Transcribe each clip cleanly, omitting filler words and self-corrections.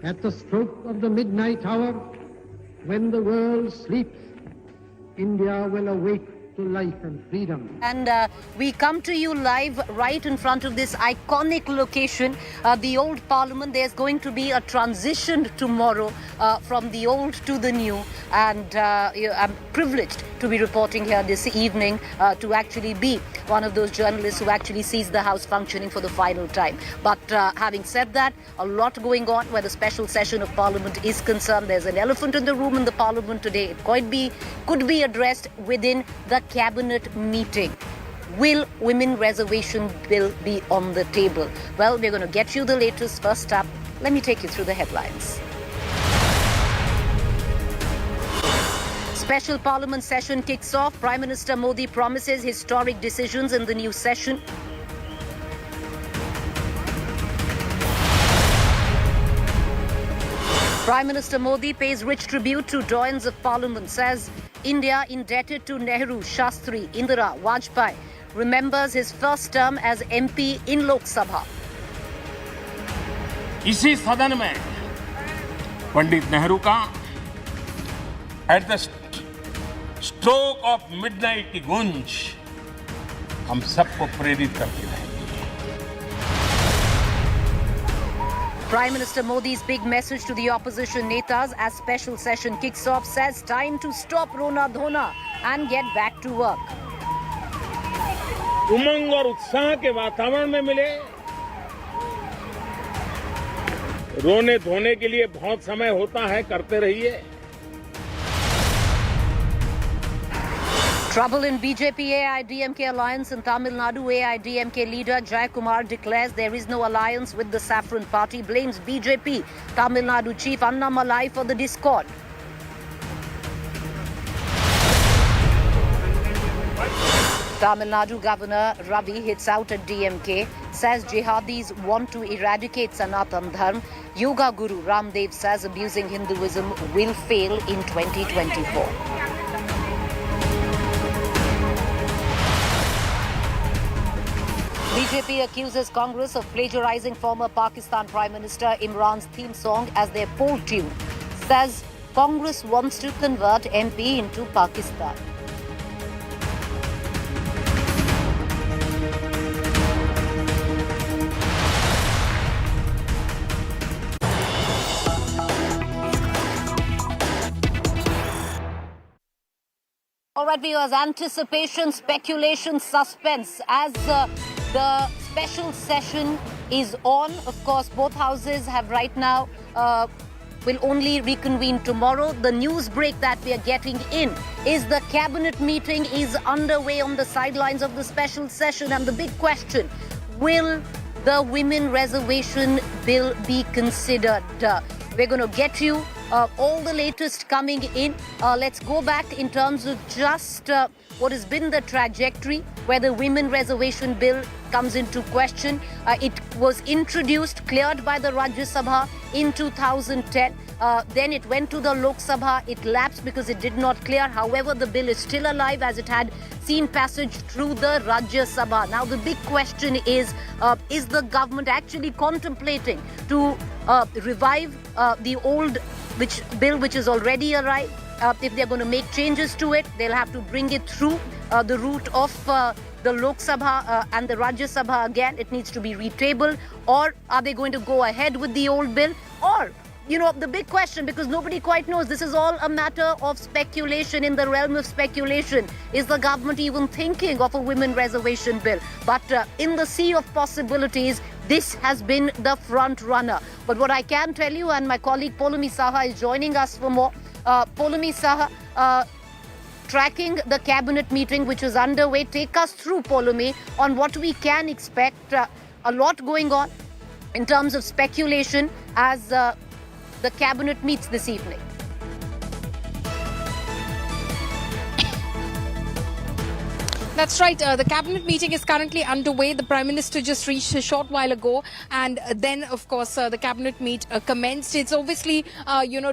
At the stroke of the midnight hour, when the world sleeps, India will awake to life and freedom. And we come to you live right in front of this iconic location, the old Parliament. There's going to be a transition tomorrow from the old to the new. And I'm privileged to be reporting here this evening to actually be one of those journalists who actually sees the House functioning for the final time. But having said that, a lot going on where the special session of Parliament is concerned. There's an elephant in the room in the Parliament today. It could be addressed within the cabinet meeting. Will women reservation bill be on the table? Well, we're going to get you the latest. First up, let me take you through the headlines. Special Parliament session kicks off. Prime Minister Modi promises historic decisions in the new session. Prime Minister Modi pays rich tribute to doyens of Parliament, says India indebted to Nehru, Shastri, Indira, Vajpayee, remembers his first term as MP in Lok Sabha. इसी सदन में पंडित नेहरू का at the stroke of midnight की गूंज हम सबको प्रेरित करती रहेगी. Prime Minister Modi's big message to the opposition netas as special session kicks off says time to stop Rona Dhona and get back to work. उमंग और उत्साह के वातावरण में मिले. रोने धोने के लिए बहुत समय होता है, करते रहिए. Trouble in BJP AIDMK alliance in Tamil Nadu. AIDMK leader Jai Kumar declares there is no alliance with the Saffron Party, blames BJP Tamil Nadu chief Anna Malai for the discord. Tamil Nadu Governor Ravi hits out at DMK, says jihadis want to eradicate Sanatan Dharma. Yoga Guru Ramdev says abusing Hinduism will fail in 2024. BJP accuses Congress of plagiarizing former Pakistan Prime Minister Imran's theme song as their poll tune. Says Congress wants to convert MP into Pakistan. All right, viewers, anticipation, speculation, suspense as the special session is on. Of course, both houses have right now will only reconvene tomorrow. The news break that we are getting in is the cabinet meeting is underway on the sidelines of the special session. And the big question, will the women reservation bill be considered? We're going to get you all the latest coming in. Let's go back in terms of just what has been the trajectory where the women reservation bill comes into question. It was introduced, cleared by the Rajya Sabha in 2010. Then it went to the Lok Sabha. It lapsed because it did not clear. However, the bill is still alive as it had seen passage through the Rajya Sabha. Now, the big question is the government actually contemplating to revive the old bill which is already arrived? If they're going to make changes to it, they'll have to bring it through the route of the Lok Sabha and the Rajya Sabha again. It needs to be retabled. Or are they going to go ahead with the old bill? Or, you know, the big question, because nobody quite knows, this is all a matter of speculation, in the realm of speculation. Is the government even thinking of a women reservation bill? But in the sea of possibilities, this has been the front runner. But what I can tell you, and my colleague Poulomi Saha is joining us for more. Poulomi Saha, tracking the cabinet meeting which is underway. Take us through, Poulomi, on what we can expect. A lot going on in terms of speculation as the cabinet meets this evening. That's right. The cabinet meeting is currently underway. The Prime Minister just reached a short while ago, and then, of course, the cabinet meet commenced. It's obviously,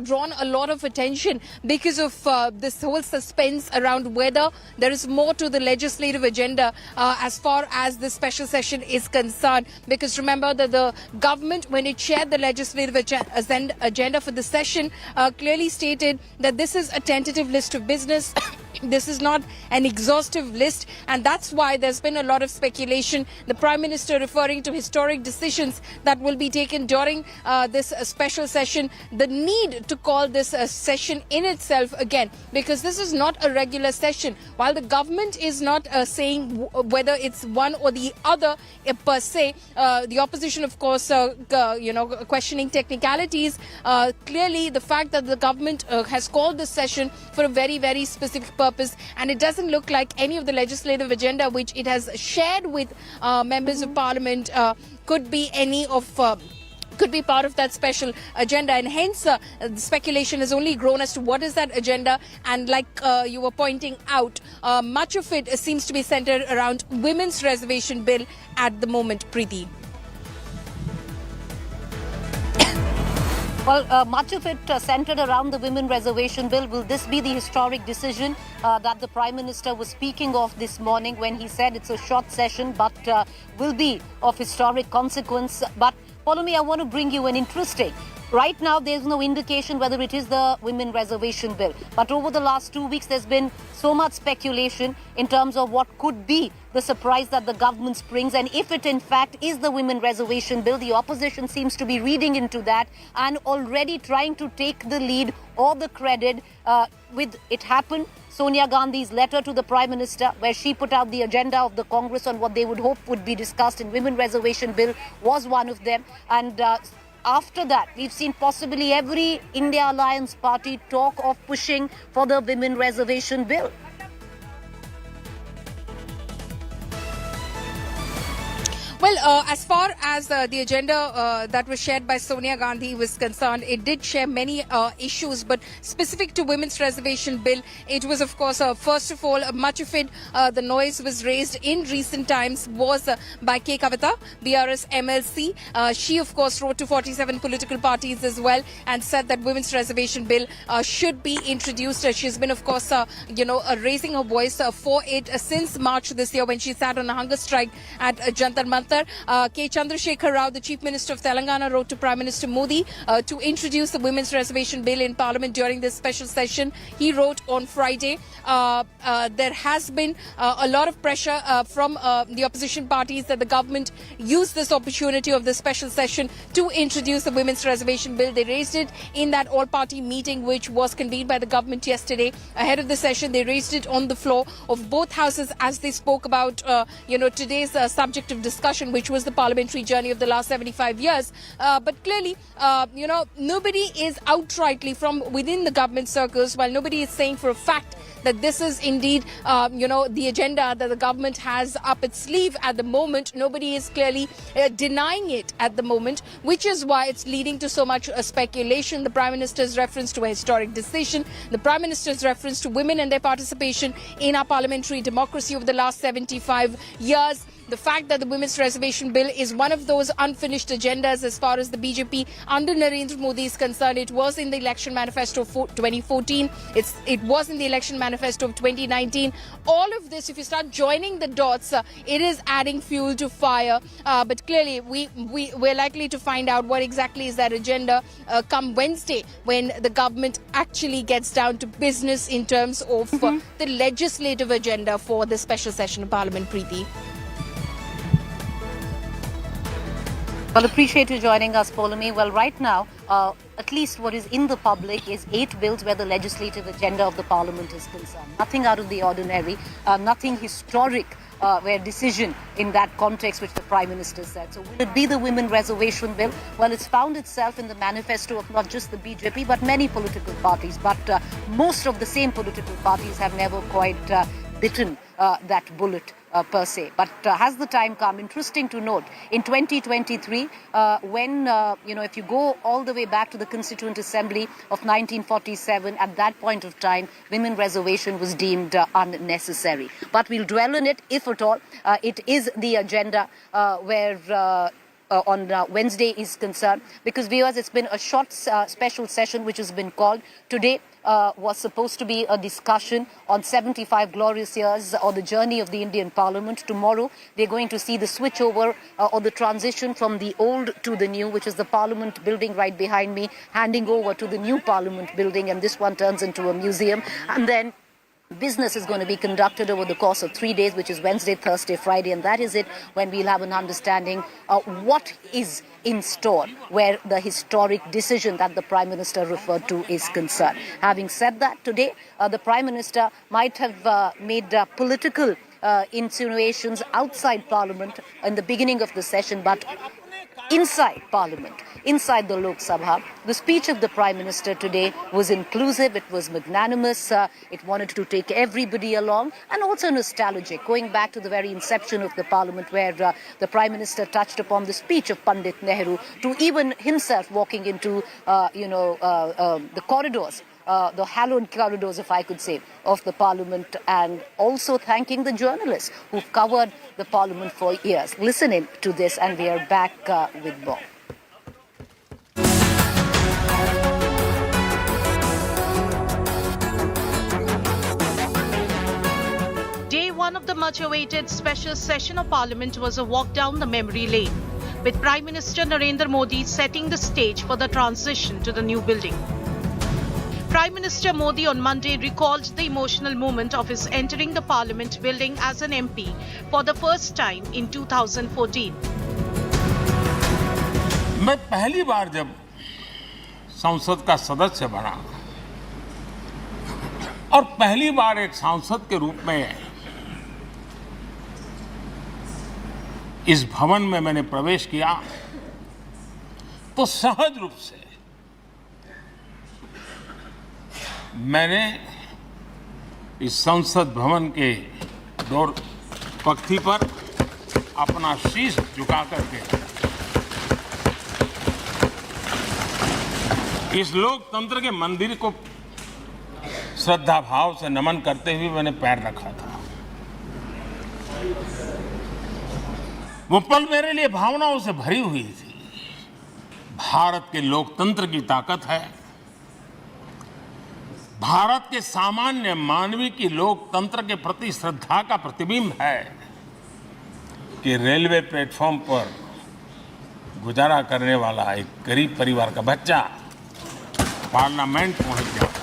drawn a lot of attention because of this whole suspense around whether there is more to the legislative agenda as far as this special session is concerned. Because remember that the government, when it shared the legislative agenda for the session, clearly stated that this is a tentative list of business. This is not an exhaustive list, and that's why there's been a lot of speculation. The Prime Minister referring to historic decisions that will be taken during this special session. The need to call this a session in itself again, because this is not a regular session. While the government is not saying whether it's one or the other per se, the opposition, of course, questioning technicalities. Clearly, the fact that the government has called this session for a very, very specific purpose, and it doesn't look like any of the legislative agenda which it has shared with members of parliament could be part of that special agenda, and hence the speculation has only grown as to what is that agenda. And like you were pointing out, much of it seems to be centered around women's reservation bill at the moment, Preeti. Well, much of it centered around the women reservation bill. Will this be the historic decision that the Prime Minister was speaking of this morning when he said it's a short session but will be of historic consequence? But follow me, I want to bring you an interesting. Right now, there's no indication whether it is the women reservation bill. But over the last 2 weeks, there's been so much speculation in terms of what could be the surprise that the government brings. And if it in fact is the women reservation bill, the opposition seems to be reading into that and already trying to take the lead or the credit with it happened. Sonia Gandhi's letter to the Prime Minister, where she put out the agenda of the Congress on what they would hope would be discussed in women reservation bill, was one of them. And after that, we've seen possibly every India Alliance party talk of pushing for the women reservation bill. Well, as far as the agenda that was shared by Sonia Gandhi was concerned, it did share many issues, but specific to women's reservation bill, it was, of course, first of all, much of it, the noise was raised in recent times was by K. Kavita, BRS MLC. She, of course, wrote to 47 political parties as well and said that women's reservation bill should be introduced. She's been, of course, raising her voice for it since March this year when she sat on a hunger strike at Jantar Mantar. K. Chandrasekhar Rao, the Chief Minister of Telangana, wrote to Prime Minister Modi to introduce the women's reservation bill in Parliament during this special session. He wrote on Friday, there has been a lot of pressure from the opposition parties that the government use this opportunity of this special session to introduce the women's reservation bill. They raised it in that all-party meeting which was convened by the government yesterday. Ahead of the session, they raised it on the floor of both houses as they spoke about, today's subject of discussion, which was the parliamentary journey of the last 75 years. But clearly, nobody is outrightly from within the government circles, while nobody is saying for a fact that this is indeed, the agenda that the government has up its sleeve at the moment. Nobody is clearly denying it at the moment, which is why it's leading to so much speculation. The Prime Minister's reference to a historic decision, the Prime Minister's reference to women and their participation in our parliamentary democracy over the last 75 years. The fact that the women's reservation bill is one of those unfinished agendas as far as the BJP under Narendra Modi is concerned. It was in the election manifesto of 2014. It was in the election manifesto of 2019. All of this, if you start joining the dots, it is adding fuel to fire. But clearly, we're likely to find out what exactly is that agenda come Wednesday, when the government actually gets down to business in terms of the legislative agenda for the special session of Parliament, Preeti. Well, appreciate you joining us, Polumi. Well, right now, at least what is in the public is 8 bills where the legislative agenda of the Parliament is concerned. Nothing out of the ordinary, nothing historic, where decision in that context which the Prime Minister said. So will it be the women reservation bill? Well, it's found itself in the manifesto of not just the BJP but many political parties. But most of the same political parties have never quite bitten that bullet per se. But has the time come? Interesting to note, in 2023, when, if you go all the way back to the Constituent Assembly of 1947, at that point of time, women reservation was deemed unnecessary. But we'll dwell on it, if at all. It is the agenda where... on Wednesday is concerned, because viewers, it's been a short special session which has been called. Today was supposed to be a discussion on 75 glorious years or the journey of the Indian Parliament. Tomorrow they're going to see the switchover or the transition from the old to the new, which is the Parliament building right behind me, handing over to the new Parliament building, and this one turns into a museum. And then business is going to be conducted over the course of 3 days, which is Wednesday, Thursday, Friday, and that is it when we'll have an understanding of what is in store where the historic decision that the Prime Minister referred to is concerned. Having said that, today the Prime Minister might have made political insinuations outside Parliament in the beginning of the session, but inside Parliament, inside the Lok Sabha, the speech of the Prime Minister today was inclusive, it was magnanimous, it wanted to take everybody along, and also nostalgic, going back to the very inception of the Parliament, where the Prime Minister touched upon the speech of Pandit Nehru, to even himself walking into, the corridors, the hallowed corridors, if I could say, of the Parliament, and also thanking the journalists who've covered the Parliament for years. Listen in to this, and we are back with more. Day one of the much-awaited special session of Parliament was a walk down the memory lane, with Prime Minister Narendra Modi setting the stage for the transition to the new building. Prime Minister Modi on Monday recalled the emotional moment of his entering the Parliament building as an MP for the first time in 2014. मैं पहली बार जब संसद का सदस्य बना और पहली बार एक सांसद के रूप में इस भवन में मैंने प्रवेश किया, तो सहज रूप से मैंने इस संसद भवन के डोर पक्ति पर अपना शीश झुका करके इस लोकतंत्र के मंदिर को श्रद्धा भाव से नमन करते हुए मैंने पैर रखा था। वो पल मेरे लिए भावनाओं से भरी हुई थी। भारत के लोकतंत्र की ताकत है, भारत के सामान्य मानवी की लोकतंत्र के प्रति श्रद्धा का प्रतिबिंब है कि रेलवे प्लेटफॉर्म पर गुजारा करने वाला एक गरीब परिवार का बच्चा पार्लियामेंट पहुंच गया।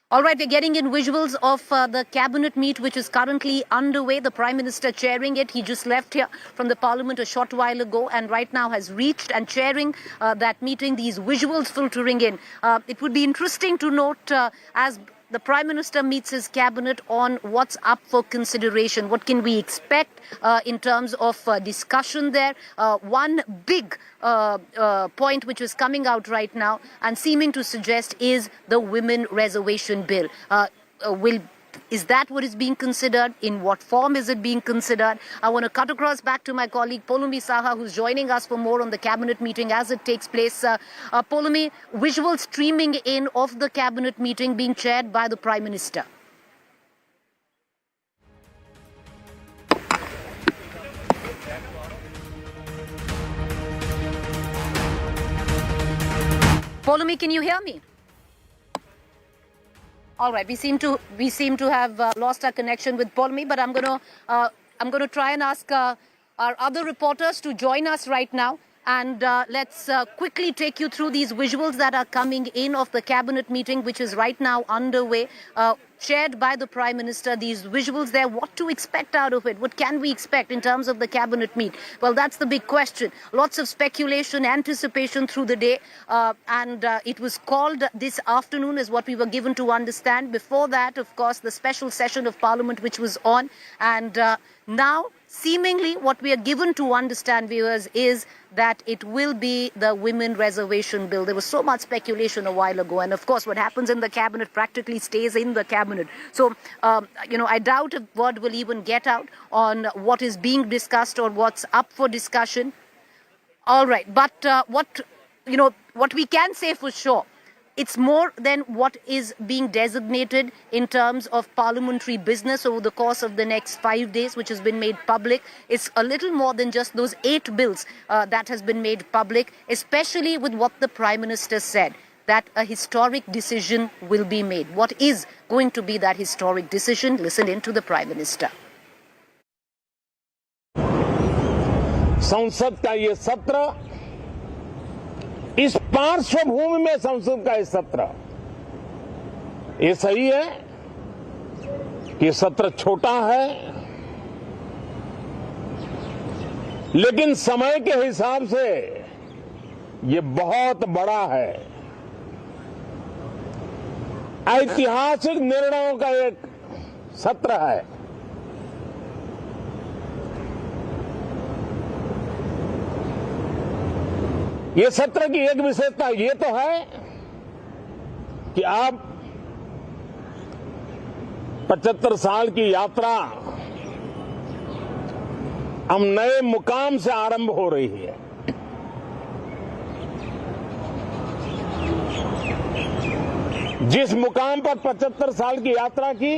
All right, we're getting in visuals of the cabinet meet, which is currently underway. The Prime Minister chairing it. He just left here from the Parliament a short while ago and right now has reached and chairing that meeting. These visuals filtering in. It would be interesting to note as the Prime Minister meets his cabinet on what's up for consideration. What can we expect in terms of discussion there? One big point which is coming out right now and seeming to suggest is the women reservation bill. Is that what is being considered? In what form is it being considered? I want to cut across back to my colleague Polumi Saha, who's joining us for more on the cabinet meeting as it takes place. Polumi, visuals streaming in of the cabinet meeting being chaired by the Prime Minister. Polumi, can you hear me? All right, we seem to have lost our connection with Polumi, but I'm going to try and ask our other reporters to join us right now, and let's quickly take you through these visuals that are coming in of the cabinet meeting, which is right now underway, chaired by the Prime Minister. These visuals there, what to expect out of it? What can we expect in terms of the cabinet meet? Well, that's the big question. Lots of speculation, anticipation through the day, and it was called this afternoon is what we were given to understand. Before that, of course, the special session of Parliament which was on, and Now, seemingly, what we are given to understand, viewers, is that it will be the women reservation bill. There was so much speculation a while ago, and of course, what happens in the cabinet practically stays in the cabinet. So, I doubt a word will even get out on what is being discussed or what's up for discussion. All right, but what we can say for sure, it's more than what is being designated in terms of parliamentary business over the course of the next 5 days, which has been made public. It's a little more than just those 8 bills that has been made public, especially with what the Prime Minister said, that a historic decision will be made. What is going to be that historic decision? Listen in to the Prime Minister. संसद का ये सत्र, इस पार्श्वभूमि में संसद का ये सत्र, ये सही है कि सत्र छोटा है, लेकिन समय के हिसाब से ये बहुत बड़ा है। ऐतिहासिक निर्णयों का एक सत्र है। ये सत्र की एक विशेषता ये तो है कि अब 75 साल की यात्रा हम नए मुकाम से आरंभ हो रही है। जिस मुकाम पर 75 साल की यात्रा की,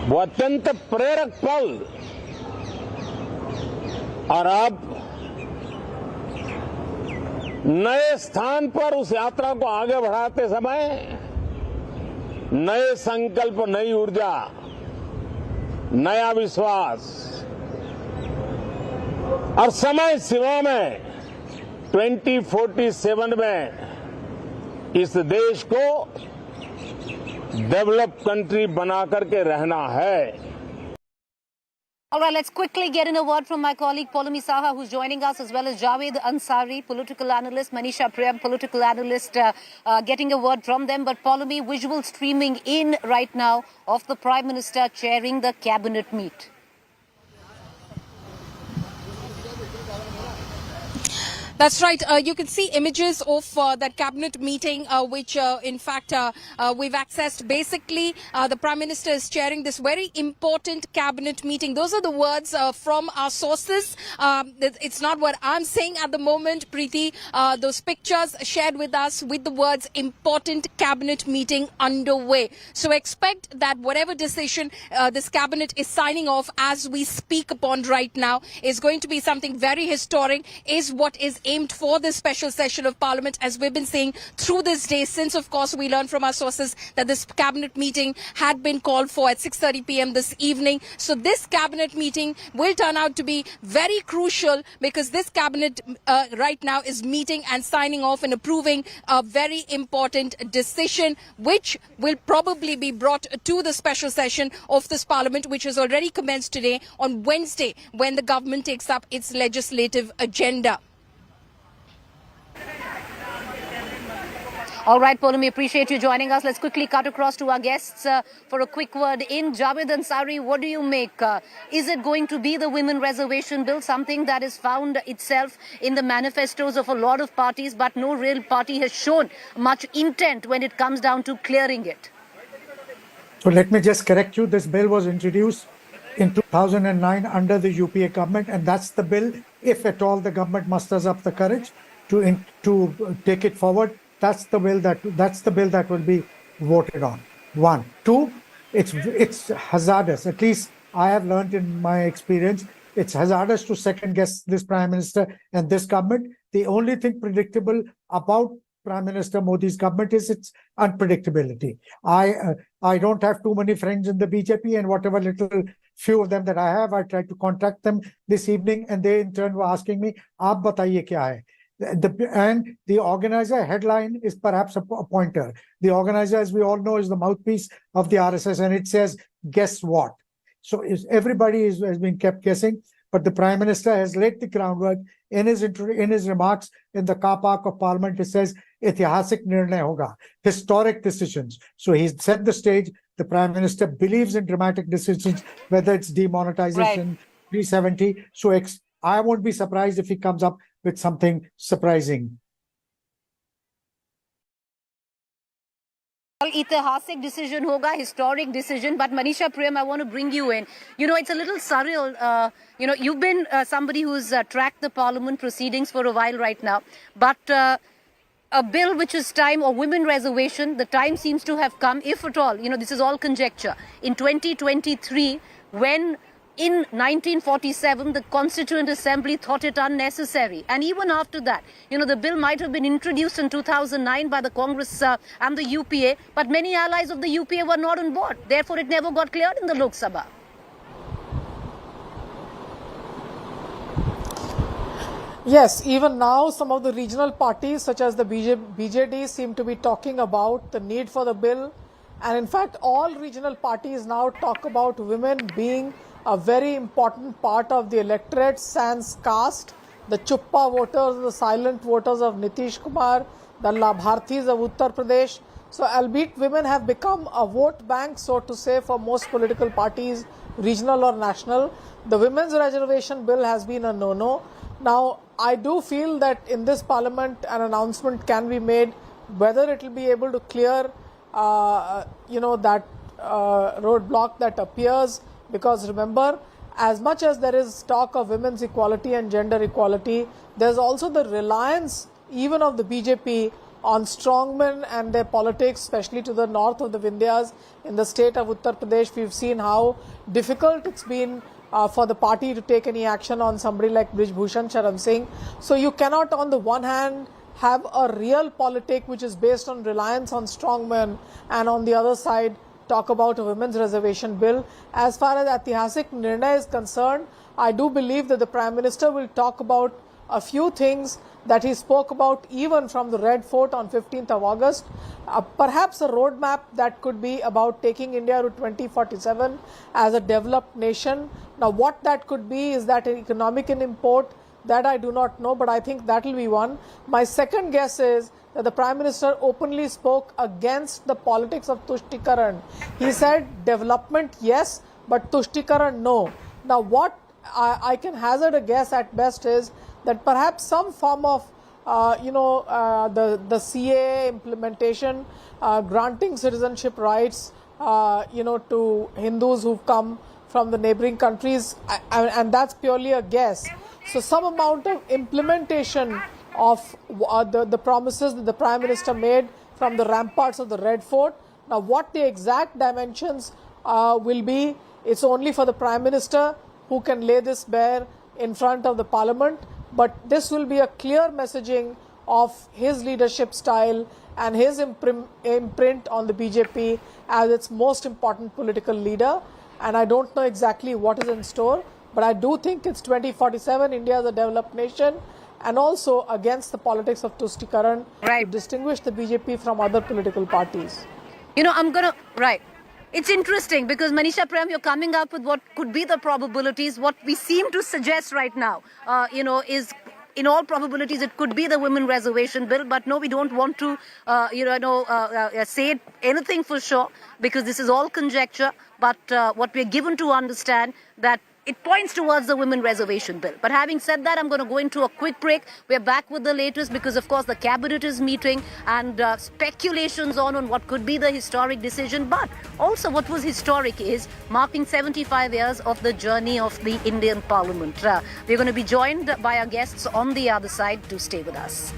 वो अत्यंत प्रेरक पल, और अब नए स्थान पर उस यात्रा को आगे बढ़ाते समय नए संकल्प, नई ऊर्जा, नया विश्वास और समय सीमा में 2047 में इस देश को डेवलप कंट्री बना करके रहना है। All right, let's quickly get in a word from my colleague Poulomi Saha, who's joining us, as well as Javed Ansari, political analyst, Manisha Prem, political analyst, getting a word from them. But Poulomi, visual streaming in right now of the Prime Minister chairing the cabinet meet. That's right. You can see images of that cabinet meeting, which in fact we've accessed. Basically, the Prime Minister is chairing this very important cabinet meeting. Those are the words from our sources. It's not what I'm saying at the moment, Preeti. Those pictures shared with us with the words important cabinet meeting underway. So expect that whatever decision this cabinet is signing off as we speak upon right now is going to be something very historic, is what is aimed for this special session of Parliament, as we've been saying through this day, since of course we learned from our sources that this cabinet meeting had been called for at 6:30 p.m. this evening. So this cabinet meeting will turn out to be very crucial, because this cabinet right now is meeting and signing off and approving a very important decision, which will probably be brought to the special session of this Parliament, which has already commenced today on Wednesday, when the government takes up its legislative agenda. All right, Poulomi, appreciate you joining us. Let's quickly cut across to our guests for a quick word in. Javed Ansari, what do you make? Is it going to be the women reservation bill, something that is found itself in the manifestos of a lot of parties, but no real party has shown much intent when it comes down to clearing it? So let me just correct you. This bill was introduced in 2009 under the UPA government, and that's the bill, if at all the government musters up the courage to take it forward. That's the bill that will be voted on. 1. 2, it's hazardous. At least I have learned in my experience, it's hazardous to second guess this Prime Minister and this government. The only thing predictable about Prime Minister Modi's government is its unpredictability. I don't have too many friends in the BJP, and whatever little few of them that I have, I tried to contact them this evening, and they in turn were asking me, "Aap bataiye kya hai?" And the organizer headline is perhaps a pointer. The organizer, as we all know, is the mouthpiece of the RSS, and it says, "Guess what?" So everybody has been kept guessing, but the Prime Minister has laid the groundwork in his remarks in the car park of Parliament. It says, "Itihasik nirnay hoga," historic decisions. So he's set the stage The Prime Minister believes in dramatic decisions, whether it's demonetization, 370. So I won't be surprised if he comes up with something surprising. ऐतिहासिक decision होगा, historic decision. But Manisha Prem, I want to bring you in. You know, it's a little surreal. You know, you've been somebody who's tracked the Parliament proceedings for a while right now. But a bill which is time, or women reservation, the time seems to have come, if at all. You know, this is all conjecture. In 2023, when in 1947, the Constituent Assembly thought it unnecessary. And even after that, you know, the bill might have been introduced in 2009 by the Congress and the UPA, but many allies of the UPA were not on board. Therefore, it never got cleared in the Lok Sabha. Yes, even now some of the regional parties such as the BJD seem to be talking about the need for the bill. And in fact, all regional parties now talk about women being a very important part of the electorate, sans caste, the Chuppa voters, the silent voters of Nitish Kumar, the Labharthis of Uttar Pradesh. So, albeit women have become a vote bank, so to say, for most political parties, regional or national, the women's reservation bill has been a no-no. Now, I do feel that in this parliament an announcement can be made whether it will be able to clear, that roadblock that appears. Because remember, as much as there is talk of women's equality and gender equality, there's also the reliance even of the BJP on strongmen and their politics, especially to the north of the Vindhyas in the state of Uttar Pradesh. We've seen how difficult it's been for the party to take any action on somebody like Brij Bhushan Charan Singh. So you cannot on the one hand have a real politic which is based on reliance on strongmen, and on the other side talk about a women's reservation bill. As far as Aitihasik Nirnay is concerned, I do believe that the Prime Minister will talk about a few things that he spoke about even from the Red Fort on 15th of August. Perhaps a roadmap that could be about taking India to 2047 as a developed nation. Now, what that could be, is that an economic import? That I do not know, but I think that will be one. My second guess is that the Prime Minister openly spoke against the politics of Tushtikaran. He said development yes, but Tushtikaran no. Now what I can hazard a guess at best is that perhaps some form of the CAA implementation, granting citizenship rights to Hindus who've come from the neighboring countries, and that's purely a guess. So some amount of implementation of the promises that the Prime Minister made from the ramparts of the Red Fort. Now what the exact dimensions will be, it's only for the Prime Minister who can lay this bare in front of the Parliament. But this will be a clear messaging of his leadership style and his imprint on the BJP as its most important political leader. And I don't know exactly what is in store, but I do think it's 2047, India is a developed nation, and also against the politics of Tushstikaran, to distinguish the BJP from other political parties. You know, It's interesting because Manisha Prem, you're coming up with what could be the probabilities. What we seem to suggest right now, is in all probabilities it could be the women reservation bill. But no, we don't want to, say anything for sure because this is all conjecture. But what we're given to understand that it points towards the women reservation bill. But having said that, I'm going to go into a quick break. We're back with the latest because, of course, the cabinet is meeting and speculations on what could be the historic decision. But also what was historic is marking 75 years of the journey of the Indian Parliament. We're going to be joined by our guests on the other side. To stay with us.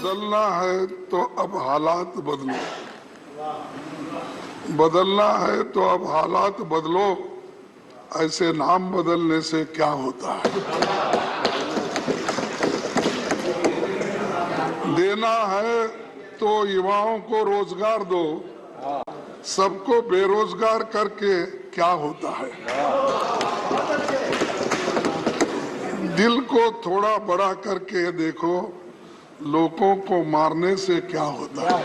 बदलना है तो अब हालात बदलो, बदलना है तो अब हालात बदलो, ऐसे नाम बदलने से क्या होता है। देना है तो युवाओं को रोजगार दो, सबको बेरोजगार करके क्या होता है? दिल को थोड़ा बड़ा करके देखो, लोगों को मारने से क्या होता है?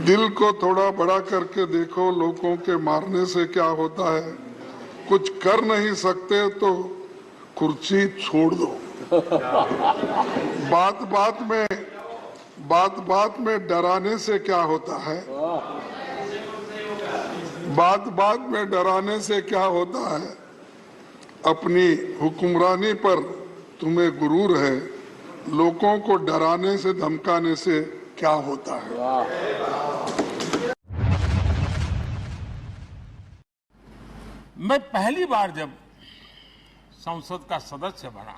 दिल को थोड़ा बड़ा करके देखो, लोगों के मारने से क्या होता है? कुछ कर नहीं सकते तो कुर्सी छोड़ दो। बात में डराने से क्या होता है? बात में डराने से क्या होता है? अपनी हुक्मरानी पर तुम्हें गुरूर है, लोगों को डराने से धमकाने से क्या होता है? मैं पहली बार जब संसद का सदस्य बना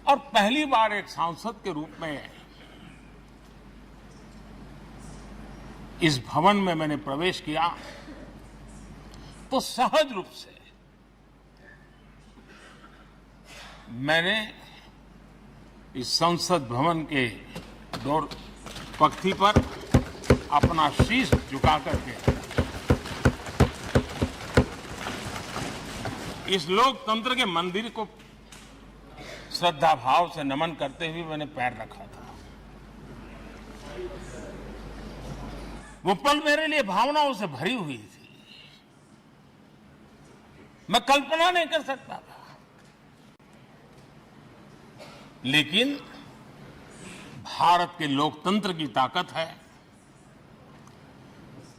और पहली बार एक सांसद के रूप में इस भवन में मैंने प्रवेश किया तो सहज रूप से मैंने इस संसद भवन के डोर पक्ति पर अपना शीश झुका करके इस लोकतंत्र के मंदिर को श्रद्धा भाव से नमन करते हुए मैंने पैर रखा था। वो पल मेरे लिए भावनाओं से भरी हुई थी। मैं कल्पना नहीं कर सकता था, लेकिन भारत के लोकतंत्र की ताकत है,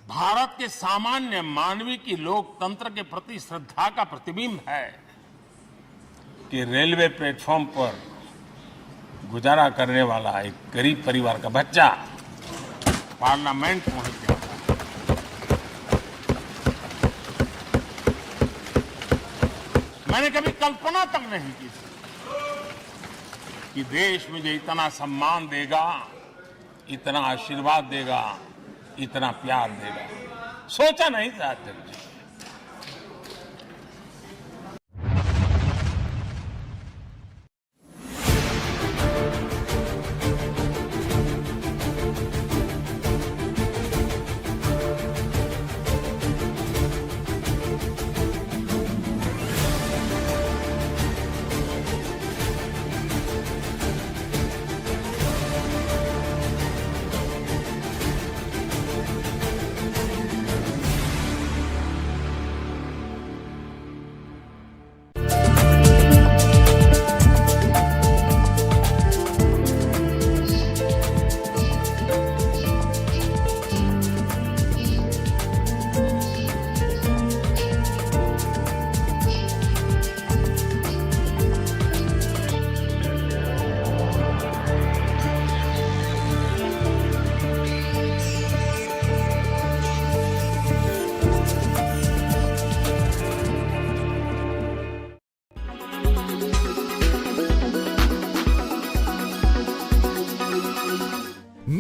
भारत के सामान्य मानवी की लोकतंत्र के प्रति श्रद्धा का प्रतिबिंब है कि रेलवे प्लेटफॉर्म पर गुजारा करने वाला एक गरीब परिवार का बच्चा पार्लियामेंट पहुंच गया। मैंने कभी कल्पना तक नहीं की थी कि देश मुझे इतना सम्मान देगा, इतना आशीर्वाद देगा, इतना प्यार देगा। सोचा नहीं था अध्यक्ष।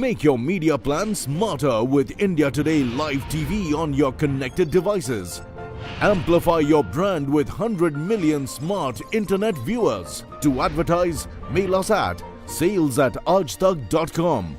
Make your media plan smarter with India Today Live TV on your connected devices. Amplify your brand with 100 million smart internet viewers. To advertise, mail us at sales@aajtak.com.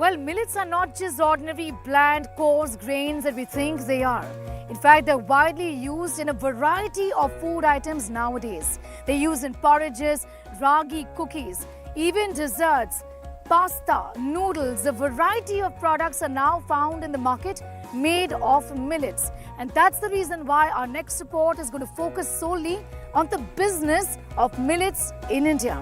Well, millets are not just ordinary bland, coarse grains that we think they are. In fact, they're widely used in a variety of food items nowadays. They're used in porridges, ragi cookies, even desserts, pasta, noodles. A variety of products are now found in the market made of millets. And that's the reason why our next report is going to focus solely on the business of millets in India.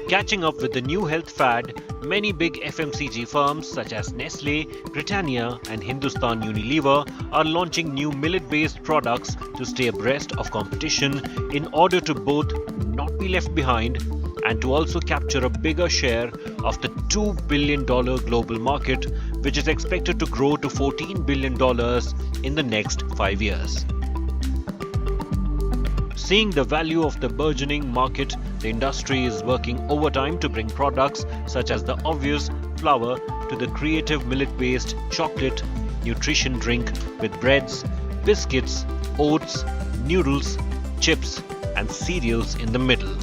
Catching up with the new health fad, many big FMCG firms such as Nestle, Britannia and Hindustan Unilever are launching new millet-based products to stay abreast of competition in order to both not be left behind and to also capture a bigger share of the $2 billion global market, which is expected to grow to $14 billion in the next 5 years. Seeing the value of the burgeoning market, the industry is working overtime to bring products such as the obvious flour to the creative millet-based chocolate nutrition drink with breads, biscuits, oats, noodles, chips and cereals in the middle.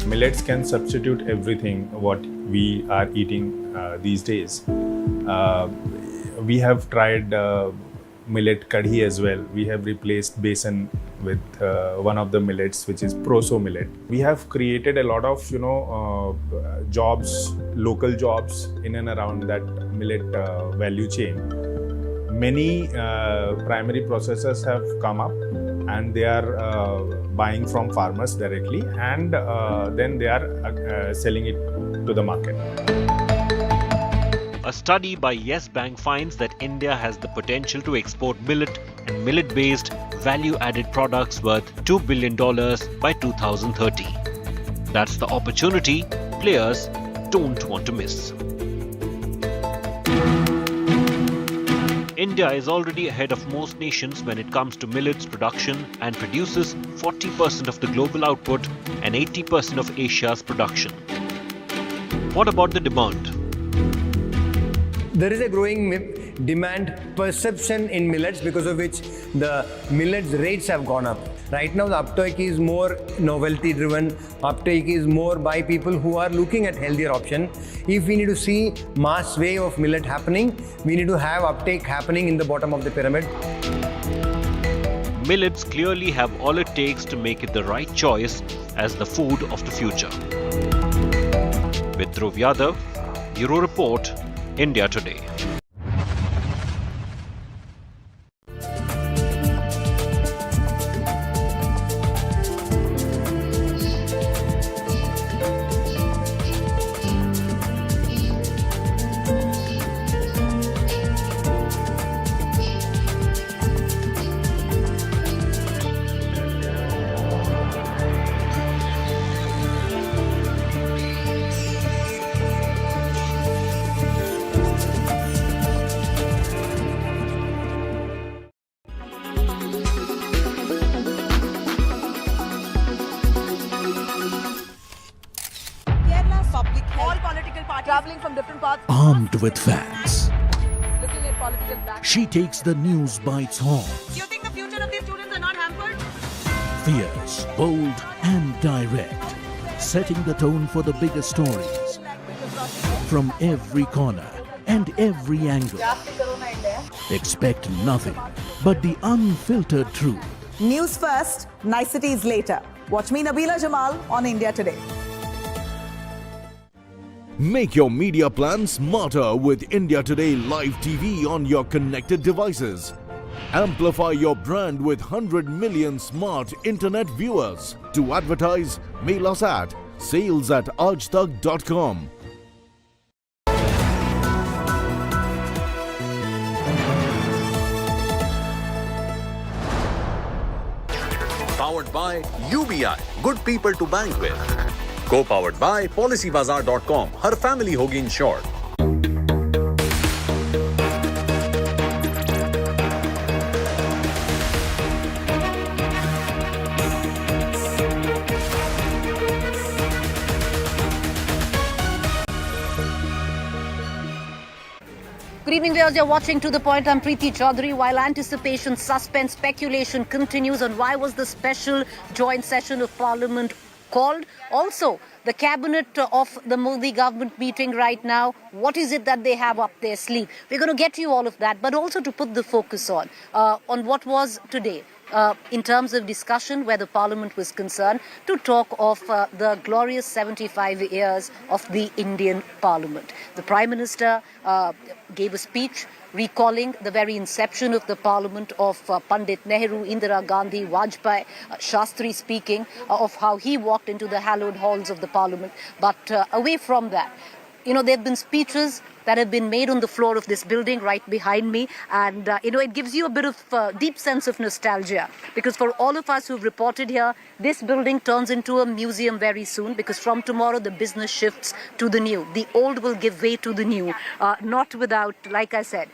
Millets can substitute everything what we are eating these days. We have tried millet kadhi as well. We have replaced besan with one of the millets, which is proso millet. We have created a lot of jobs, local jobs in and around that millet value chain. Many primary processors have come up and they are buying from farmers directly, and then they are selling it to the market. A study by Yes Bank finds that India has the potential to export millet and millet-based value-added products worth $2 billion by 2030. That's the opportunity players don't want to miss. India is already ahead of most nations when it comes to millets production and produces 40% of the global output and 80% of Asia's production. What about the demand? There is a growing demand perception in millets, because of which the millets rates have gone up. Right now the uptake is more novelty driven, uptake is more by people who are looking at healthier option. If we need to see mass wave of millet happening, we need to have uptake happening in the bottom of the pyramid. Millets clearly have all it takes to make it the right choice as the food of the future. With Dhruv Yadav, Bureau Report, India Today. Traveling from different parts. Armed with facts, Looking at political back. she takes the news by its horns. Do you think the future of these students are not hampered? Fierce, bold and direct, setting the tone for the biggest stories. From every corner and every angle. Expect nothing but the unfiltered truth. News first, niceties later. Watch me, Nabila Jamal, on India Today. Make your media plan smarter with India Today Live TV on your connected devices. Amplify your brand with 100 million smart internet viewers. To advertise, mail us at sales@aajtak.com. Powered by UBI, good people to bank with. Co-powered by PolicyBazaar.com, her family होगी insured. Good evening, viewers. You're watching To The Point. I'm Preeti Choudhry. While anticipation, suspense, speculation continues on why was the special joint session of Parliament called. Also, the cabinet of the Modi government meeting right now. What is it that they have up their sleeve? We're going to get you all of that, but also to put the focus on what was today. in terms of discussion where the Parliament was concerned, to talk of the glorious 75 years of the Indian Parliament. The Prime Minister gave a speech recalling the very inception of the Parliament of Pandit Nehru, Indira Gandhi, Vajpayee, Shastri speaking of how he walked into the hallowed halls of the Parliament. But away from that, you know, there have been speeches that have been made on the floor of this building right behind me, and you know, it gives you a bit of deep sense of nostalgia, because for all of us who've reported here, this building turns into a museum very soon, because from tomorrow the business shifts to the new. The old will give way to the new, not without, like I said,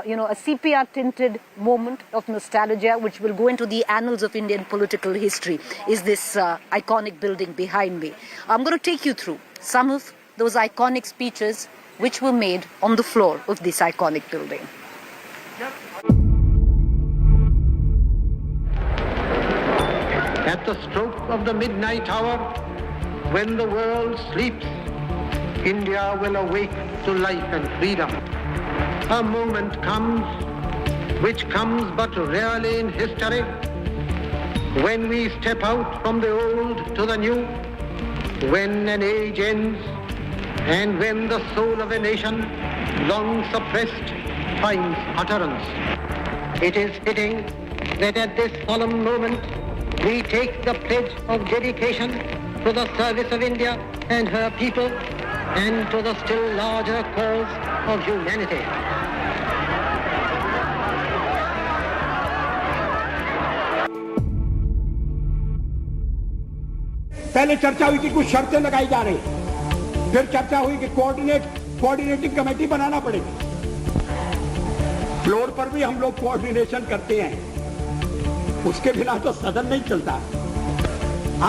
you know, a sepia tinted moment of nostalgia which will go into the annals of Indian political history is this iconic building behind me. I'm going to take you through some of those iconic speeches which were made on the floor of this iconic building. At the stroke of the midnight hour, when the world sleeps, India will awake to life and freedom. A moment comes, which comes but rarely in history, when we step out from the old to the new, when an age ends, and when the soul of a nation, long suppressed, finds utterance. It is fitting that at this solemn moment, we take the pledge of dedication to the service of India and her people, and to the still larger cause of humanity. पहले चर्चा हुई कि कुछ शर्तें लगाई जा रही, फिर चर्चा हुई कि कोऑर्डिनेटिंग कमेटी बनाना पड़ेगी। फ्लोर पर भी हम लोग कोऑर्डिनेशन करते हैं, उसके बिना तो सदन नहीं चलता।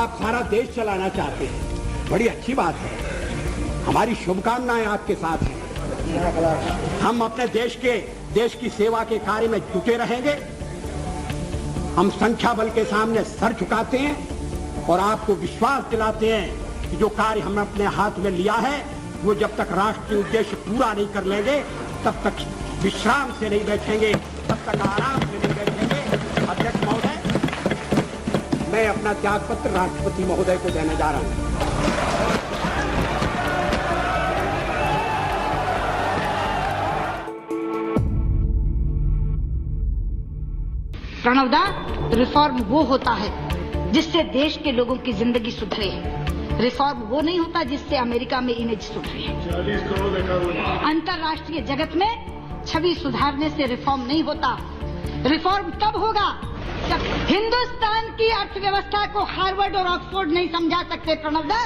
आप सारा देश चलाना चाहते हैं, बड़ी अच्छी बात है, हमारी शुभकामनाएं आपके साथ हैं। हम अपने देश की सेवा के कार्य में जुटे रहेंगे। हम संख्या बल के सामने सर झुकाते हैं और आपको विश्वास दिलाते हैं कि जो कार्य हमने अपने हाथ में लिया है, वो जब तक राष्ट्रीय उद्देश्य पूरा नहीं कर लेंगे, तब तक विश्राम से नहीं बैठेंगे, तब तक आराम से नहीं बैठेंगे। अध्यक्ष महोदय, मैं अपना त्यागपत्र राष्ट्रपति महोदय को देने जा रहा हूँ। प्रणवदा, रिफॉर्म वो होता है जिससे देश के लोगों की जिंदगी सुधरे। रिफॉर्म वो नहीं होता जिससे अमेरिका में इमेज सुधरे। अंतर्राष्ट्रीय जगत में छवि सुधारने से रिफॉर्म नहीं होता। रिफॉर्म तब होगा जब हिंदुस्तान की अर्थव्यवस्था को हार्वर्ड और ऑक्सफोर्ड नहीं समझा सकते। प्रणवदा,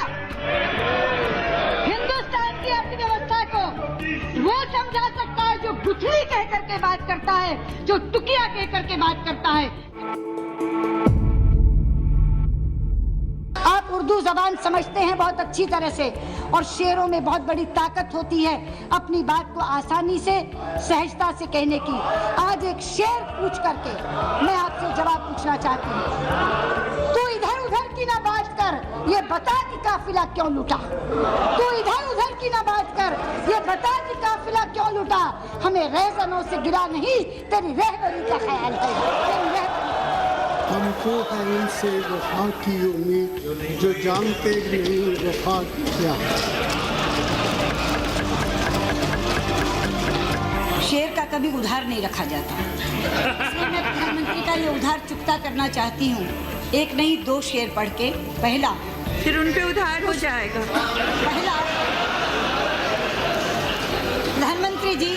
हिंदुस्तान की अर्थव्यवस्था को वो समझा सकता है जो गुठली कह करके बात करता है, जो टुकिया कह करके बात करता है। आप उर्दू जबान समझते हैं बहुत अच्छी तरह से, और शेरों में बहुत बड़ी ताकत होती है अपनी बात को आसानी से, सहजता से कहने की। आज एक शेर पूछ करके मैं आपसे जवाब पूछना चाहती हूँ। तू इधर उधर की ना बात कर, ये बता कि काफिला क्यों लूटा। तू इधर उधर की ना बात कर, ये बता कि काफिला क्यों लूटा। हमें रहजनों से गिरा नहीं, तेरी रहबरी का ख्याल है। हमको है इनसे वफा की उम्मीद, जो जानते नहीं वफा क्या है। शेर का कभी उधार नहीं रखा जाता। मैं प्रधानमंत्री का ये उधार चुकता करना चाहती हूँ। एक नहीं, दो शेर पढ़ के। पहला, फिर उन पे उधार हो जाएगा। पहला, प्रधानमंत्री जी,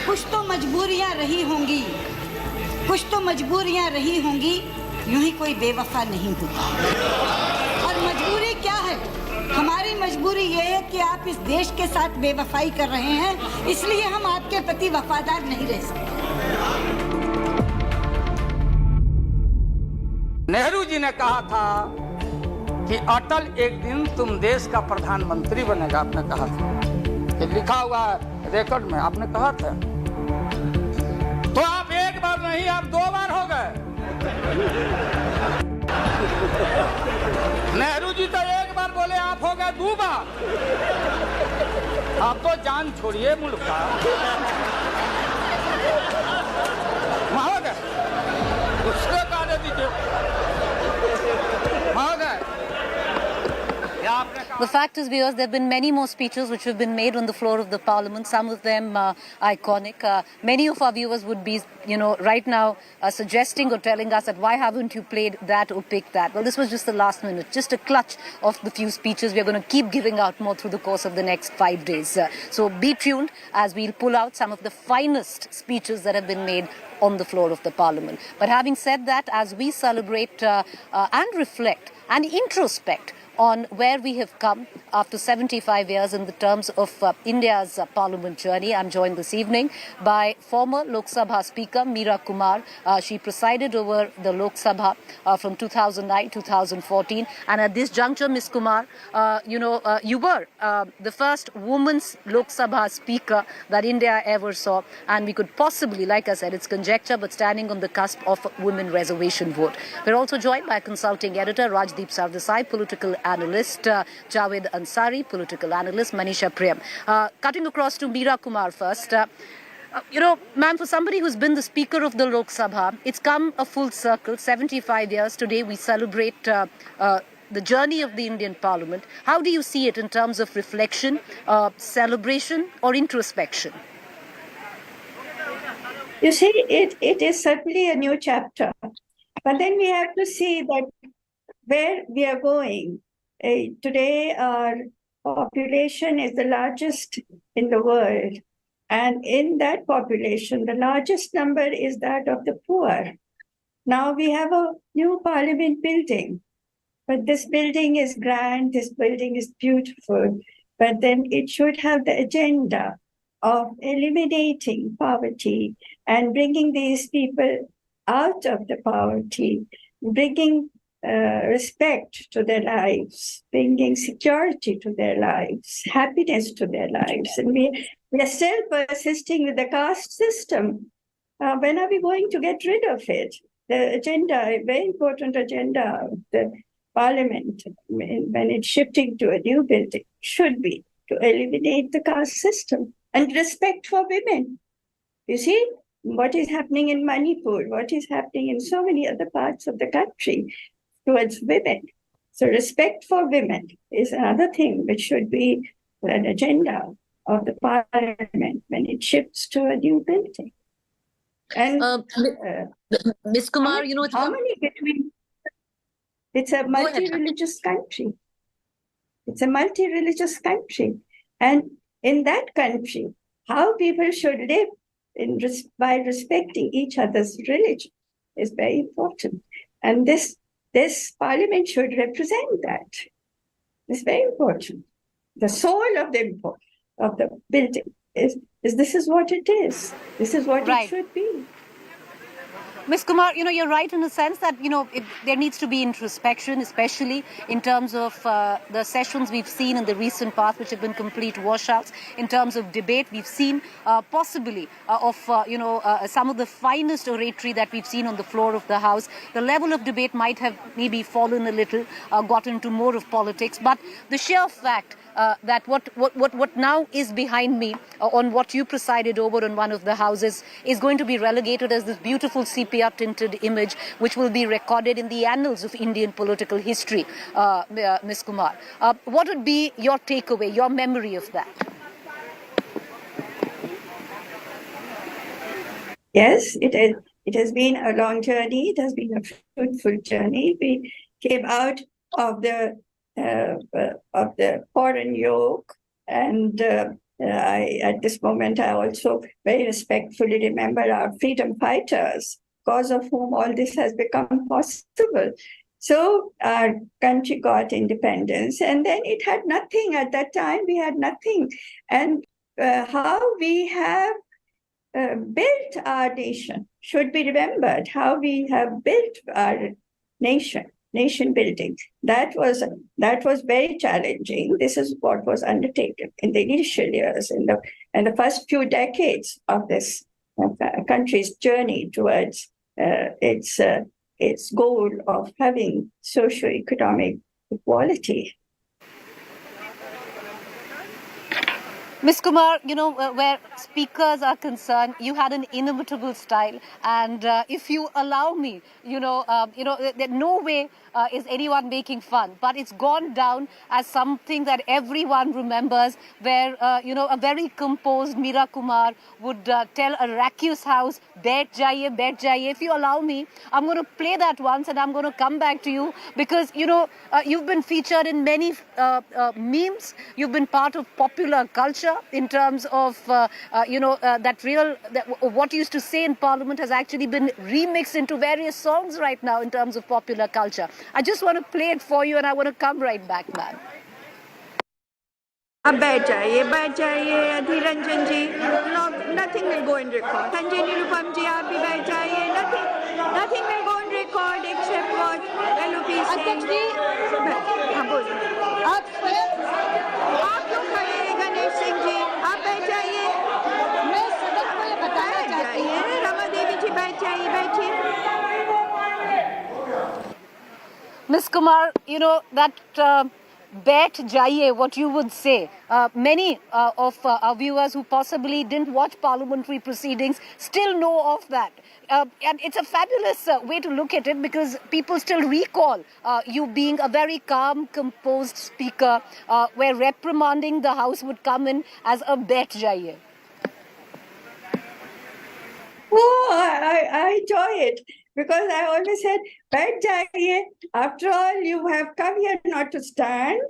कुछ तो मजबूरियाँ रही होंगी, कुछ तो मजबूरियां रही होंगी, यूं ही कोई बेवफा नहीं होता। और मजबूरी क्या है? हमारी मजबूरी ये है कि आप इस देश के साथ बेवफाई कर रहे हैं, इसलिए हम आपके प्रति वफादार नहीं रह सकते। नेहरू जी ने कहा था कि अटल एक दिन तुम देश का प्रधानमंत्री बनेगा। आपने कहा था, ये लिखा हुआ है रिकॉर्ड में, आपने कहा था। तो आप एक बार नहीं, आप दो बार हो गए। नेहरू जी तो एक बार बोले, आप हो गए दो बार। आप तो जान छोड़िए मुल्क का। वहां हो गए, उसके बाद The fact is, viewers, there have been many more speeches which have been made on the floor of the Parliament, some of them iconic. Many of our viewers would be, right now suggesting or telling us that why haven't you played that or picked that? Well, this was just the last minute, just a clutch of the few speeches. We're going to keep giving out more through the course of the next 5 days. So be tuned as we'll pull out some of the finest speeches that have been made on the floor of the Parliament. But having said that, as we celebrate and reflect and introspect on where we have come after 75 years in the terms of India's parliament journey. I'm joined this evening by former Lok Sabha Speaker Meera Kumar. She presided over the Lok Sabha from 2009-2014. And at this juncture, Ms. Kumar, you were the first woman's Lok Sabha Speaker that India ever saw. And we could possibly, like I said, it's conjecture, but standing on the cusp of a women reservation vote. We're also joined by consulting editor Rajdeep Sardesai, political analyst Javed Ansari, political analyst Manisha Prem. Cutting across to Meera Kumar first. Ma'am, for somebody who's been the Speaker of the Lok Sabha, it's come a full circle, 75 years. Today we celebrate the journey of the Indian Parliament. How do you see it in terms of reflection, celebration or introspection? You see, it is certainly a new chapter. But then we have to see that where we are going. Today, our population is the largest in the world. And in that population, the largest number is that of the poor. Now we have a new parliament building. But this building is grand, this building is beautiful. But then it should have the agenda of eliminating poverty and bringing these people out of the poverty, bringing respect to their lives, bringing security to their lives, happiness to their lives. And we are still persisting with the caste system. When are we going to get rid of it? The agenda, a very important agenda of the Parliament, when it's shifting to a new building, should be to eliminate the caste system and respect for women. You see what is happening in Manipur, what is happening in so many other parts of the country towards women. So respect for women is another thing which should be an agenda of the Parliament when it shifts to a new building. And Ms. Kumar, it's a multi-religious country. It's a multi-religious country. And in that country, how people should live by respecting each other's religion is very important. And this Parliament should represent that. It's very important. The soul of the building is this is what it is. This is what it should be. Ms. Kumar, you're right in the sense that, there needs to be introspection, especially in terms of the sessions we've seen in the recent past, which have been complete washouts. In terms of debate, we've seen possibly some of the finest oratory that we've seen on the floor of the House. The level of debate might have maybe fallen a little, gotten to more of politics, but the sheer fact that what now is behind me on what you presided over on one of the houses is going to be relegated as this beautiful sepia tinted image which will be recorded in the annals of Indian political history. Ms. Kumar, what would be your takeaway, your memory of that? Yes, it has been a long journey. It has been a fruitful journey. We came out of the foreign yoke, and at this moment I also very respectfully remember our freedom fighters, because of whom all this has become possible. So our country got independence, and then it had nothing at that time. We had nothing, and how we have built our nation should be remembered. How we have built our nation building. That was very challenging. This is what was undertaken in the initial years, in the first few decades of this country's journey towards its goal of having socio-economic equality. Ms. Kumar, where speakers are concerned, you had an inimitable style. And if you allow me, no way is anyone making fun. But it's gone down as something that everyone remembers, where, a very composed Meera Kumar would tell a racus house, "Baith jaiye, baith jaiye." If you allow me, I'm going to play that once and I'm going to come back to you because, you've been featured in many memes. You've been part of popular culture in terms of, what you used to say in Parliament has actually been remixed into various songs right now in terms of popular culture. I just want to play it for you and I want to come right back, man. अब बैठ जाइए अधीरंजन जी, nothing will go in record. Sanjay Nirupam जी, आप भी बैठ जाइए. Nothing will go in record except what LOP says. अध्यक्ष जी, हाँ बोलिए. आप क्यों खड़े हैं गणेश सिंह जी? आप बैठ जाइए. मैं सदन को ये बताना चाहती हूँ. रमा देवी जी बैठ जाइए, बैठिए. Ms. Kumar, that Baith jaiye, what you would say, many of our viewers who possibly didn't watch parliamentary proceedings still know of that. And it's a fabulous way to look at it because people still recall you being a very calm, composed speaker where reprimanding the House would come in as a Baith jaiye. Oh, I enjoy it. Because I always said, "Baith jaiye." After all, you have come here not to stand.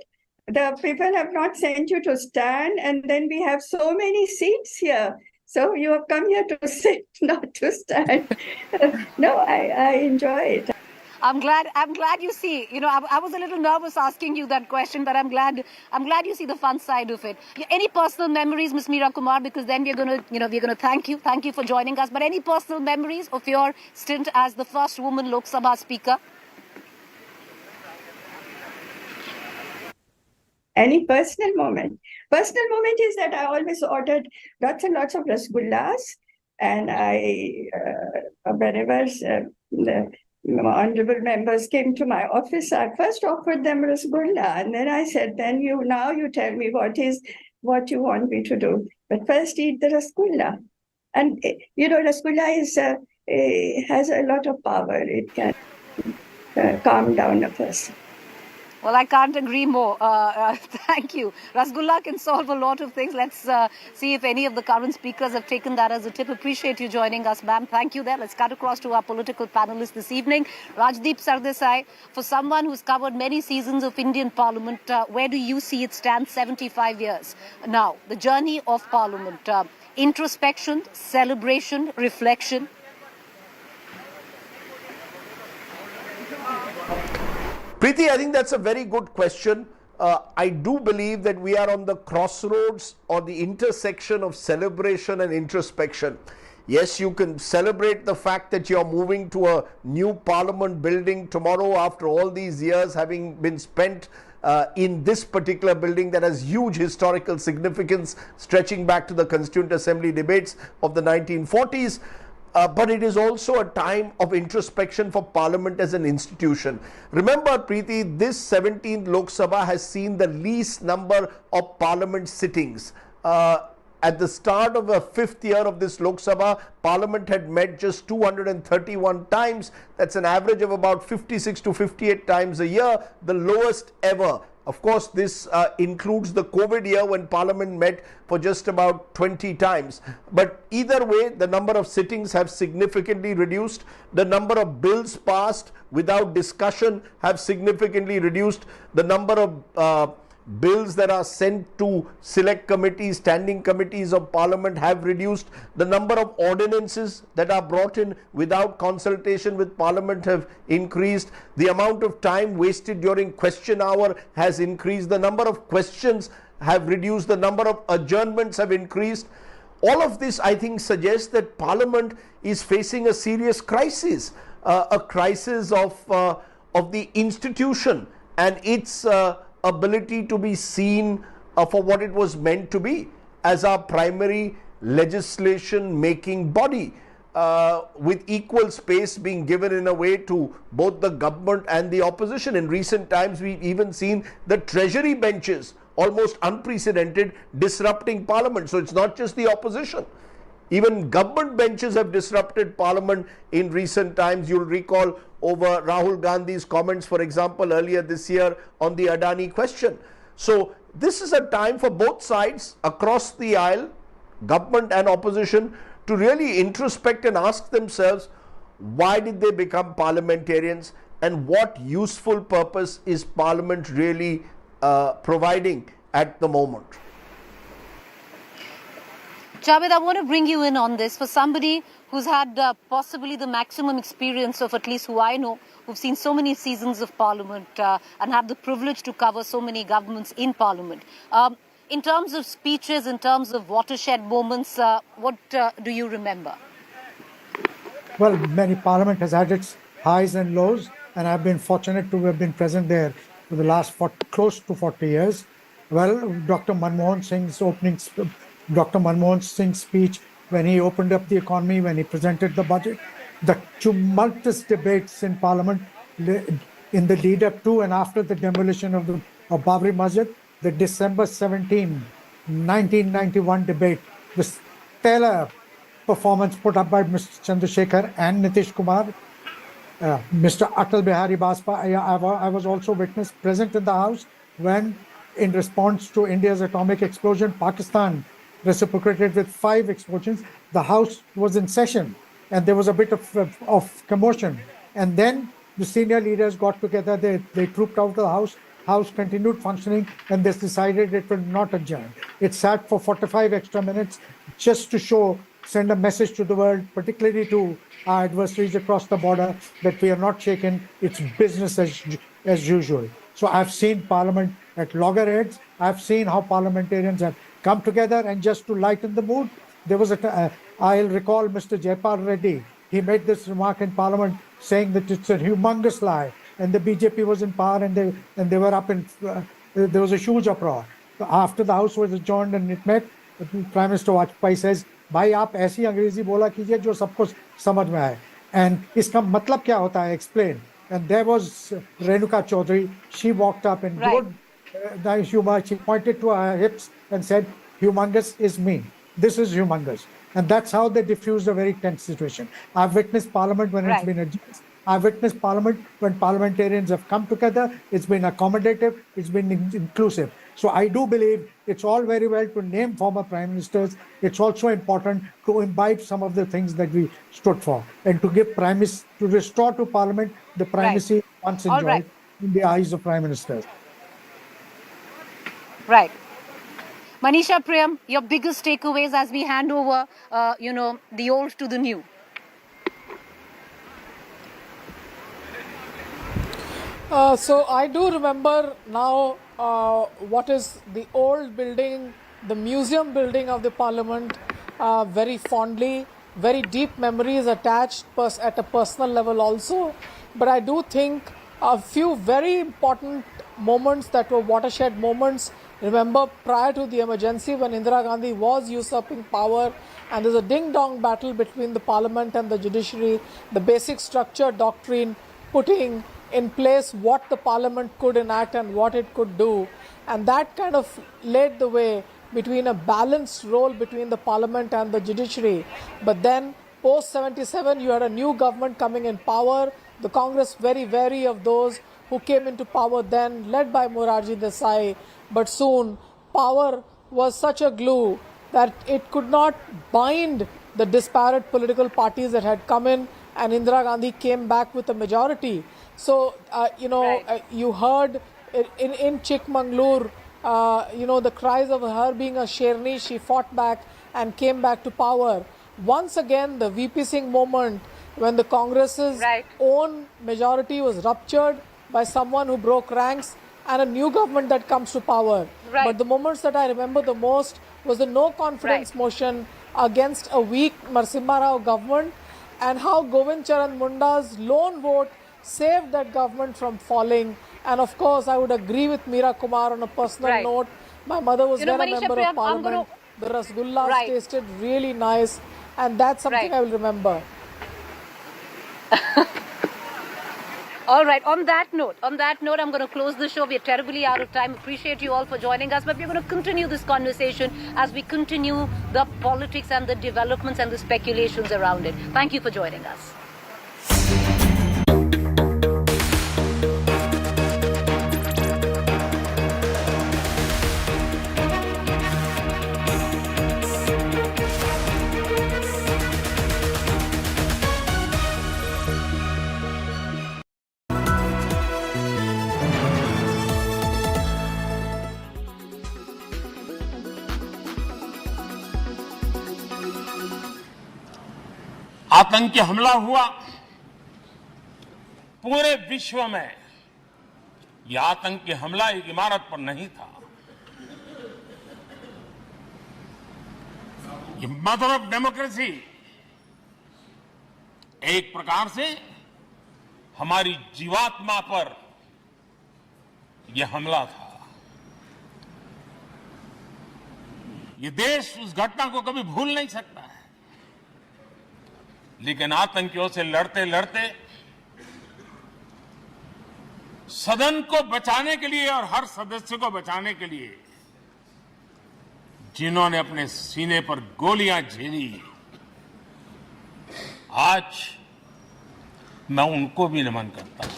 The people have not sent you to stand, and then we have so many seats here. So you have come here to sit, not to stand. No, I enjoy it. I'm glad you see, I was a little nervous asking you that question, but I'm glad you see the fun side of it. Any personal memories, Ms. Meera Kumar, because then we're going to thank you for joining us, but any personal memories of your stint as the first woman Lok Sabha speaker? Any personal moment? Personal moment is that I always ordered lots and lots of rasgullas, and whenever the honorable members came to my office, I first offered them rasgulla, and then I said, "Then you tell me what you want me to do, but first eat the rasgulla." And rasgulla has a lot of power. It can calm down a person. Well, I can't agree more. Thank you. Rasgulla can solve a lot of things. Let's see if any of the current speakers have taken that as a tip. Appreciate you joining us, ma'am. Thank you there. Let's cut across to our political panelists this evening. Rajdeep Sardesai, for someone who's covered many seasons of Indian Parliament, where do you see it stand 75 years now? The journey of Parliament, introspection, celebration, reflection. Preeti, I think that's a very good question. I do believe that we are on the crossroads or the intersection of celebration and introspection. Yes, you can celebrate the fact that you're moving to a new parliament building tomorrow after all these years having been spent in this particular building that has huge historical significance stretching back to the Constituent Assembly debates of the 1940s. But it is also a time of introspection for Parliament as an institution. Remember, Preeti, this 17th Lok Sabha has seen the least number of Parliament sittings. At the start of the 5th year of this Lok Sabha, Parliament had met just 231 times. That's an average of about 56 to 58 times a year, the lowest ever. Of course, this includes the COVID year when Parliament met for just about 20 times. But either way, the number of sittings have significantly reduced. The number of bills passed without discussion have significantly reduced. The number of bills that are sent to select committees, standing committees of Parliament have reduced. The number of ordinances that are brought in without consultation with Parliament have increased. The amount of time wasted during question hour has increased. The number of questions have reduced. The number of adjournments have increased. All of this, I think, suggests that Parliament is facing a serious crisis, a crisis of the institution and its ability to be seen for what it was meant to be, as our primary legislation making body, with equal space being given in a way to both the government and the opposition. In recent times, we've even seen the treasury benches almost unprecedented, disrupting Parliament. So it's not just the opposition. Even government benches have disrupted Parliament in recent times. You'll recall over Rahul Gandhi's comments, for example, earlier this year on the Adani question. So this is a time for both sides across the aisle, government and opposition, to really introspect and ask themselves, why did they become parliamentarians and what useful purpose is Parliament really providing at the moment? Javed, I want to bring you in on this. For somebody who's had possibly the maximum experience of at least who I know, who've seen so many seasons of Parliament and had the privilege to cover so many governments in Parliament. In terms of speeches, in terms of watershed moments, what do you remember? Well, many Parliament has had its highs and lows, and I've been fortunate to have been present there for the last close to 40 years. Well, Dr. Manmohan Singh's speech when he opened up the economy, when he presented the budget, the tumultuous debates in Parliament in the lead up to and after the demolition of Babri Masjid, the December 17, 1991 debate, the stellar performance put up by Mr. Chandrasekhar and Nitish Kumar, Mr. Atal Bihari Vajpayee. I was also present in the House when, in response to India's atomic explosion, Pakistan reciprocated with 5 explosions. The House was in session and there was a bit of commotion. And then the senior leaders got together, they trooped out of the House. House continued functioning and they decided it will not adjourn. It sat for 45 extra minutes just to send a message to the world, particularly to our adversaries across the border, that we are not shaken, it's business as usual. So I've seen Parliament at loggerheads. I've seen how parliamentarians have come together, and just to lighten the mood, there was I'll recall Mr. Jaipal Reddy. He made this remark in Parliament saying that it's a humongous lie, and the BJP was in power and they were up in, there was a huge uproar. After the House was adjourned and it met, Prime Minister Vajpayee says, भाई आप ऐसी अंग्रेजी बोला कीजिए जो सबको समझ में आए. And इसका मतलब क्या होता है? Explain. And there was Renuka Choudhry. She walked up in good nice humor. She pointed to her hips and said, humongous is me. This is humongous. And that's how they diffused a very tense situation. I've witnessed Parliament when it's been adjourned. I've witnessed Parliament when parliamentarians have come together. It's been accommodative. It's been inclusive. So I do believe it's all very well to name former prime ministers. It's also important to imbibe some of the things that we stood for and to give to restore to Parliament the primacy once enjoyed in the eyes of prime ministers. Right. Manisha, Priyam, your biggest takeaways as we hand over, the old to the new. So I do remember now what is the old building, the museum building of the Parliament, very fondly, very deep memories attached at a personal level also. But I do think a few very important moments that were watershed moments. Remember, prior to the emergency, when Indira Gandhi was usurping power and there's a ding-dong battle between the Parliament and the judiciary, the basic structure doctrine putting in place what the Parliament could enact and what it could do. And that kind of laid the way between a balanced role between the Parliament and the judiciary. But then, post-77, you had a new government coming in power. The Congress very wary of those who came into power then, led by Morarji Desai. But soon, power was such a glue that it could not bind the disparate political parties that had come in, and Indira Gandhi came back with a majority. So, you heard in Chikmagalur, the cries of her being a Sherni. She fought back and came back to power. Once again, the VP Singh moment, when the Congress's own majority was ruptured by someone who broke ranks, and a new government that comes to power. But the moments that I remember the most was the no confidence motion against a weak Narasimha Rao government, and how Govind Charan Munda's lone vote saved that government from falling. And of course, I would agree with Meera Kumar on a personal note. My mother was then a member of Parliament. The rasgullas tasted really nice, and that's something I will remember. All right. On that note, I'm going to close the show. We're terribly out of time. Appreciate you all for joining us, but we're going to continue this conversation as we continue the politics and the developments and the speculations around it. Thank you for joining us. आतंकी हमला हुआ पूरे विश्व में। यह आतंकी हमला एक इमारत पर नहीं था, ये मदर ऑफ डेमोक्रेसी एक प्रकार से हमारी जीवात्मा पर यह हमला था। ये देश उस घटना को कभी भूल नहीं सकता है, लेकिन आतंकियों से लड़ते लड़ते सदन को बचाने के लिए और हर सदस्य को बचाने के लिए जिन्होंने अपने सीने पर गोलियां झेली, आज मैं उनको भी नमन करता हूं।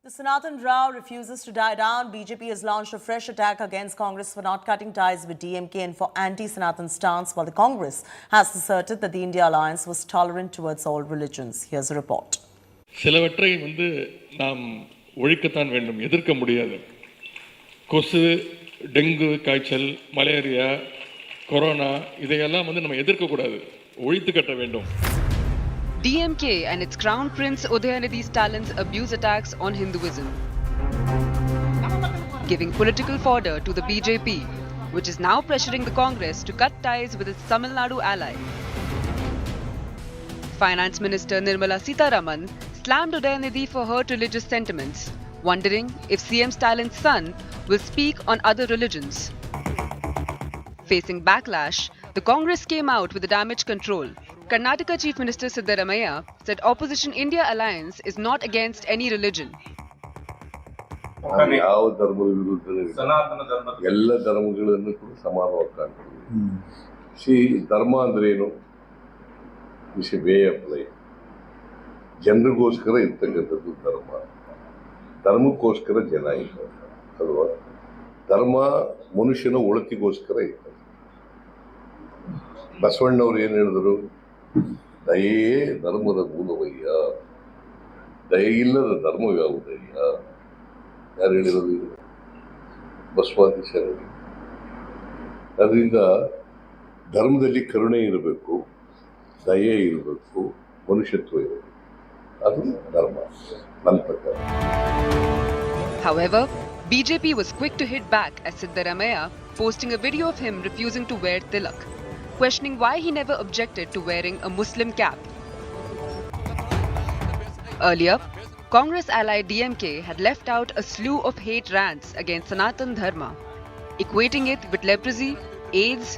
The Sanatan row refuses to die down. BJP has launched a fresh attack against Congress for not cutting ties with DMK and for anti-Sanatan stance, while the Congress has asserted that the India alliance was tolerant towards all religions. Here's a report. சிலவற்றை நாம் ஒழிக்கத்தான் வேண்டும், எதிர்க்க முடியாது. கொசு, dengue காய்ச்சல், malaria, corona இதையெல்லாம் நம்ம எதிர்க்க கூடாது, ஒழித்து கட்ட வேண்டும். DMK and its Crown Prince Udayanidhi Stalin's abuse attacks on Hinduism, giving political fodder to the BJP, which is now pressuring the Congress to cut ties with its Tamil Nadu ally. Finance Minister Nirmala Sitharaman slammed Udayanidhi for hurt religious sentiments, wondering if CM Stalin's son will speak on other religions. Facing backlash, the Congress came out with the damage control. Karnataka Chief Minister Siddaramaiah said Opposition India Alliance is not against any religion. ಯಾವ ಧರ್ಮದ ವಿರುದ್ಧ ಎಲ್ಲ ಧರ್ಮಗಳನ್ನು ಕೂಡ ಸಮಾನವಾಗಿ ಕಾಣ್ತೀವಿ. ಧರ್ಮ ಅಂದ್ರೆ ಏನು? It's a way of life. ಜನರಿಗೋಸ್ಕರ ಇರ್ತಕ್ಕಂಥದ್ದು ಧರ್ಮ, ಧರ್ಮಕ್ಕೋಸ್ಕರ ಜನ ಇದ್ದಾರೆ ಅಲ್ವಾ? ಧರ್ಮ ಮನುಷ್ಯನ ಒಳತಿಗೋಸ್ಕರ ಇರ್ತದೆ. ಬಸವಣ್ಣವ್ರು ಏನು ಹೇಳಿದ್ರು? ದಯೇ ಧರ್ಮದ ಮೂಲವಯ್ಯ, ದಯೆ ಇಲ್ಲದ ಧರ್ಮವ್ಯಾವುದಯ್ಯ. ಯಾರು ಹೇಳಿರೋದು ಇದು? ಬಸವಾದೀಶರು. ಅದರಿಂದ ಧರ್ಮದಲ್ಲಿ ಕರುಣೆ ಇರಬೇಕು, ದಯೆ ಇರಬೇಕು, ಮನುಷ್ಯತ್ವ ಇರಬೇಕು. ಅದು ಧರ್ಮ ನನ್ನ ಪ್ರಕಾರ. However, BJP was quick to hit back at Siddaramaiah, posting a video of him refusing to wear tilak, questioning why he never objected to wearing a Muslim cap. Earlier, Congress ally DMK had left out a slew of hate rants against Sanatan Dharma, equating it with leprosy, AIDS,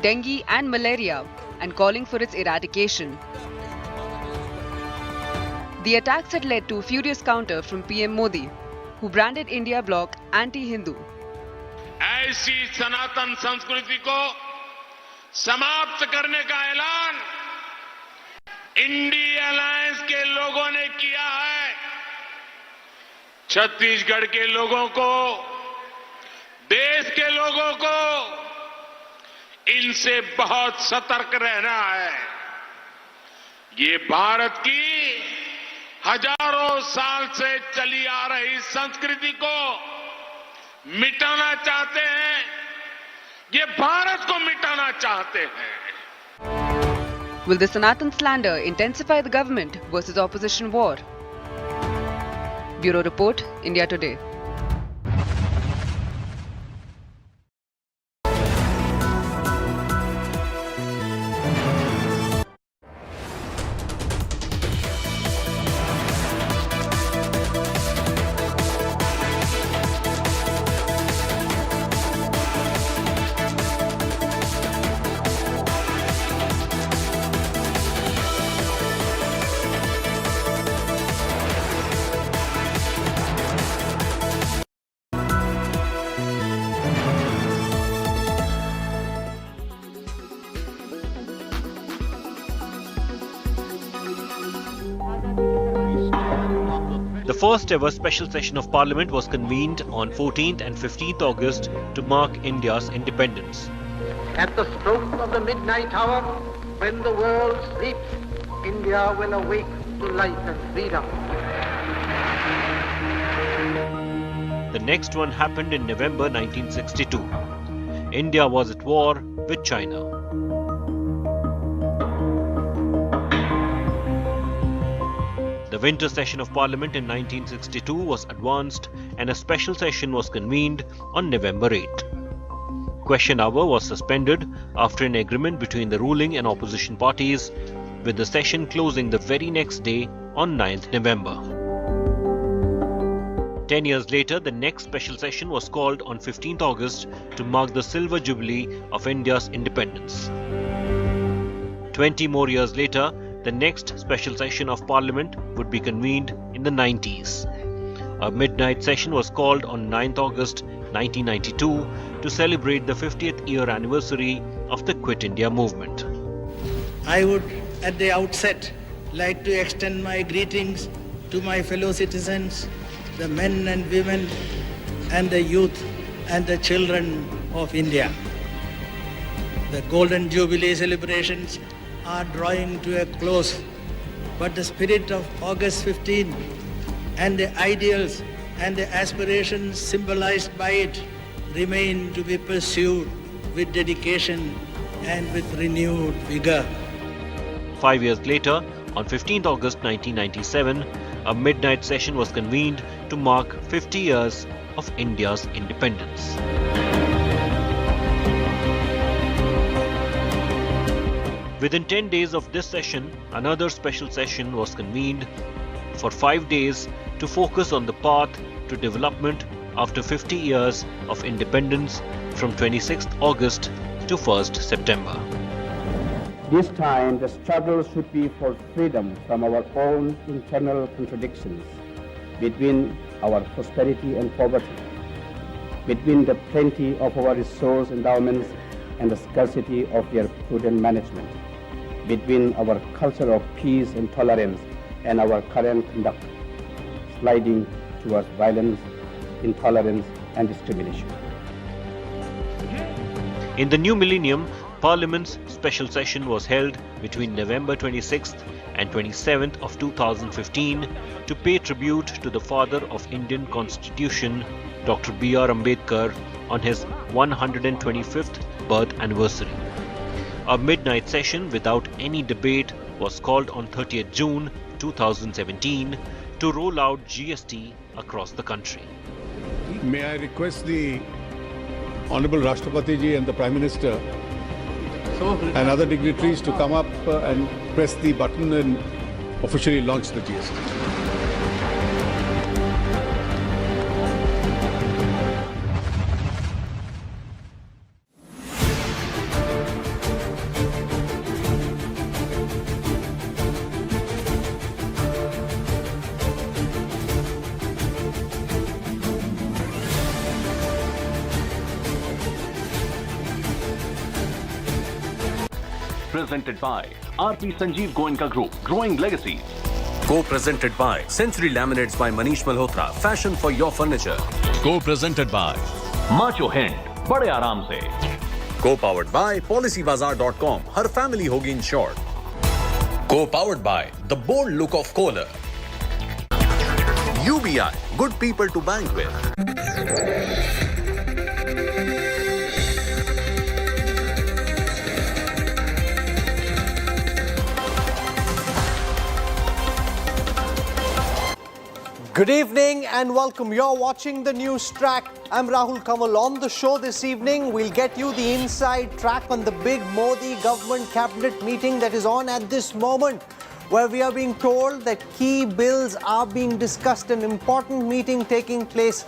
dengue and malaria, and calling for its eradication. The attacks had led to a furious counter from PM Modi, who branded India bloc anti-Hindu. ऐसी सनातन संस्कृति को समाप्त करने का ऐलान India alliance के लोगों ने किया है। छत्तीसगढ़ के लोगों को, देश के लोगों को इनसे बहुत सतर्क रहना है। ये भारत की हजारों साल से चली आ रही संस्कृति को मिटाना चाहते हैं, ये भारत को मिटाना चाहते हैं। Will the Sanatan slander intensify the government versus opposition war? Bureau Report, India Today. The first ever special session of Parliament was convened on 14th and 15th August to mark India's independence. At the stroke of the midnight hour, when the world sleeps, India will awake to life and freedom. The next one happened in November 1962. India was at war with China. The winter session of Parliament in 1962 was advanced and a special session was convened on November 8. Question hour was suspended after an agreement between the ruling and opposition parties, with the session closing the very next day on 9th November. 10 years later, the next special session was called on 15th August to mark the silver jubilee of India's independence. 20 more years later, the next special session of Parliament would be convened in the 90s. A midnight session was called on 9th August 1992 to celebrate the 50th year anniversary of the Quit India movement. I would at the outset like to extend my greetings to my fellow citizens, the men and women and the youth and the children of India. The Golden Jubilee celebrations are drawing to a close, but the spirit of August 15 and the ideals and the aspirations symbolized by it remain to be pursued with dedication and with renewed vigor. 5 years later, on 15th August 1997, a midnight session was convened to mark 50 years of India's independence. Within 10 days of this session, another special session was convened for 5 days to focus on the path to development after 50 years of independence from 26th August to 1st September. This time, the struggle should be for freedom from our own internal contradictions, between our prosperity and poverty, between the plenty of our resource endowments and the scarcity of their prudent management, between our culture of peace and tolerance and our current conduct, sliding towards violence, intolerance, and discrimination. In the new millennium, Parliament's special session was held between November 26th and 27th of 2015 to pay tribute to the father of Indian Constitution, Dr. B.R. Ambedkar, on his 125th birth anniversary. A midnight session without any debate was called on 30th June 2017 to roll out GST across the country. May I request the Honorable Rashtrapati ji and the Prime Minister and other dignitaries to come up and press the button and officially launch the GST. Presented by RP Sanjeev Goenka Group, Growing Legacies. Co-presented by Century Laminates by Manish Malhotra, Fashion for your furniture. Co-presented by Macho Hind, Bade Aaram Se. Co-powered by PolicyBazaar.com, Har family hogi insured. Co-powered by The Bold Look of Kohler. UBI, good people to bank with. Good evening and welcome. You're watching the news track. I'm Rahul Kamal. On the show this evening, we'll get you the inside track on the big Modi government cabinet meeting that is on at this moment, where we are being told that key bills are being discussed. An important meeting taking place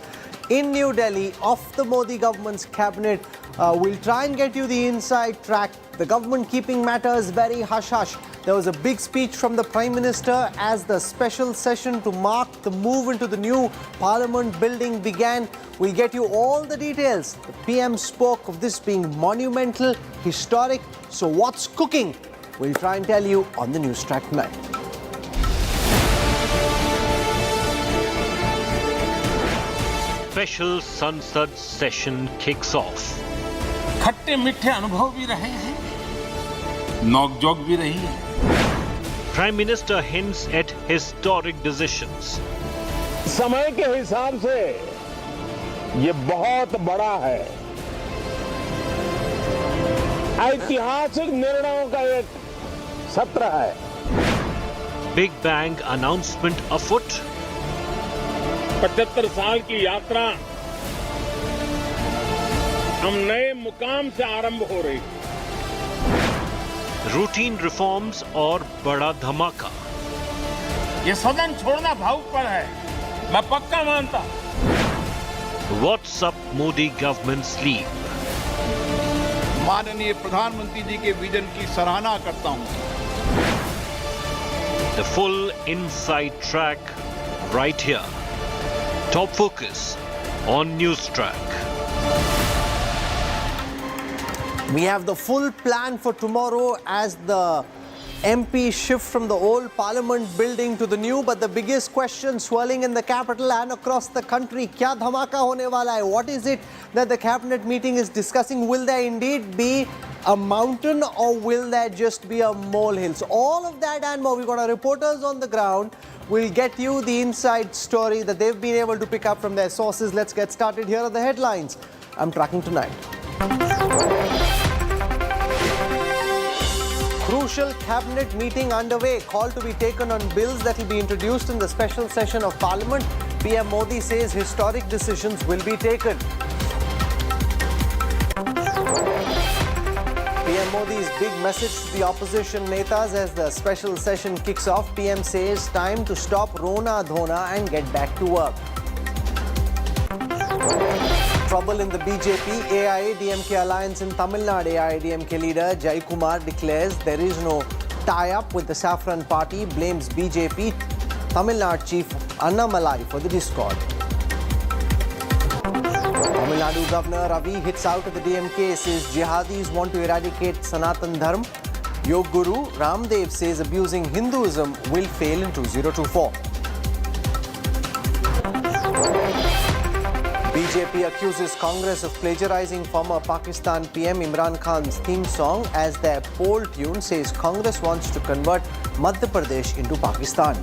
in New Delhi of the Modi government's cabinet. We'll try and get you the inside track. The government keeping matters very hush-hush. There was a big speech from the Prime Minister as the special session to mark the move into the new Parliament building began. We'll get you all the details. The PM spoke of this being monumental, historic. So what's cooking? We'll try and tell you on the news track tonight. special Sansad session kicks off. खट्टे मीठे अनुभव भी रहे हैं, नोकझोंक भी रही है. Prime Minister hints at historic decisions. समय के हिसाब से ये बहुत बड़ा है. ऐतिहासिक निर्णयों का एक सत्र है. Big Bang announcement afoot. 75 साल की यात्रा हम नए मुकाम से आरंभ हो रही. Routine reforms और बड़ा धमाका. ये सदन छोड़ना भावुकपन है, मैं पक्का मानता. What's up Modi government sleep? माननीय प्रधानमंत्री जी के विजन की सराहना करता हूं. The full inside track right here. Top focus on News Track. We have the full plan for tomorrow as the MP shift from the old Parliament building to the new, but the biggest question swirling in the capital and across the country, kya dhamaka hone wala hai? What is it that the cabinet meeting is discussing? Will there indeed be a mountain or will there just be a molehill? So all of that and more, we've got our reporters on the ground. We'll get you the inside story that they've been able to pick up from their sources. Let's get started. Here are the headlines I'm tracking tonight. Crucial cabinet meeting underway. Call to be taken on bills that will be introduced in the special session of Parliament. PM Modi says historic decisions will be taken. PM Modi's big message to the opposition netas as the special session kicks off. PM says time to stop Rona Dhona and get back to work. Trouble in the BJP, AIA-DMK alliance in Tamil Nadu. AIA-DMK leader Jai Kumar declares there is no tie-up with the Saffron Party, blames BJP Tamil Nadu chief Annamalai for the discord. Tamil Nadu Governor Ravi hits out at the DMK, says jihadis want to eradicate Sanatan Dharma. Yog Guru Ramdev says abusing Hinduism will fail in 2024. BJP accuses Congress of plagiarizing former Pakistan PM Imran Khan's theme song as their poll tune says Congress wants to convert Madhya Pradesh into Pakistan.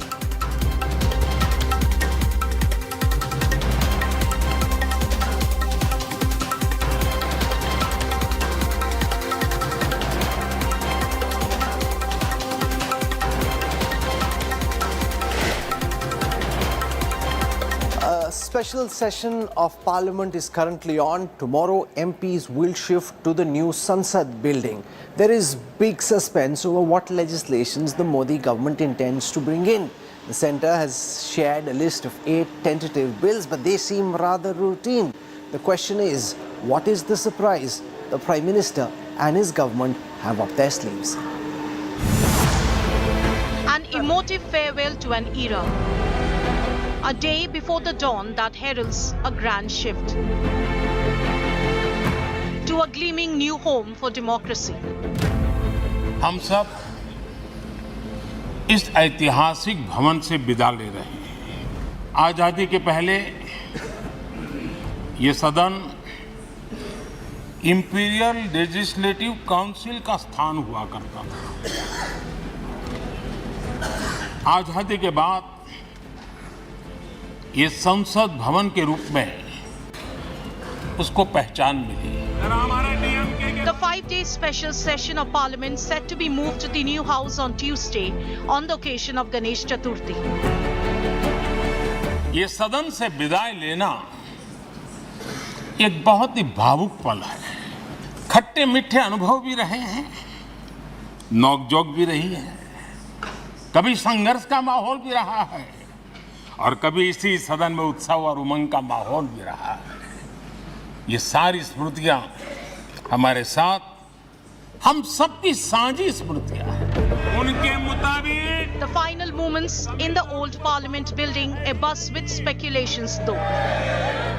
Special session of Parliament is currently on. Tomorrow, MPs will shift to the new Sansad building. There is big suspense over what legislations the Modi government intends to bring in. The centre has shared a list of 8 tentative bills, but they seem rather routine. The question is, what is the surprise the Prime Minister and his government have up their sleeves? An emotive farewell to an era. A day before the dawn that heralds a grand shift to a gleaming new home for democracy. हम सब इस ऐतिहासिक भवन से विदा ले रहे हैं. आजादी के पहले ये सदन इंपीरियल लेजिस्लेटिव काउंसिल का स्थान हुआ करता था. आजादी के बाद ये संसद भवन के रूप में उसको पहचान मिली. The 5-day special session of Parliament set to be moved to the new house on Tuesday on the occasion of Ganesh Chaturthi. ये सदन से विदाई लेना एक बहुत ही भावुक पल है. खट्टे मीठे अनुभव भी रहे हैं, नोकझोंक भी रही है, कभी संघर्ष का माहौल भी रहा है और कभी इसी सदन में उत्सव और उमंग का माहौल भी रहा है. ये सारी स्मृतियां हमारे साथ, हम सबकी साझी स्मृतियां हैं. उनके मुताबिक The final moments in the old Parliament building a buzz with speculations though.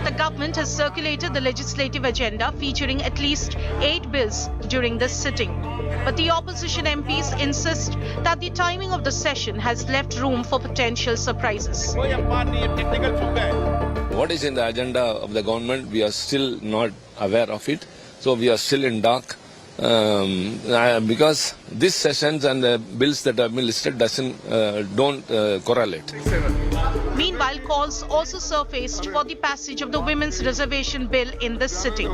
The government has circulated the legislative agenda featuring at least 8 bills during this sitting. But the opposition MPs insist that the timing of the session has left room for potential surprises. what is in the agenda of the government, we are still not aware of it. So we are still in dark because these sessions and the bills that have been listed don't correlate. Meanwhile, calls also surfaced for the passage of the Women's Reservation Bill in this sitting.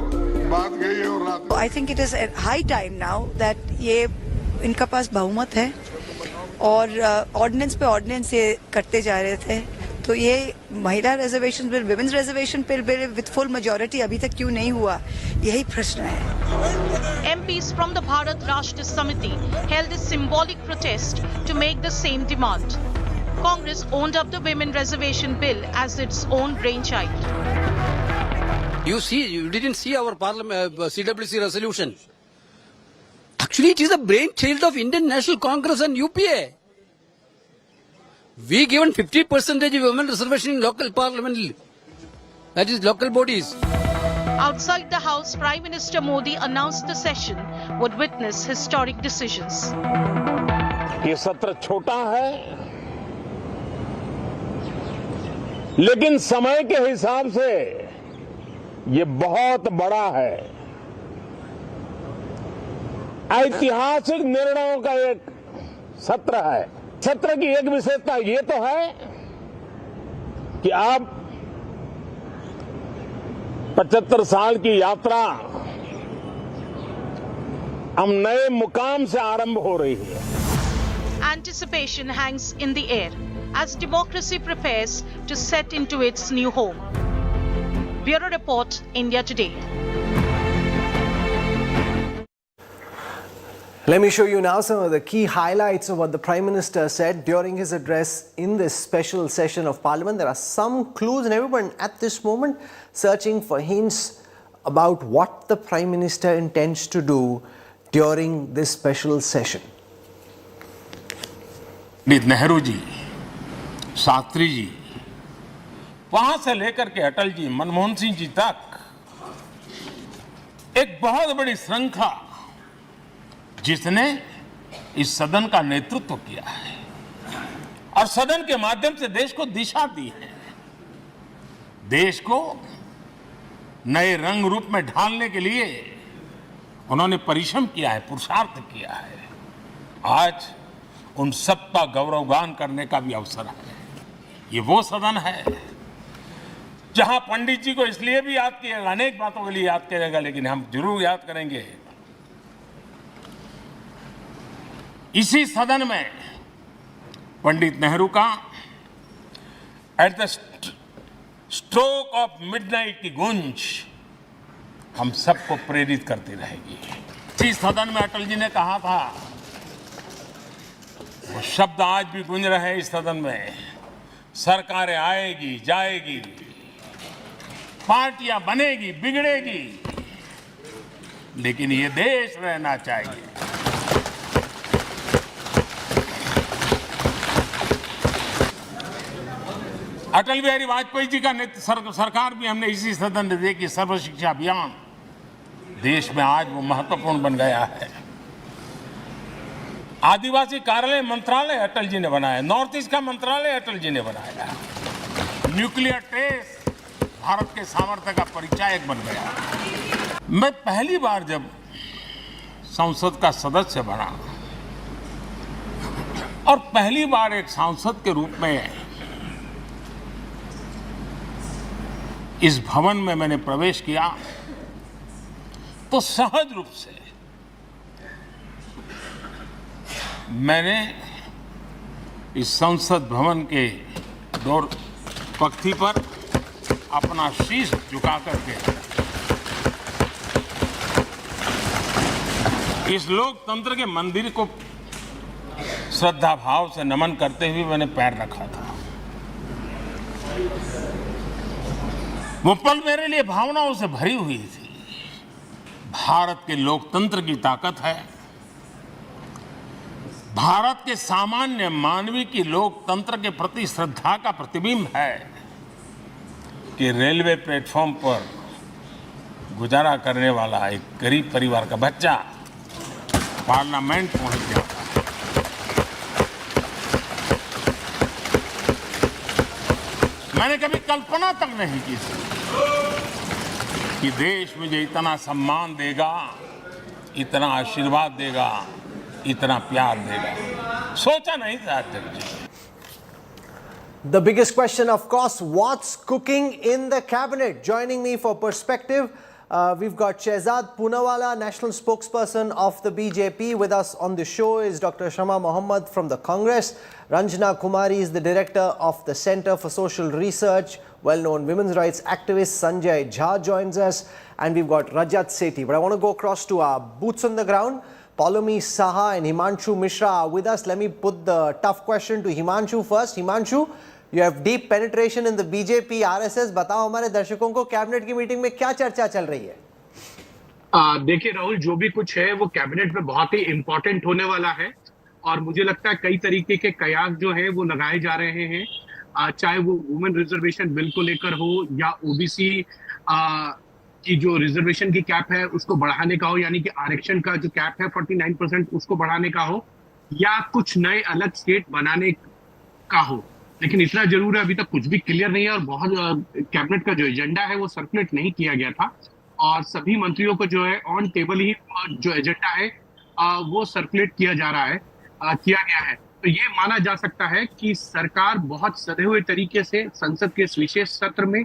I think it is high time now that ये इनका पास बहुमत है और ordinance पे ordinance ये करते जा रहे थे, तो ये महिला reservation bill, women's reservation bill with full majority अभी तक क्यों नहीं हुआ, यही प्रश्न है। MPs from the Bharat Rashtra Samiti held a symbolic protest to make the same demand. Congress owned up the women reservation bill as its own brainchild. You didn't see our Parliament CWC resolution. Actually, it is the brainchild of Indian National Congress and UPA. We given 50% of women reservation in local parliament, that is local bodies. Outside the House, Prime Minister Modi announced the session would witness historic decisions. ये सत्र छोटा है, लेकिन समय के हिसाब से ये बहुत बड़ा है। ऐतिहासिक निर्णयों का एक सत्र है। सत्र की एक विशेषता ये तो है कि अब 75 साल की यात्रा अब नए मुकाम से आरंभ हो रही है। Anticipation hangs in the air as democracy prepares to set into its new home. Bureau Report, India Today. Let me show you now some of the key highlights of what the Prime Minister said during his address in this special session of Parliament. There are some clues and everyone at this moment searching for hints about what the Prime Minister intends to do during this special session. Nehru ji, Shastri ji, वहां से लेकर के अटल जी, मनमोहन सिंह जी तक एक बहुत बड़ी श्रृंखला जिसने इस सदन का नेतृत्व किया है और सदन के माध्यम से देश को दिशा दी है, देश को नए रंग रूप में ढालने के लिए उन्होंने परिश्रम किया है, पुरुषार्थ किया है। आज उन सबका गौरवगान करने का भी अवसर है। ये वो सदन है जहां पंडित जी को इसलिए भी याद किया, अनेक बातों के लिए याद किया जाएगा, लेकिन हम जरूर याद करेंगे इसी सदन में पंडित नेहरू का at the stroke of midnight की गूंज हम सबको प्रेरित करती रहेगी। इसी सदन में अटल जी ने कहा था, वो शब्द आज भी गूंज रहे हैं इस सदन में, सरकारें आएगी जाएगी, पार्टियां बनेगी बिगड़ेगी, लेकिन ये देश रहना चाहिए। अटल बिहारी वाजपेयी जी का सरकार भी हमने इसी सदन में देखी, सर्व शिक्षा अभियान देश में आज वो महत्वपूर्ण बन गया है। आदिवासी कार्यालय मंत्रालय अटल जी ने बनाया, नॉर्थ ईस्ट का मंत्रालय अटल जी ने बनाया, न्यूक्लियर टेस्ट भारत के सामर्थ्य का परिचायक बन गया। मैं पहली बार जब संसद का सदस्य बना और पहली बार एक सांसद के रूप में इस भवन में मैंने प्रवेश किया, तो सहज रूप से मैंने इस संसद भवन के डोर पक्ति पर अपना शीश झुका करके इस लोकतंत्र के मंदिर को श्रद्धा भाव से नमन करते हुए मैंने पैर रखा था। वो पल मेरे लिए भावनाओं से भरी हुई थी। भारत के लोकतंत्र की ताकत है, भारत के सामान्य मानवी की लोकतंत्र के प्रति श्रद्धा का प्रतिबिंब है कि रेलवे प्लेटफॉर्म पर गुजारा करने वाला एक गरीब परिवार का बच्चा पार्लियामेंट पहुंच गया। मैंने कभी कल्पना तक नहीं की कि देश मुझे इतना सम्मान देगा, इतना आशीर्वाद देगा, इतना प्यार देगा। सोचा नहीं था अध्यक्ष जी। The biggest question, of course, what's cooking in the cabinet? Joining me for perspective, we've got Shehzad Poonawala, national spokesperson of the BJP. With us on the show is Dr. Shama Mohammed from the Congress. Ranjana Kumari is the director of the Center for Social Research. Well-known women's rights activist Sanjay Jha joins us. And we've got Rajat Sethi. But I want to go across to our boots on the ground. Paulomi Saha and Himanshu Mishra are with us. Let me put the tough question to Himanshu first. Himanshu, you have deep penetration in the BJP, RSS. बताओ हमारे दर्शकों को cabinet की meeting में क्या चर्चा चल रही है? देखिए राहुल, जो भी कुछ है वो कैबिनेट में बहुत ही इम्पोर्टेंट होने वाला है और मुझे लगता है कई तरीके के कयास जो है वो लगाए जा रहे हैं, चाहे वो वुमेन रिजर्वेशन बिल को लेकर हो या ओबीसी की जो रिजर्वेशन की कैप है उसको बढ़ाने का हो, यानी कि आरक्षण का जो कैप है 49% उसको बढ़ाने का हो या कुछ नए अलग स्टेट बनाने का हो। लेकिन इतना जरूर है, अभी तक कुछ भी क्लियर नहीं है और बहुत कैबिनेट का जो एजेंडा है वो सर्कुलेट नहीं किया गया था और सभी मंत्रियों को जो है ऑन टेबल ही जो एजेंडा है वो सर्कुलेट किया गया है। तो ये माना जा सकता है कि सरकार बहुत सधे हुए तरीके से संसद के इस विशेष सत्र में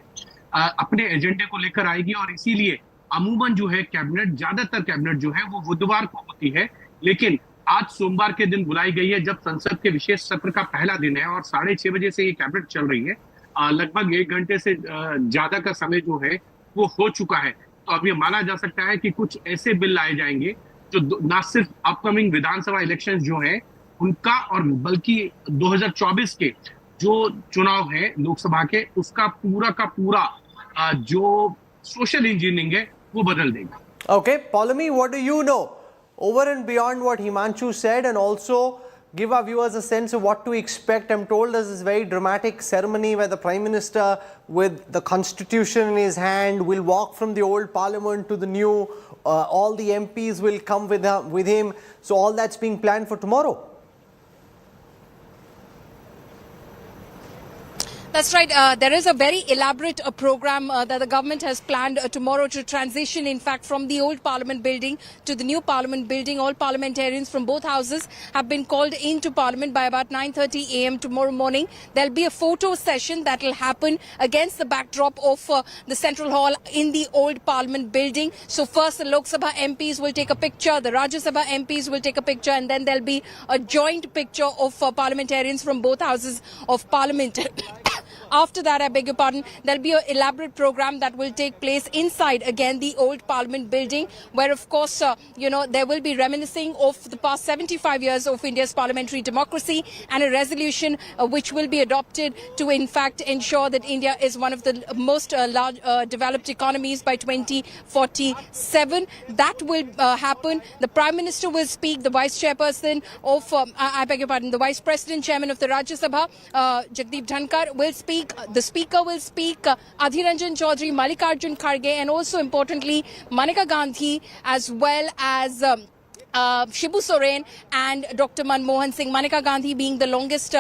अपने एजेंडे को लेकर आएगी और इसीलिए अमूमन जो है कैबिनेट, ज्यादातर कैबिनेट जो है वो बुधवार को होती है, लेकिन आज सोमवार के दिन बुलाई गई है जब संसद के विशेष सत्र का पहला दिन है और 6:30 बजे से ये कैबिनेट चल रही है। लगभग 1 घंटे से ज्यादा का समय जो है वो हो चुका है। तो अब ये माना जा सकता है कि कुछ ऐसे बिल लाए जाएंगे जो ना सिर्फ अपकमिंग विधानसभा इलेक्शंस जो है उनका और बल्कि 2024 के जो चुनाव है लोकसभा के उसका पूरा का पूरा जो सोशल इंजीनियरिंग है वो बदल देगा। Okay, Paulomi, what do you know? Over and beyond what Himanshu said, and also give our viewers a sense of what to expect. I'm told there's this very dramatic ceremony where the Prime Minister, with the Constitution in his hand, will walk from the old Parliament to the new. All the MPs will come with him. So all that's being planned for tomorrow. That's right. There is a very elaborate program that the government has planned tomorrow to transition, in fact, from the old Parliament building to the new Parliament building. All parliamentarians from both houses have been called into Parliament by about 9:30 a.m. tomorrow morning. There'll be a photo session that will happen against the backdrop of the Central Hall in the old Parliament building. So first, the Lok Sabha MPs will take a picture, the Rajya Sabha MPs will take a picture, and then there'll be a joint picture of parliamentarians from both houses of Parliament. After that, I beg your pardon, there'll be an elaborate program that will take place inside, again, the old Parliament building, where, of course, there will be reminiscing of the past 75 years of India's parliamentary democracy and a resolution which will be adopted to, in fact, ensure that India is one of the most large developed economies by 2047. That will happen. The Prime Minister will speak. The Vice Chairperson of, the Vice President Chairman of the Rajya Sabha, Jagdeep Dhankar, will speak. The Speaker will speak, Adhir Ranjan Chaudhary, Mallikarjun Kharge, and also importantly Maneka Gandhi, as well as Shibu Soren and Dr. Manmohan Singh. Maneka Gandhi being the longest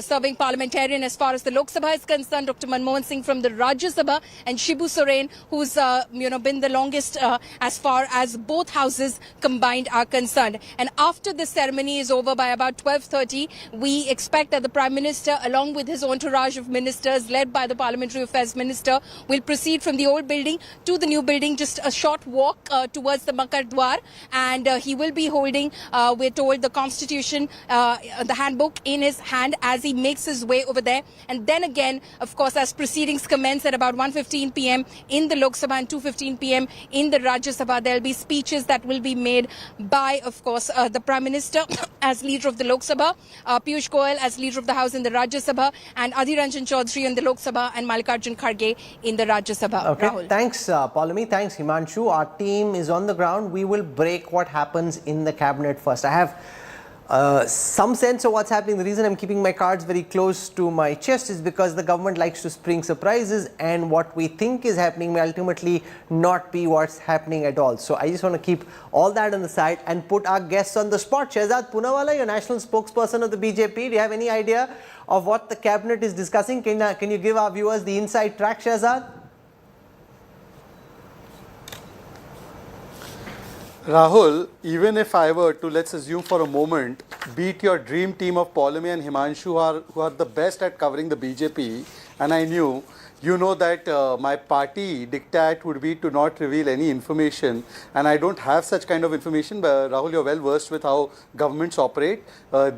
serving parliamentarian as far as the Lok Sabha is concerned, Dr. Manmohan Singh from the Rajya Sabha, and Shibu Soren, who's been the longest as far as both houses combined are concerned. And after the ceremony is over by about 12:30, we expect that the Prime Minister, along with his entourage of ministers led by the Parliamentary Affairs Minister, will proceed from the old building to the new building, just a short walk towards the Makar Dwar, and he will be holding, we're told, the Constitution, the handbook in his hand as he makes his way over there. And then again, of course, as proceedings commence at about 1:15 p.m. in the Lok Sabha and 2:15 p.m. in the Rajya Sabha, there'll be speeches that will be made by, of course, the Prime Minister as leader of the Lok Sabha, Piyush Goyal as leader of the House in the Rajya Sabha, and Adhir Ranjan Chaudhary in the Lok Sabha and Mallikarjun Kharge in the Rajya Sabha. Okay, Rahul. Thanks, Paulomi. Thanks, Himanshu. Our team is on the ground. We will break what happens in the cabinet first. I have some sense of what's happening. The reason I'm keeping my cards very close to my chest is because the government likes to spring surprises, and what we think is happening may ultimately not be what's happening at all. So I just want to keep all that on the side and put our guests on the spot. Shehzad Poonawalla, your national spokesperson of the BJP, do you have any idea of what the cabinet is discussing? Can you give our viewers the inside track, Shehzad? Rahul, even if I were to, let's assume for a moment, beat your dream team of Paulami and Himanshu who are the best at covering the BJP, and I knew, you know that my party diktat would be to not reveal any information, and I don't have such kind of information, but Rahul, you're well versed with how governments operate.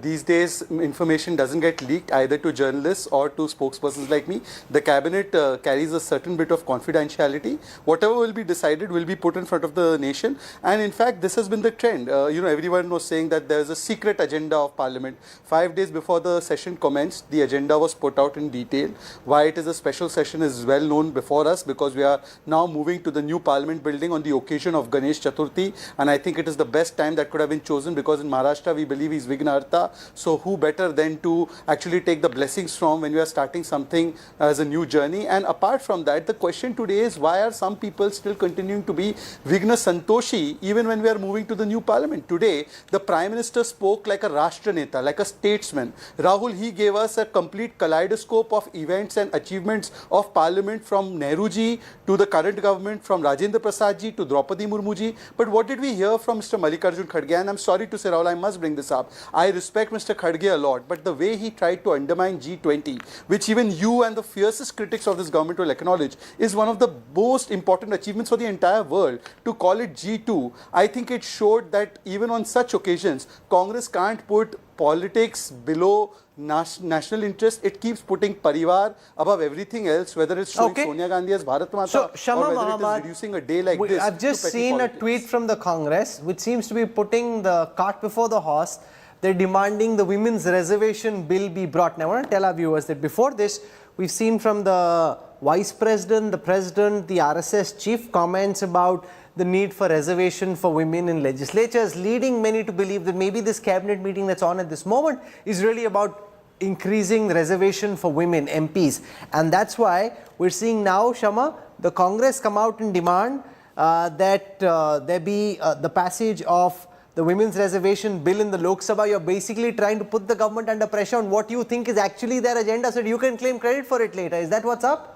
These days, information doesn't get leaked either to journalists or to spokespersons like me. The cabinet carries a certain bit of confidentiality. Whatever will be decided will be put in front of the nation, and in fact, this has been the trend. Everyone was saying that there's a secret agenda of Parliament. 5 days before the session commenced, the agenda was put out in detail. Why it is a special session is well known before us, because we are now moving to the new Parliament building on the occasion of Ganesh Chaturthi, and I think it is the best time that could have been chosen, because in Maharashtra we believe he's Vighnarta, so who better than to actually take the blessings from when we are starting something as a new journey. And apart from that, the question today is, why are some people still continuing to be Vighna Santoshi even when we are moving to the new Parliament? Today, the Prime Minister spoke like a Rashtra Neta, like a statesman. Rahul, he gave us a complete kaleidoscope of events and achievements of Parliament, from Nehru ji to the current government, from Rajendra Prasad ji to Draupadi Murmu ji. But what did we hear from Mr. Mallikarjun Kharge? And I'm sorry to say, Rahul, I must bring this up. I respect Mr. Kharge a lot, but the way he tried to undermine G20, which even you and the fiercest critics of this government will acknowledge is one of the most important achievements for the entire world, to call it G2, I think it showed that even on such occasions, Congress can't put politics below national interest. It keeps putting Parivar above everything else, whether it's showing Sonia Gandhi as Bharat Mata, or whether it is reducing a day like this. I've just seen a tweet from the Congress which seems to be putting the cart before the horse. They're demanding the women's reservation bill be brought. Now, I want to tell our viewers that before this, we've seen from the Vice President, the President, the RSS Chief comments about the need for reservation for women in legislatures, leading many to believe that maybe this cabinet meeting that's on at this moment is really about increasing reservation for women MPs. And that's why we're seeing now, Shama, the Congress come out and demand that there be the passage of the women's reservation bill in the Lok Sabha. You're basically trying to put the government under pressure on what you think is actually their agenda, so you can claim credit for it later. Is that what's up?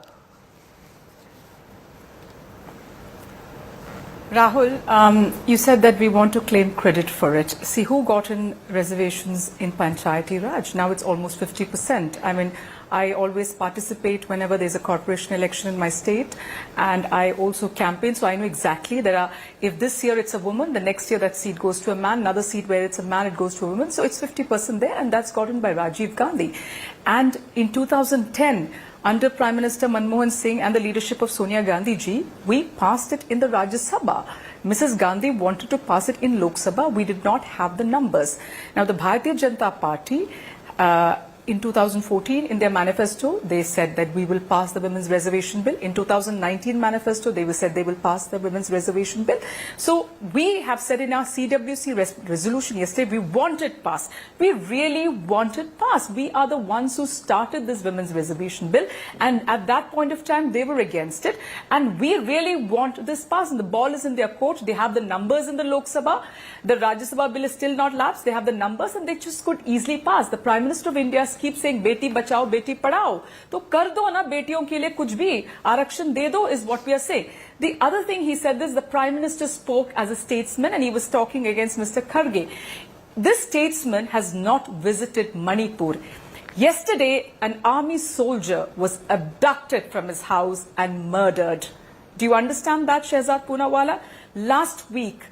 Rahul, you said that we want to claim credit for it. See, who got in reservations in Panchayati Raj? Now it's almost 50%. I mean, I always participate whenever there's a corporation election in my state, and I also campaign, so I know exactly there are, if this year it's a woman, the next year that seat goes to a man, another seat where it's a man, it goes to a woman. So it's 50% there, and that's gotten by Rajiv Gandhi. And in 2010, under Prime Minister Manmohan Singh and the leadership of Sonia Gandhi ji, we passed it in the Rajya Sabha. Mrs. Gandhi wanted to pass it in Lok Sabha. We did not have the numbers. Now, the Bharatiya Janata Party, in 2014, in their manifesto, they said that we will pass the women's reservation bill. In 2019 manifesto, they said they will pass the women's reservation bill. So we have said in our CWC resolution yesterday, we want it passed. We really want it passed. We are the ones who started this women's reservation bill. And at that point of time, they were against it. And we really want this passed. And the ball is in their court. They have the numbers in the Lok Sabha. The Rajya Sabha bill is still not lapsed. They have the numbers, and they just could easily pass. The Prime Minister of India keep saying beti bachao beti padhao, to kar do na betiyon ke liye kuch bhi arakshan de do, is what we are saying. The other thing he said is the Prime Minister spoke as a statesman, and he was talking against Mr. Kharge. This statesman has not visited Manipur. Yesterday, an army soldier was abducted from his house and murdered. Do you understand that, Shehzad Poonawalla? Last week,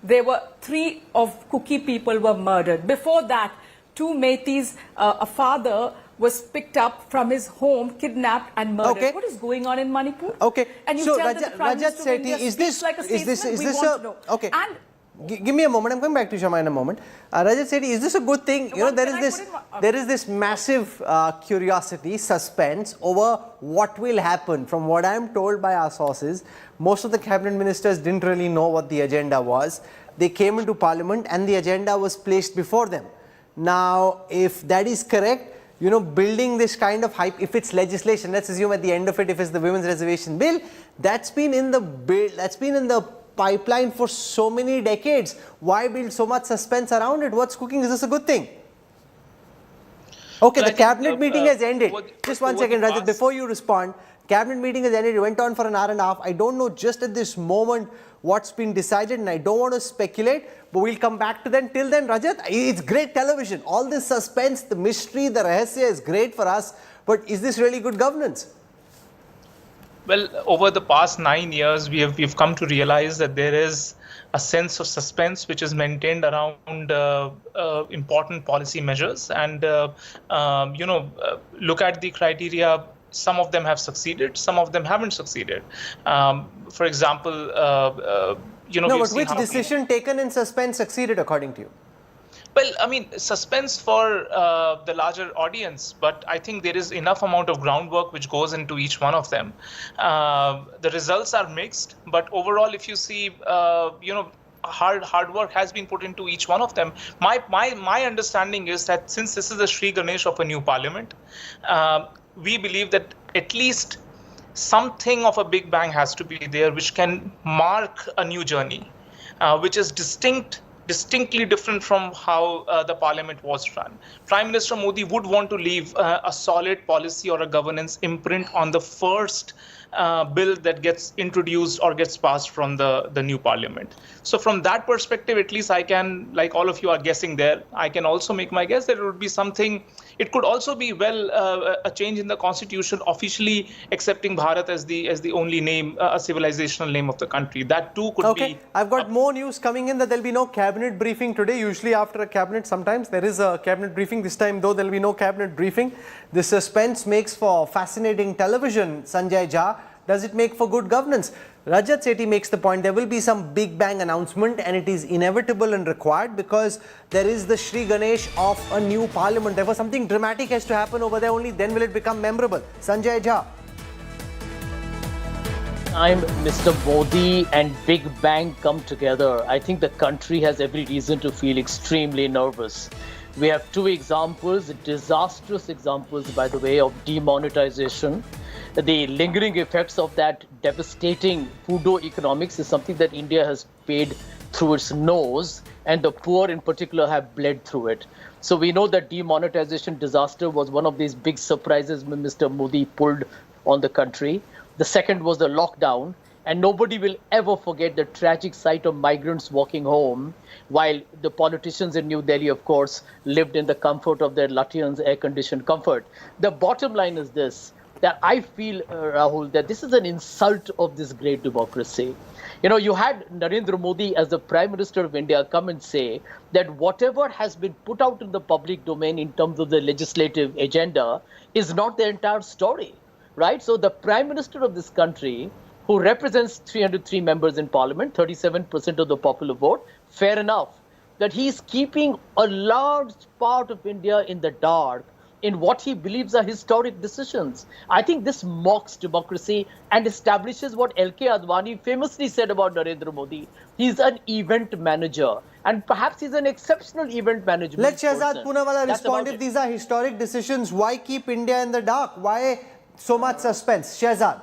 there were 3 of Kuki people were murdered. Before that, 2 Metis, a father was picked up from his home, kidnapped and murdered. Okay. What is going on in Manipur? Okay. And you so tell that the Prime Minister of India speaks like a statesman? We want to know. Okay. And give me a moment. I'm coming back to Shama in a moment. Rajat Sethi, is this a good thing? You know, there is this massive curiosity, suspense over what will happen. From what I'm told by our sources, most of the cabinet ministers didn't really know what the agenda was. They came into Parliament and the agenda was placed before them. Now, if that is correct, you know, building this kind of hype, if it's legislation, let's assume at the end of it, if it's the women's reservation bill, that's been in the bill, that's been in the pipeline for so many decades. Why build so much suspense around it? What's cooking? Is this a good thing? Okay, the cabinet meeting has ended. Just one second, Rajat, before you respond. Cabinet meeting has ended. It went on for an hour and a half. I don't know just at this moment what's been decided, and I don't want to speculate, but we'll come back to that. Till then, Rajat, it's great television. All this suspense, the mystery, the rahasya is great for us, but is this really good governance? Well, over the past 9 years, we've come to realize that there is a sense of suspense which is maintained around important policy measures, and look at the criteria. Some of them have succeeded, some of them haven't succeeded. For example, no, but which decision taken in suspense succeeded according to you? Well, I mean, suspense for the larger audience, but I think there is enough amount of groundwork which goes into each one of them. The results are mixed, but overall, if you see, hard work has been put into each one of them. My understanding is that since this is the Sri Ganesh of a new parliament, we believe that at least something of a big bang has to be there, which can mark a new journey, which is distinctly different from how the parliament was run. Prime Minister Modi would want to leave a solid policy or a governance imprint on the first bill that gets introduced or gets passed from the new parliament. So from that perspective, at least I can, like all of you are guessing there, I can also make my guess that it would be something. It could also be a change in the constitution, officially accepting Bharat as the only name, a civilizational name of the country. That too could be. Okay, I've got more news coming in that there'll be no cabinet briefing today. Usually after a cabinet, sometimes there is a cabinet briefing. This time though, there'll be no cabinet briefing. The suspense makes for fascinating television, Sanjay Jha. Does it make for good governance? Rajat Sethi makes the point there will be some big bang announcement, and it is inevitable and required because there is the Sri Ganesh of a new parliament. Therefore, something dramatic has to happen over there, only then will it become memorable. Sanjay Jha. Time Mr. Modi and Big Bang come together, I think the country has every reason to feel extremely nervous. We have two examples, disastrous examples, by the way, of demonetization. The lingering effects of that devastating pseudo economics is something that India has paid through its nose, and the poor in particular have bled through it. So we know that demonetization disaster was one of these big surprises Mr. Modi pulled on the country. The second was the lockdown, and nobody will ever forget the tragic sight of migrants walking home while the politicians in New Delhi, of course, lived in the comfort of their Lutyens' air-conditioned comfort. The bottom line is this, that I feel, Rahul, that this is an insult of this great democracy. You know, you had Narendra Modi as the Prime Minister of India come and say that whatever has been put out in the public domain in terms of the legislative agenda is not the entire story, right? So the Prime Minister of this country, who represents 303 members in Parliament, 37% of the popular vote, fair enough, that he is keeping a large part of India in the dark in what he believes are historic decisions. I think this mocks democracy and establishes what L.K. Advani famously said about Narendra Modi. He's an event manager, and perhaps he's an exceptional event management Let Shehzad person. Poonawala respond. If these are historic decisions, why keep India in the dark? Why so much suspense? Shehzad.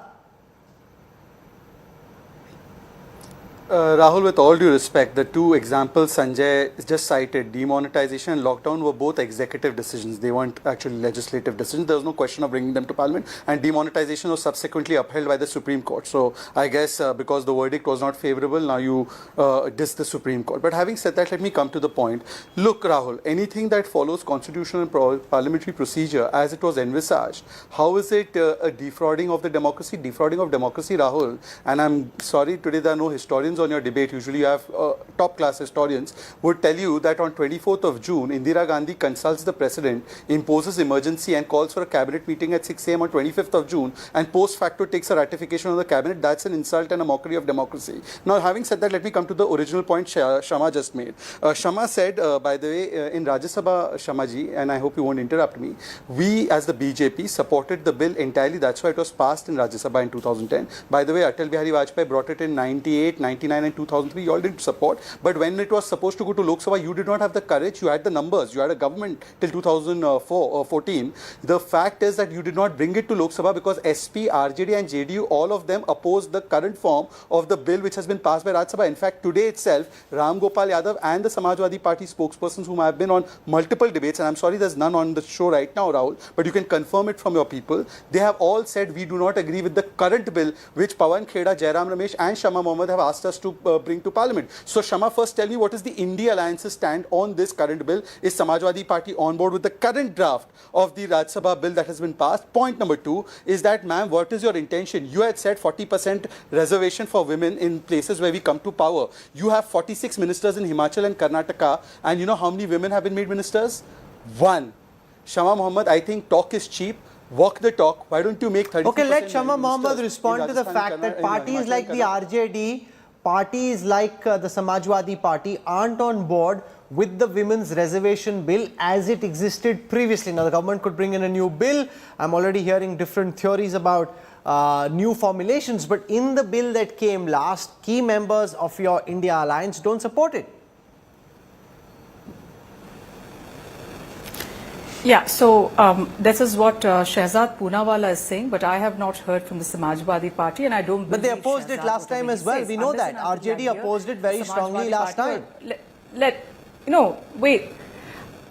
Rahul, with all due respect, the two examples Sanjay just cited, demonetization and lockdown, were both executive decisions. They weren't actually legislative decisions. There was no question of bringing them to Parliament, and demonetization was subsequently upheld by the Supreme Court. So I guess because the verdict was not favourable, now you diss the Supreme Court. But having said that, let me come to the point. Look, Rahul, anything that follows constitutional and parliamentary procedure as it was envisaged, how is it a defrauding of the democracy? Defrauding of democracy, Rahul, and I'm sorry, today there are no historians on your debate. Usually you have top class historians would tell you that on 24th of June, Indira Gandhi consults the president, imposes emergency and calls for a cabinet meeting at 6 a.m. on 25th of June, and post facto takes a ratification of the cabinet. That's an insult and a mockery of democracy. Now, having said that, let me come to the original point Shama just made. Shama said, by the way, in Rajya Sabha, Shamaji, and I hope you won't interrupt me, we as the BJP supported the bill entirely. That's why it was passed in Rajya Sabha in 2010. By the way, Atal Bihari Vajpayee brought it in 98, 99, 1999 and 2003, you all didn't support. But when it was supposed to go to Lok Sabha, you did not have the courage. You had the numbers. You had a government till 2014. The fact is that you did not bring it to Lok Sabha because SP, RJD and JDU, all of them opposed the current form of the bill which has been passed by Rajya Sabha. In fact, today itself, Ram Gopal Yadav and the Samajwadi Party spokespersons whom I have been on multiple debates, and I'm sorry there's none on the show right now, Rahul, but you can confirm it from your people, they have all said we do not agree with the current bill which Pawan Kheda, Jairam Ramesh and Shama Mohammed have asked us to bring to Parliament. So Shama, first tell me what is the India Alliance's stand on this current bill? Is Samajwadi Party on board with the current draft of the Rajya Sabha bill that has been passed? Point number 2 is that, ma'am, what is your intention? You had said 40% reservation for women in places where we come to power. You have 46 ministers in Himachal and Karnataka, and you know how many women have been made ministers? 1. Shama Mohammed, I think talk is cheap. Walk the talk. Why don't you make 30%? Okay, let Shama Mohammed respond to the fact that parties like the RJD, parties like the Samajwadi Party aren't on board with the women's reservation bill as it existed previously. Now, the government could bring in a new bill. I'm already hearing different theories about new formulations, but in the bill that came last, key members of your India Alliance don't support it. Yeah, so this is what Shehzad Poonawalla is saying, but I have not heard from the Samajwadi Party, and I don't believe. But they opposed it last time as well. We know that. RJD opposed it very strongly last time. Wait.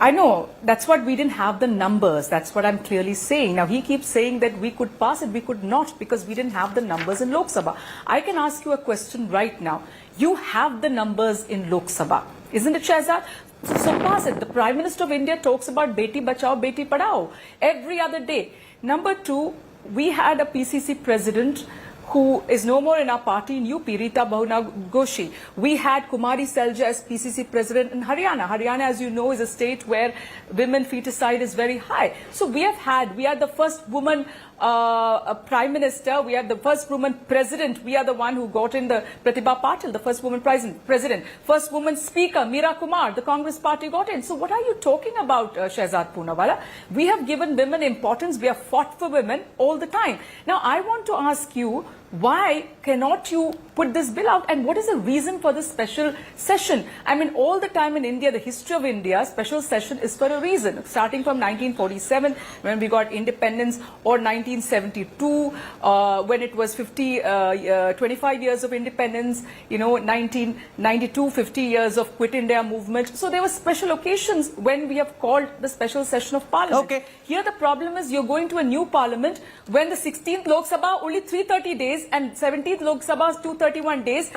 I know, that's what we didn't have the numbers. That's what I'm clearly saying. Now, he keeps saying that we could pass it. We could not because we didn't have the numbers in Lok Sabha. I can ask you a question right now. You have the numbers in Lok Sabha. Isn't it, Shehzad? So pass it. The Prime Minister of India talks about Beti Bachao, Beti Padhao every other day. Number 2, we had a PCC president who is no more in our party in UP, Rita Bahuna Goshi. We had Kumari Selja as PCC president in Haryana. Haryana, as you know, is a state where women feticide is very high. So we are the first woman prime minister, we are the first woman president, we are the one who got in the Pratibha Patil, the first woman president, first woman speaker, Meera Kumar, the Congress party got in. So what are you talking about, Shehzad Poonawalla? We have given women importance, we have fought for women all the time. Now I want to ask you, why cannot you put this bill out, and what is the reason for this special session? I mean, all the time in India, the history of India, special session is for a reason. Starting from 1947, when we got independence, or 1972, when it was 25 years of independence, 1992, 50 years of Quit India movement. So there were special occasions when we have called the special session of Parliament. Okay. Here the problem is you're going to a new Parliament when the 16th Lok Sabha only 330 days and 17th Lok Sabha 231 days.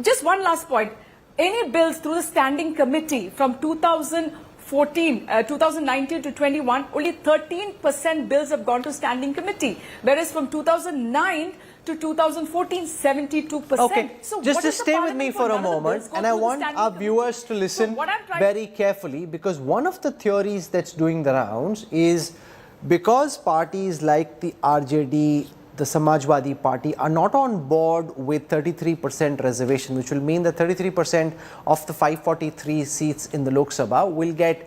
Just one last point. Any bills through the standing committee from 2019 to 21, only 13% bills have gone to standing committee, whereas from 2009 to 2014, 72%. Okay, so just to stay with me for a moment, and I want our viewers to listen very carefully, because one of the theories that's doing the rounds is because parties like the RJD, the Samajwadi Party are not on board with 33% reservation, which will mean that 33% of the 543 seats in the Lok Sabha will get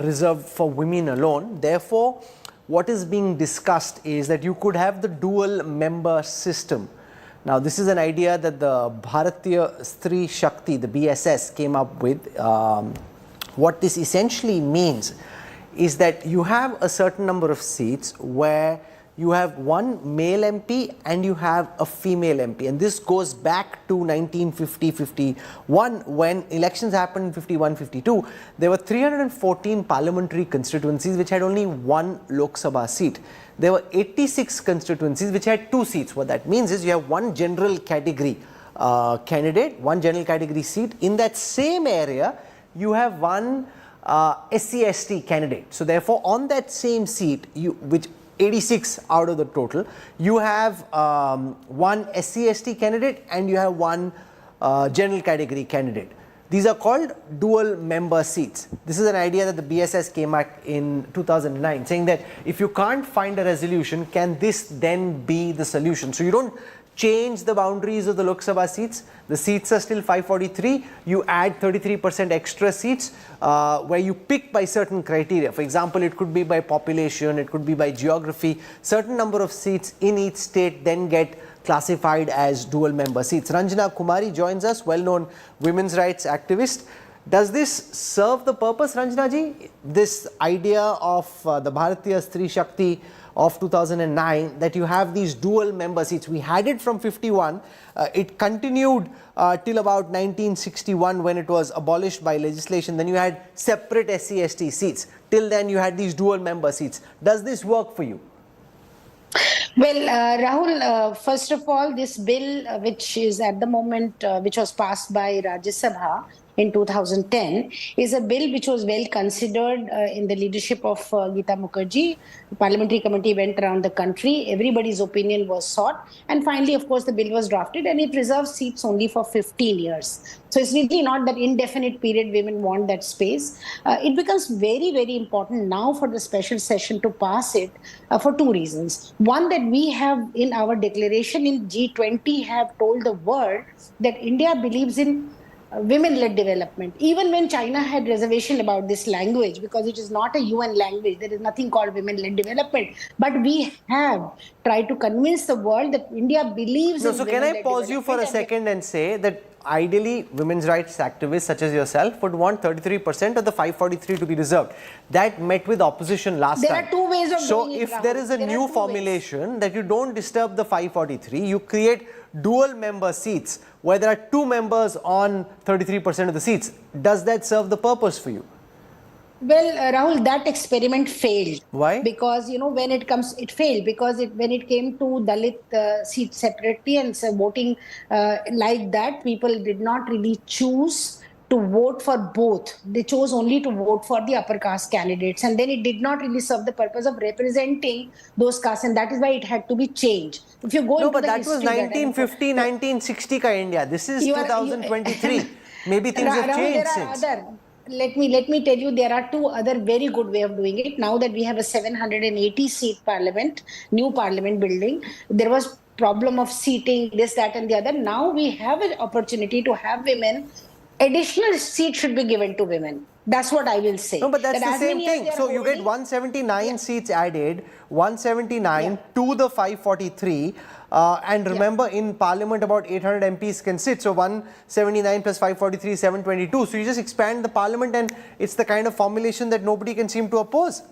reserved for women alone. Therefore, what is being discussed is that you could have the dual member system. Now, this is an idea that the Bharatiya Stri Shakti, the BSS, came up with. What this essentially means is that you have a certain number of seats where you have one male MP and you have a female MP, and this goes back to 1950-51 when elections happened in 51-52. There were 314 parliamentary constituencies which had only one Lok Sabha seat. There were 86 constituencies which had 2 seats. What that means is you have one general category candidate, one general category seat. In that same area, you have one SC/ST candidate. So therefore, on that same seat, which 86 out of the total, you have one SC/ST candidate and you have one general category candidate. These are called dual member seats. This is an idea that the BSS came up in 2009, saying that if you can't find a resolution, can this then be the solution? So you don't change the boundaries of the Lok Sabha seats. The seats are still 543. You add 33% extra seats where you pick by certain criteria. For example, it could be by population, it could be by geography. Certain number of seats in each state then get classified as dual member seats. Ranjana Kumari joins us, well-known women's rights activist. Does this serve the purpose, Ranjana ji? This idea of the Bharatiya Stri Shakti of 2009, that you have these dual member seats. We had it from 51. It continued till about 1961 when it was abolished by legislation. Then you had separate SC/ST seats. Till then you had these dual member seats. Does this work for you? Well, Rahul, first of all, this bill, which is at the moment, which was passed by Rajya Sabha in 2010, is a bill which was well considered in the leadership of Geeta Mukherjee. The Parliamentary Committee went around the country. Everybody's opinion was sought. And finally, of course, the bill was drafted and it reserves seats only for 15 years. So it's really not that indefinite period women want that space. It becomes very, very important now for the special session to pass it for two reasons. One, that we have in our declaration in G20 have told the world that India believes in women-led development. Even when China had reservation about this language, because it is not a UN language, there is nothing called women-led development. But we have tried to convince the world that India believes in so can I pause you for a second and say that ideally women's rights activists such as yourself would want 33% of the 543 to be reserved. That met with opposition last time. There are two ways of doing it. So if there is a new formulation that you don't disturb the 543, you create dual member seats where there are two members on 33% of the seats. Does that serve the purpose for you? Well, Rahul, that experiment failed. Why? Because, when it failed because when it came to Dalit seats separately and voting like that, people did not really choose to vote for both. They chose only to vote for the upper caste candidates. And then it did not really serve the purpose of representing those castes. And that is why it had to be changed. If you go into that was 1950, 1960 ka India. This is 2023. Maybe things have changed since. Let me tell you, there are two other very good way of doing it. Now that we have a 780 seat parliament, new parliament building, there was problem of seating, this, that and the other. Now we have an opportunity to have women. Additional seats should be given to women. That's what I will say. No, but that's the same thing. So you get 179 seats added, 179 to the 543. And remember, in Parliament, about 800 MPs can sit. So 179 plus 543, 722. So you just expand the Parliament and it's the kind of formulation that nobody can seem to oppose.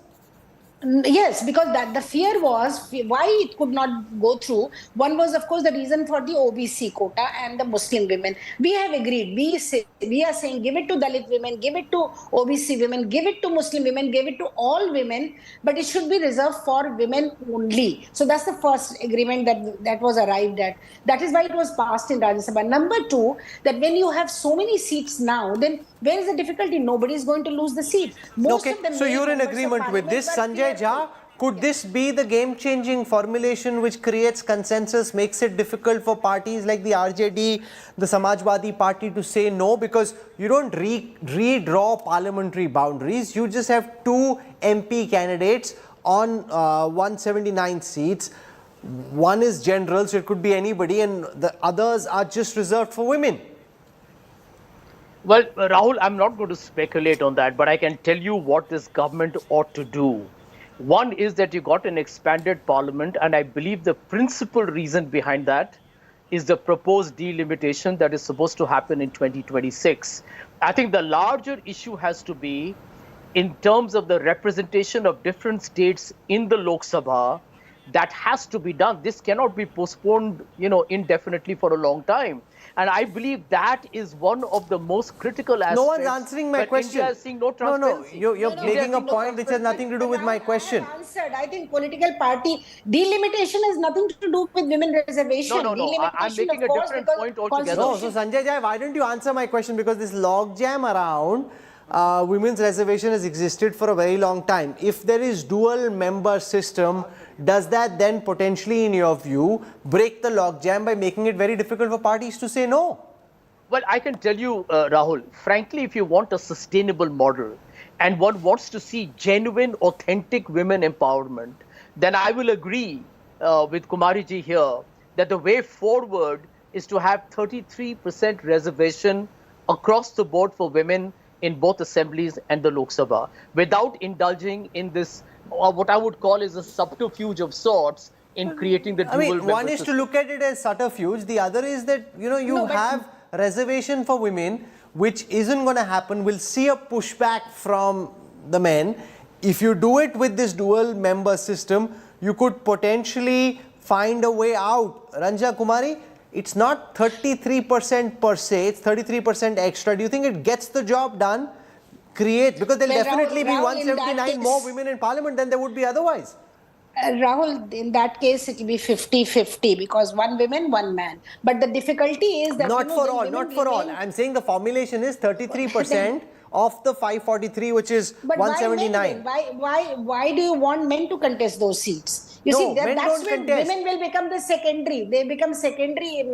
Yes, because the fear was why it could not go through. One was, of course, the reason for the OBC quota and the Muslim women. We have agreed. We are saying give it to Dalit women, give it to OBC women, give it to Muslim women, give it to all women, but it should be reserved for women only. So that's the first agreement that was arrived at. That is why it was passed in Rajya Sabha. Number two, that when you have so many seats now, then where is the difficulty? Nobody is going to lose the seat. Most of them. So you're in agreement with this, Sanjay Jha? Could this be the game-changing formulation which creates consensus, makes it difficult for parties like the RJD, the Samajwadi Party to say no? Because you don't redraw parliamentary boundaries. You just have two MP candidates on 179 seats. One is general, so it could be anybody, and the others are just reserved for women. Well, Rahul, I'm not going to speculate on that, but I can tell you what this government ought to do. One is that you got an expanded parliament, and I believe the principal reason behind that is the proposed delimitation that is supposed to happen in 2026. I think the larger issue has to be in terms of the representation of different states in the Lok Sabha. That has to be done. This cannot be postponed, indefinitely for a long time. And I believe that is one of the most critical aspects. No one's answering my question. India is seeing no transparency. No, you're making a point which has nothing to do with my question. I think political party delimitation has nothing to do with women reservation. No. I'm making a different point altogether. No, so Sanjay Jha, why don't you answer my question? Because this logjam around women's reservation has existed for a very long time. If there is dual member system, does that then potentially, in your view, break the logjam by making it very difficult for parties to say no? Well, I can tell you, Rahul, frankly, if you want a sustainable model and one wants to see genuine, authentic women empowerment, then I will agree with Kumariji here that the way forward is to have 33% reservation across the board for women in both assemblies and the Lok Sabha, without indulging in this, what I would call is a subterfuge of sorts, in creating the dual I mean, member one is system. to look at it as subterfuge. The other is that, you have reservation for women, which isn't going to happen. We'll see a pushback from the men. If you do it with this dual member system, you could potentially find a way out. Ranja Kumari, it's not 33% per se, it's 33% extra. Do you think it gets the job done? Because there'll definitely be 179 more women in parliament than there would be otherwise. Rahul, in that case, it will be 50-50 because one woman, one man. But the difficulty is that... Not for all. I'm saying the formulation is 33% of the 543, which is 179. Why do you want men to contest those seats? You see, that's when women will become the secondary. They become secondary,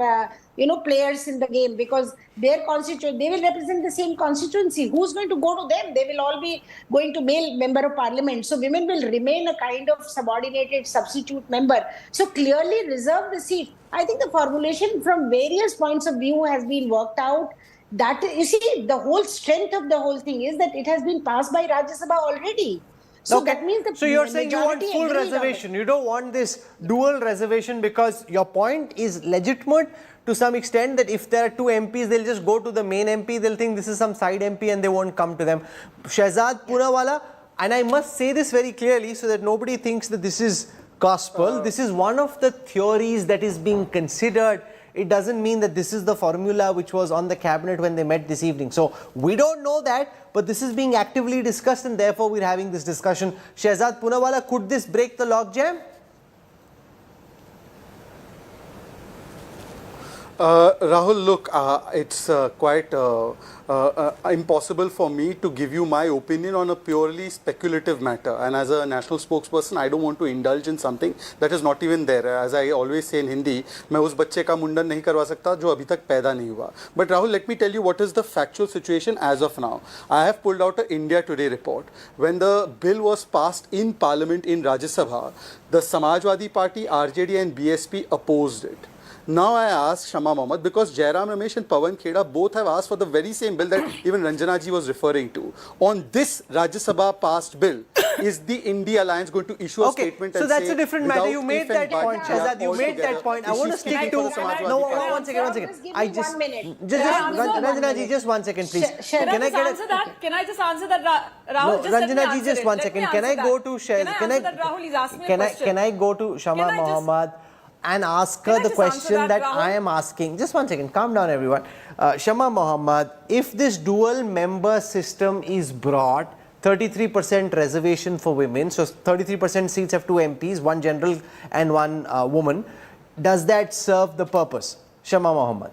players in the game because their constituency, they will represent the same constituency. Who's going to go to them? They will all be going to male member of parliament. So women will remain a kind of subordinated substitute member. So clearly reserve the seat. I think the formulation from various points of view has been worked out. That, you see, the whole strength of the whole thing is that it has been passed by Rajya Sabha already. So that means the So you're saying you want full reservation. You don't want this dual reservation because your point is legitimate to some extent that if there are two MPs, they'll just go to the main MP. They'll think this is some side MP and they won't come to them. Shehzad Poonawala, and I must say this very clearly so that nobody thinks that this is gospel. This is one of the theories that is being considered. It doesn't mean that this is the formula which was on the cabinet when they met this evening. So we don't know that, but this is being actively discussed and therefore we're having this discussion. Shehzad Poonawala, could this break the logjam? Rahul, look, it's quite impossible for me to give you my opinion on a purely speculative matter. And as a national spokesperson, I don't want to indulge in something that is not even there. As I always say in Hindi, मैं उस बच्चे का मुंडन नहीं करवा सकता जो अभी तक पैदा नहीं हुआ. But Rahul, let me tell you what is the factual situation as of now. I have pulled out a India Today report. When the bill was passed in Parliament in Rajya Sabha, the Samajwadi Party, RJD and BSP opposed it. Now I ask Shama Mohammed, because Jairam Ramesh and Pawan Kheda both have asked for the very same bill that even Ranjana ji was referring to. On this Rajya Sabha passed bill, is the India Alliance going to issue a statement and say... So that's a different matter. You made that point, Shehzad. You made that point. I want to stick to... No, one second. I just... Ranjana ji, just 1 second, please. Can I just answer that, Rahul? No, Ranjana ji, just 1 second. Can I go to Shehzad? Can I go to Shama Mohammed and ask her the question that I am asking? Just 1 second, calm down everyone. Shama Mohammed, if this dual member system is brought, 33% reservation for women, so 33% seats have two MPs, one general and one woman, does that serve the purpose? Shama Mohammed.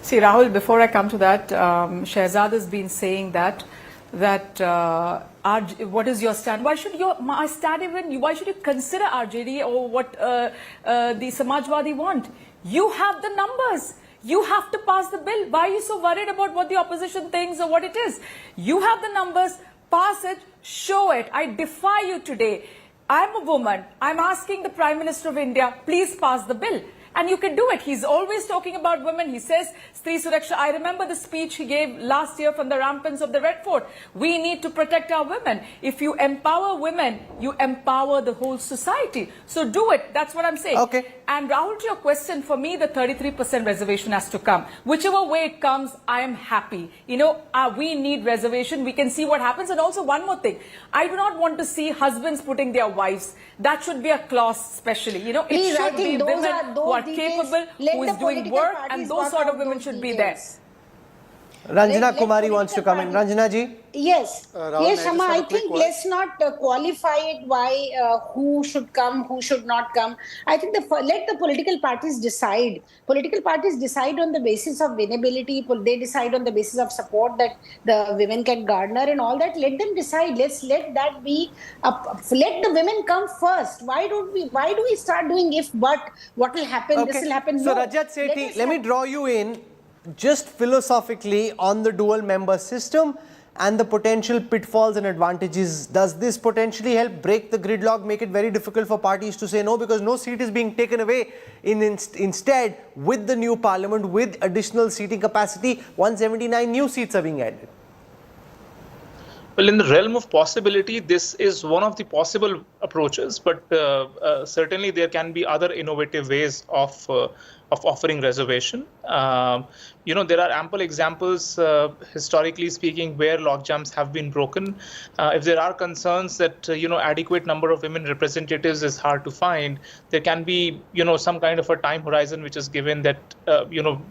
See, Rahul, before I come to that, Shehzad has been saying that what is your stand? Why should my stand even? Why should you consider RJD or what the Samajwadi want? You have the numbers. You have to pass the bill. Why are you so worried about what the opposition thinks or what it is? You have the numbers. Pass it. Show it. I defy you today. I'm a woman. I'm asking the Prime Minister of India, please pass the bill. And you can do it. He's always talking about women. He says, Stree Suraksha. I remember the speech he gave last year from the ramparts of the Red Fort. We need to protect our women. If you empower women, you empower the whole society. So do it. That's what I'm saying. Okay. And Rahul, to your question, for me, the 33% reservation has to come. Whichever way it comes, I am happy. We need reservation. We can see what happens. And also one more thing. I do not want to see husbands putting their wives. That should be a clause specially. It should be women who are capable, who is doing work, and those sort of women should be there. Ranjana Kumari wants to come in. Ranjana ji? Yes. Yes, Shama, I think let's not qualify it why who should come, who should not come. I think let the political parties decide. Political parties decide on the basis of winnability. They decide on the basis of support that the women can garner and all that. Let them decide. Let's let that be. Let the women come first. Why do we start doing if but? What will happen? Okay. This will happen. So no. Rajat Sethi, let me draw you in just philosophically on the dual member system and the potential pitfalls and advantages. Does this potentially help break the gridlock, make it very difficult for parties to say no, because no seat is being taken away? Instead, with the new parliament, with additional seating capacity, 179 new seats are being added. Well, in the realm of possibility, this is one of the possible approaches, but certainly there can be other innovative ways of offering reservation. There are ample examples, historically speaking, where logjams have been broken. If there are concerns that adequate number of women representatives is hard to find, there can be some kind of a time horizon which is given that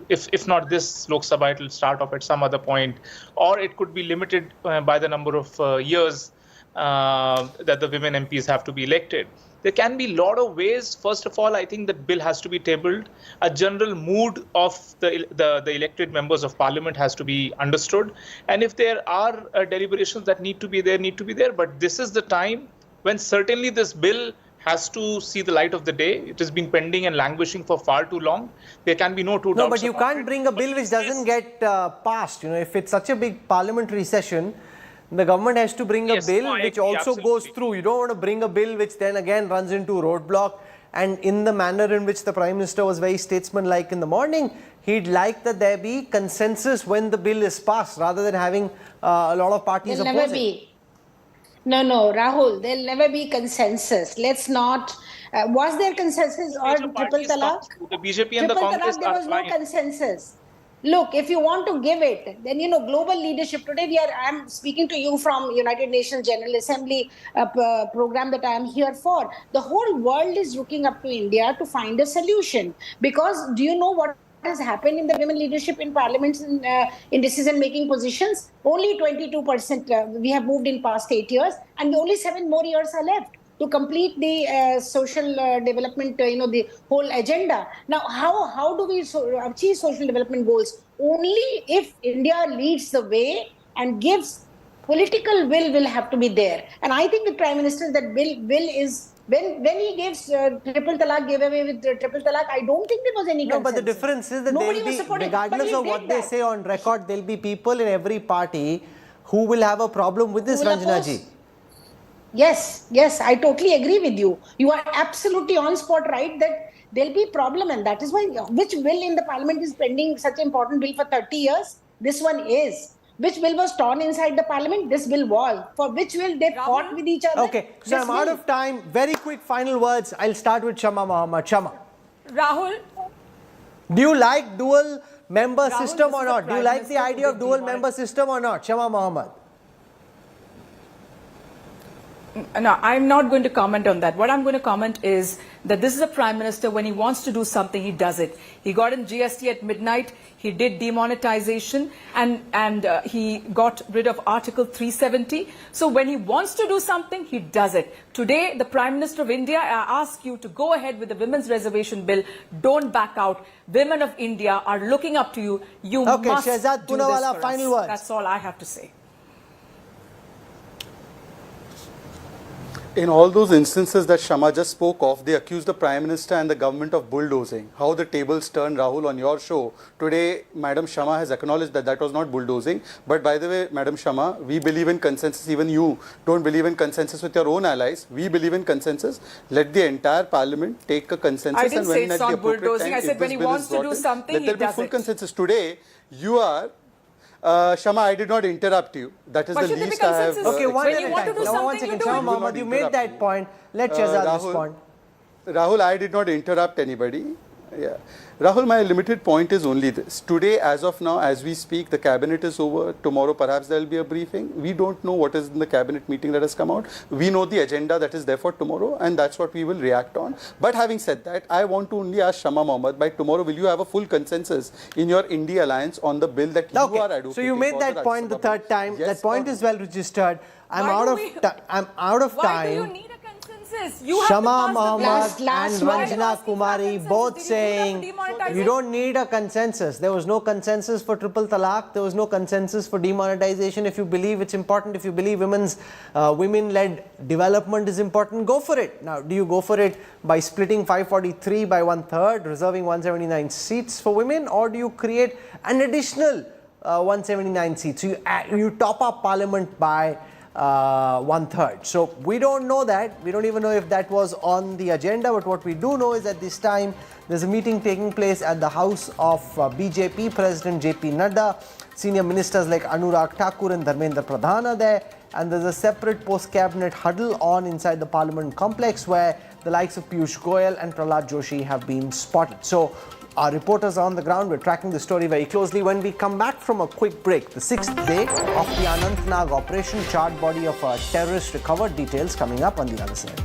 if not this Lok Sabha, it will start off at some other point, or it could be limited by the number of years that the women MPs have to be elected. There can be a lot of ways. First of all, I think that bill has to be tabled. A general mood of the elected members of parliament has to be understood. And if there are deliberations that need to be there. But this is the time when certainly this bill has to see the light of the day. It has been pending and languishing for far too long. There can be no two doubts. No, but you can't bring a bill which doesn't get passed. If it's such a big parliamentary session, the government has to bring a bill which also goes through. You don't want to bring a bill which then again runs into roadblock. And in the manner in which the Prime Minister was very statesman-like in the morning, he'd like that there be consensus when the bill is passed, rather than having a lot of parties opposing. Never be. No, Rahul, there'll never be consensus. Let's not. Was there consensus on triple talaq? The BJP and the Congress there was no consensus. Look, if you want to give it, then global leadership. Today I'm speaking to you from United Nations General Assembly program that I am here for. The whole world is looking up to India to find a solution. Because do you know what has happened in the women leadership in parliaments in decision-making positions? Only 22% we have moved in past 8 years, and only 7 more years are left to complete the social development, the whole agenda. Now, how do we achieve social development goals? Only if India leads the way and gives political will have to be there. And I think the Prime Minister, that will is, when he gives triple talaq, gave away with triple talaq, I don't think there was any consensus. No, but the difference is that there'll be, regardless of what they say on record, there'll be people in every party who will have a problem with this, Ranjana ji. Yes, I totally agree with you. You are absolutely on spot right that there'll be a problem, and that is why which bill in the parliament is pending, such an important bill for 30 years? This one is. Which bill was torn inside the parliament? This bill was. For which bill they fought with each other? Okay, so I'm out of time. Very quick final words. I'll start with Shama Mohammed. Shama. Rahul. Do you like dual member system or not? Do you like the idea of dual member system or not? Shama Mohammed. No, I'm not going to comment on that. What I'm going to comment is that this is a Prime Minister, when he wants to do something, he does it. He got in GST at midnight, he did demonetization, and he got rid of Article 370. So when he wants to do something, he does it. Today, the Prime Minister of India, I ask you to go ahead with the Women's Reservation Bill. Don't back out. Women of India are looking up to you. You must Shehzad do this Poonawalla, for final us. words. That's all I have to say. In all those instances that Shama just spoke of, they accused the Prime Minister and the government of bulldozing. How the tables turned, Rahul, on your show. Today, Madam Shama has acknowledged that that was not bulldozing. But by the way, Madam Shama, we believe in consensus. Even you don't believe in consensus with your own allies. We believe in consensus. Let the entire parliament take a consensus. I didn't and say when it's at the not bulldozing. I said when he wants to do something, he let there be does full it. consensus. Today, you are... Shama, I did not interrupt you. That is the least I have. Okay, one When you want to do one something, second. you do Shama it. Mohammed, you made that point. Let Shehzad respond. Rahul, I did not interrupt anybody. Yeah. Rahul, my limited point is only this. Today, as of now, as we speak, the cabinet is over. Tomorrow, perhaps there will be a briefing. We don't know what is in the cabinet meeting that has come out. We know the agenda that is there for tomorrow, and that's what we will react on. But having said that, I want to only ask Shama Mohammed, by tomorrow, will you have a full consensus in your India alliance on the bill that you are advocating? So you made that point the third time. Yes, that point is well registered. I'm out of Why time. do you need a consensus? You have Shama to Mohammed pass the bill. and Ranjana Kumari both saying you don't need a consensus. There was no consensus for triple talaq. There was no consensus for demonetization. If you believe it's important, if you believe women-led development is important, go for it. Now, do you go for it by splitting 543 by 1/3, reserving 179 seats for women, or do you create an additional 179 seats? So you top up parliament by 1/3. So we don't know that. We don't even know if that was on the agenda. But what we do know is at this time there's a meeting taking place at the house of BJP President JP Nadda. Senior ministers like Anurag Thakur and Dharmendra Pradhan are there. and there's a separate post-cabinet huddle on inside the Parliament complex where the likes of Piyush Goyal and Prahlad Joshi have been spotted. So our reporters are on the ground. We're tracking the story very closely. When we come back from a quick break, the 6th day of the Anantnag operation, charred body of a terrorist recovered. Details coming up on the other side.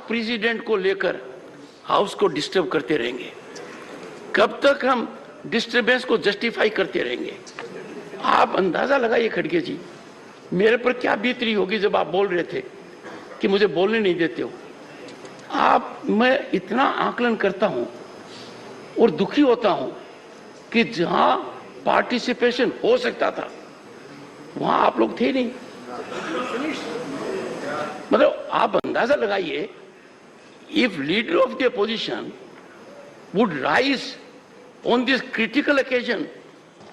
President को लेकर house को disturb करते रहेंगे? कब तक हम disturbance को justify करते रहेंगे? आप अंदाजा लगाइए खड़गे जी, मेरे पर क्या बीत रही होगी जब आप बोल रहे थे कि मुझे बोलने नहीं देते हो। मैं इतना आकलन करता हूं और दुखी होता हूं कि जहां पार्टिसिपेशन हो सकता था वहां आप लोग थे नहीं। मतलब आप अंदाजा लगाइए, if leader of the opposition would rise on this critical occasion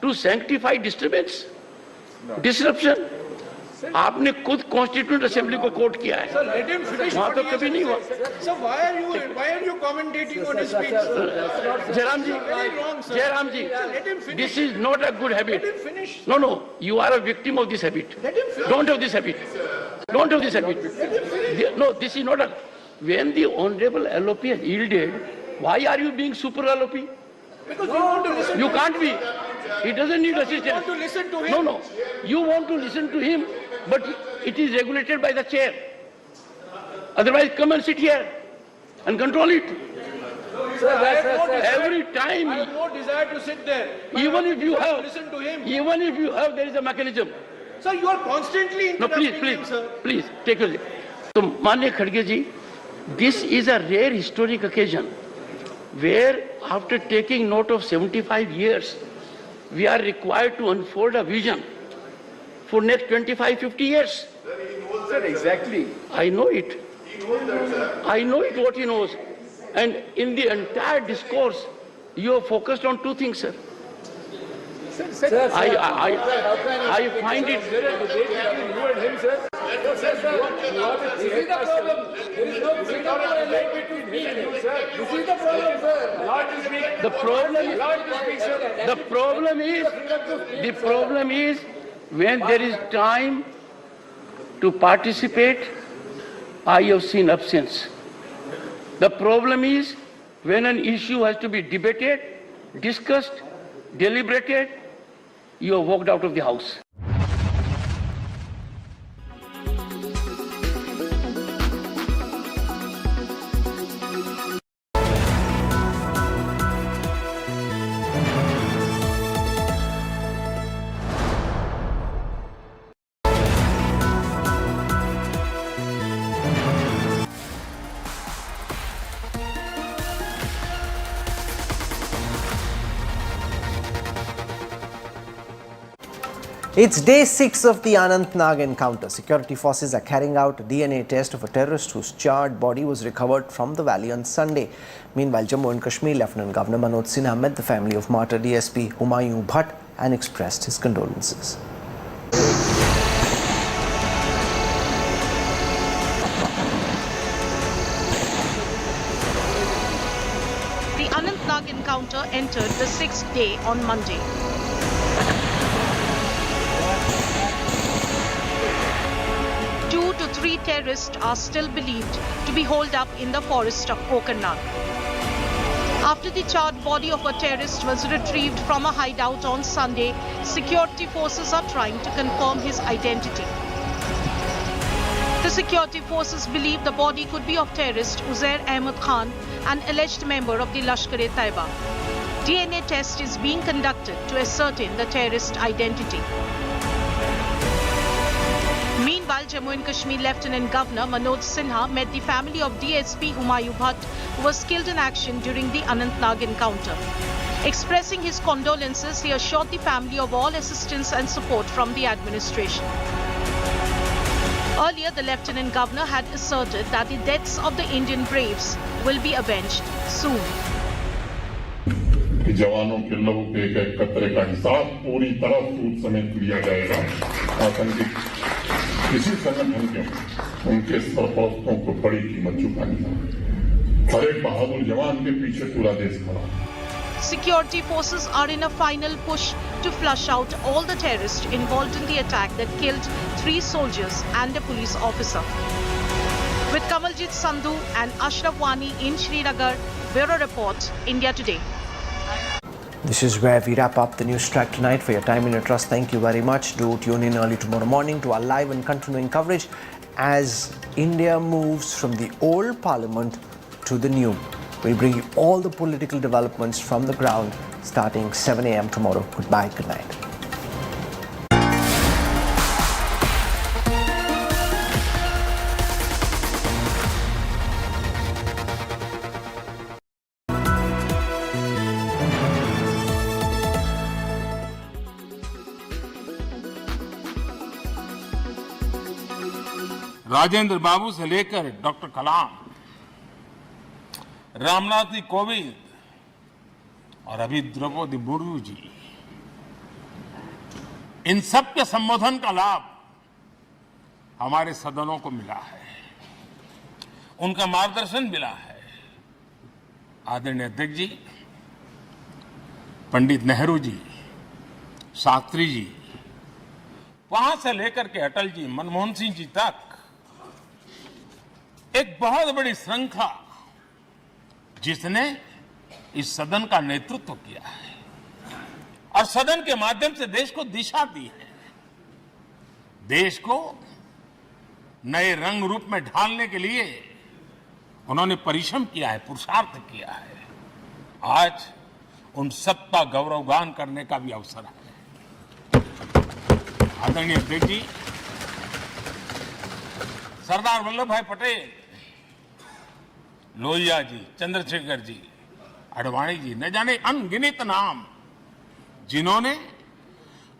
to sanctify disturbance, disruption, आपने खुद कॉन्स्टिट्यूंट असेंबली को कोट किया है, वहां तो कभी नहीं हुआ। So why are you commentating on his speech? Jairam ji, this is not a good habit. No, you are a victim of this habit. Don't have this habit. Don't have this habit. No, this is not a. When the honorable LOP has yielded, why are you being super LOP? Because you want to listen. You can't be. He doesn't need assistance. You want to listen to him. No. You want to listen to him, but it is regulated by the chair. Otherwise, come and sit here and control it. Sir, Every time. I have no desire to sit there. Even if you have, listen to him. Even if you have, there is a mechanism. Sir, you are constantly interrupting him, sir. Please, take a. So, Manya Khadge ji, this is a rare historic occasion where, after taking note of 75 years, we are required to unfold a vision for next 25-50 years. Sir, exactly. I know it. I know it what he knows. And in the entire discourse, you are focused on two things, sir. I find it. You and him, sir. This is the problem. There is no between me and you, sir. This is the problem, sir. The problem is when there is time to participate, I have seen absence. The problem is when an issue has to be debated, discussed, deliberated, you have walked out of the house. It's day 6 of the Anantnag encounter. Security forces are carrying out a DNA test of a terrorist whose charred body was recovered from the valley on Sunday. Meanwhile, Jammu and Kashmir Lieutenant Governor Manoj Sinha met the family of martyr DSP Humayun Bhatt and expressed his condolences. The Anantnag encounter entered the 6th day on Monday. Three terrorists are still believed to be holed up in the forest of Kokarnag. After the charred body of a terrorist was retrieved from a hideout on Sunday, security forces are trying to confirm his identity. The security forces believe the body could be of terrorist Uzair Ahmed Khan, an alleged member of the Lashkar-e-Taiba. DNA test is being conducted to ascertain the terrorist identity. Meanwhile, Meanwhile, Jammu and Kashmir Lieutenant Governor Manoj Sinha met the family of DSP Humayun Bhatt, who was killed in action during the Anantnag encounter. Expressing his condolences, he assured the family of all assistance and support from the administration. Earlier, the Lieutenant Governor had asserted that the deaths of the Indian braves will be avenged soon. जवानों के लहू के एक कतरे का हिसाब पूरी तरह सूद समेत लिया जाएगा। आतंकी किसी संगठन के उनके सरपरस्तों को बड़ी कीमत चुकानी है। हर एक बहादुर जवान के पीछे पूरा देश खड़ा है। Security forces are in a final push to flush out all the terrorists involved in the attack that killed 3 soldiers and a police officer. With Kamaljit Sandhu and Ashraf Wani in Srinagar, Bureau Report, India Today. This is where we wrap up the news track tonight. For your time and your trust, thank you very much. Do tune in early tomorrow morning to our live and continuing coverage as India moves from the old parliament to the new. We'll bring you all the political developments from the ground starting 7 a.m. tomorrow. Goodbye, good night. Rajendra बाबू से लेकर doctor कलाम, रामनाथ जी कोविंद और अभी द्रौपदी मुर्मू जी, इन सब के संबोधन का लाभ हमारे सदनों को मिला है, उनका मार्गदर्शन मिला है। आदरणीय अध्यक्ष जी, पंडित नेहरू जी, शास्त्री जी, वहां से लेकर के अटल जी, मनमोहन सिंह जी तक एक बहुत बड़ी श्रृंखला जिसने इस सदन का नेतृत्व किया है और सदन के माध्यम से देश को दिशा दी है, देश को नए रंग रूप में ढालने के लिए उन्होंने परिश्रम किया है, पुरुषार्थ किया है। आज उन सबका गौरवगान करने का भी अवसर है। आदरणीय अध्यक्ष जी, सरदार वल्लभ भाई पटेल, लोहिया जी, चंद्रशेखर जी, आडवाणी जी, न जाने अनगिनत नाम, जिन्होंने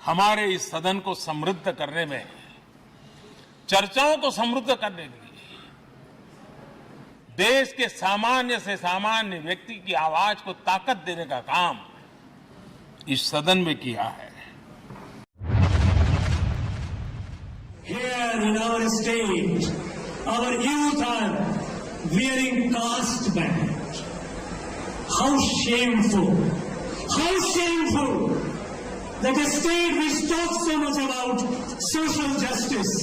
हमारे इस सदन को समृद्ध करने में, चर्चाओं को समृद्ध करने के लिए, देश के सामान्य से सामान्य व्यक्ति की आवाज को ताकत देने का काम इस सदन में किया है। Here in our state, our youth are wearing caste band. How shameful! How shameful that a state which talks so much about social justice,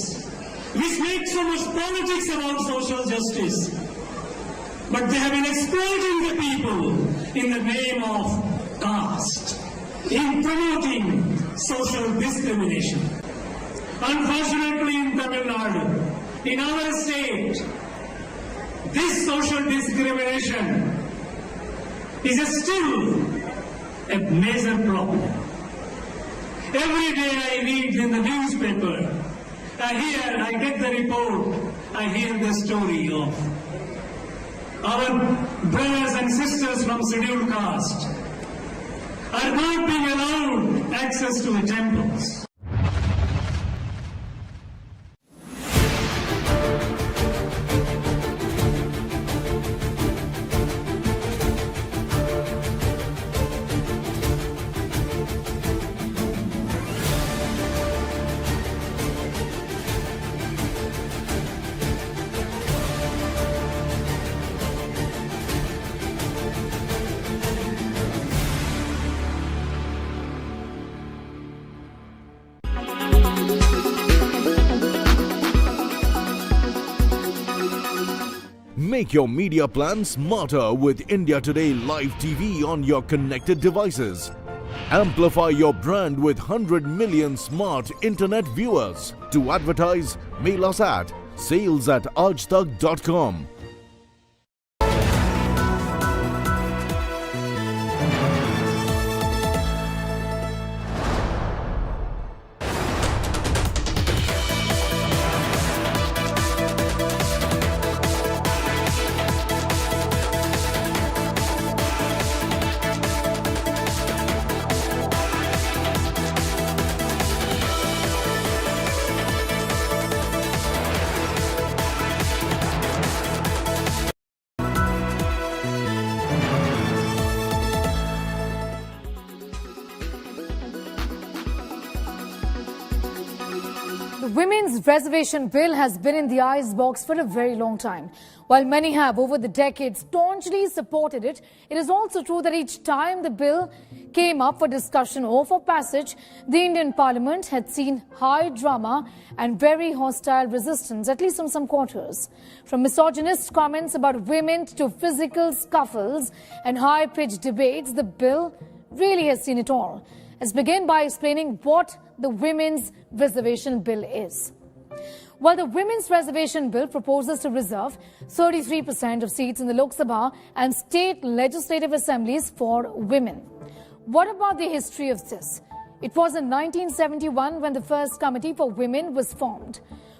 which makes so much politics about social justice, but they have been exploiting the people in the name of caste, in promoting social discrimination. Unfortunately, in Tamil Nadu, in our state, this social discrimination is still a major problem. Every day I read in the newspaper, I get the report, I hear the story of our brothers and sisters from scheduled caste are not being allowed access to the temples. Make your media plan smarter with India Today Live TV on your connected devices. Amplify your brand with 100 million smart internet viewers. To advertise, mail us at sales@aajtak.com. women's reservation bill has been in the ice box for a very long time. While many have over the decades staunchly supported it, it is also true that each time the bill came up for discussion or for passage, the Indian Parliament had seen high drama and very hostile resistance, at least from some quarters. From misogynist comments about women to physical scuffles and high-pitched debates, the bill really has seen it all. Let's begin by explaining what the Women's Reservation Bill is. Well, the Women's Reservation Bill proposes to reserve 33% of seats in the Lok Sabha and state legislative assemblies for women. What about the history of this? It was in 1971 when the first committee for women was formed,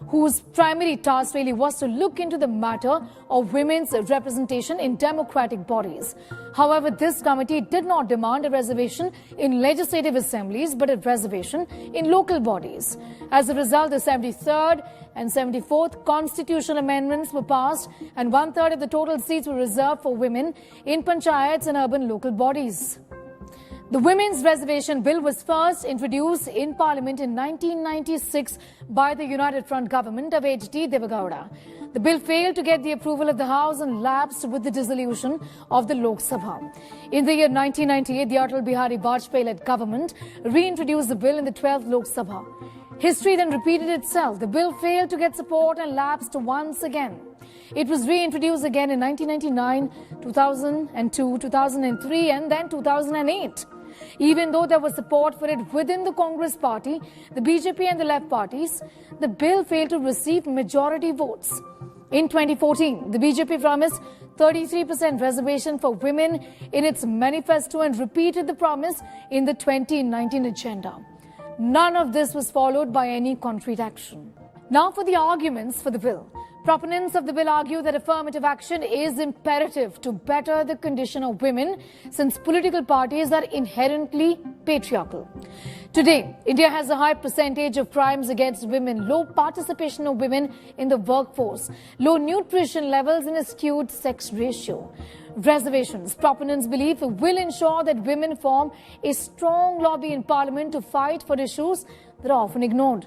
whose primary task really was to look into the matter of women's representation in democratic bodies. However, this committee did not demand a reservation in legislative assemblies, but a reservation in local bodies. As a result, the 73rd and 74th constitutional amendments were passed, and 1/3 of the total seats were reserved for women in panchayats and urban local bodies. The Women's Reservation Bill was first introduced in Parliament in 1996 by the United Front government of H.D. Devagowda. The bill failed to get the approval of the House and lapsed with the dissolution of the Lok Sabha. In the year 1998, the Atal Bihari Vajpayee-led government reintroduced the bill in the 12th Lok Sabha. History then repeated itself. The bill failed to get support and lapsed once again. It was reintroduced again in 1999, 2002, 2003 and then 2008. Even though there was support for it within the Congress party, the BJP and the left parties, the bill failed to receive majority votes. In 2014, the BJP promised 33% reservation for women in its manifesto and repeated the promise in the 2019 agenda. None of this was followed by any concrete action. Now for the arguments for the bill. Proponents of the bill argue that affirmative action is imperative to better the condition of women, since political parties are inherently patriarchal. Today, India has a high percentage of crimes against women, low participation of women in the workforce, low nutrition levels and a skewed sex ratio. Reservations, proponents believe, will ensure that women form a strong lobby in Parliament to fight for issues that are often ignored.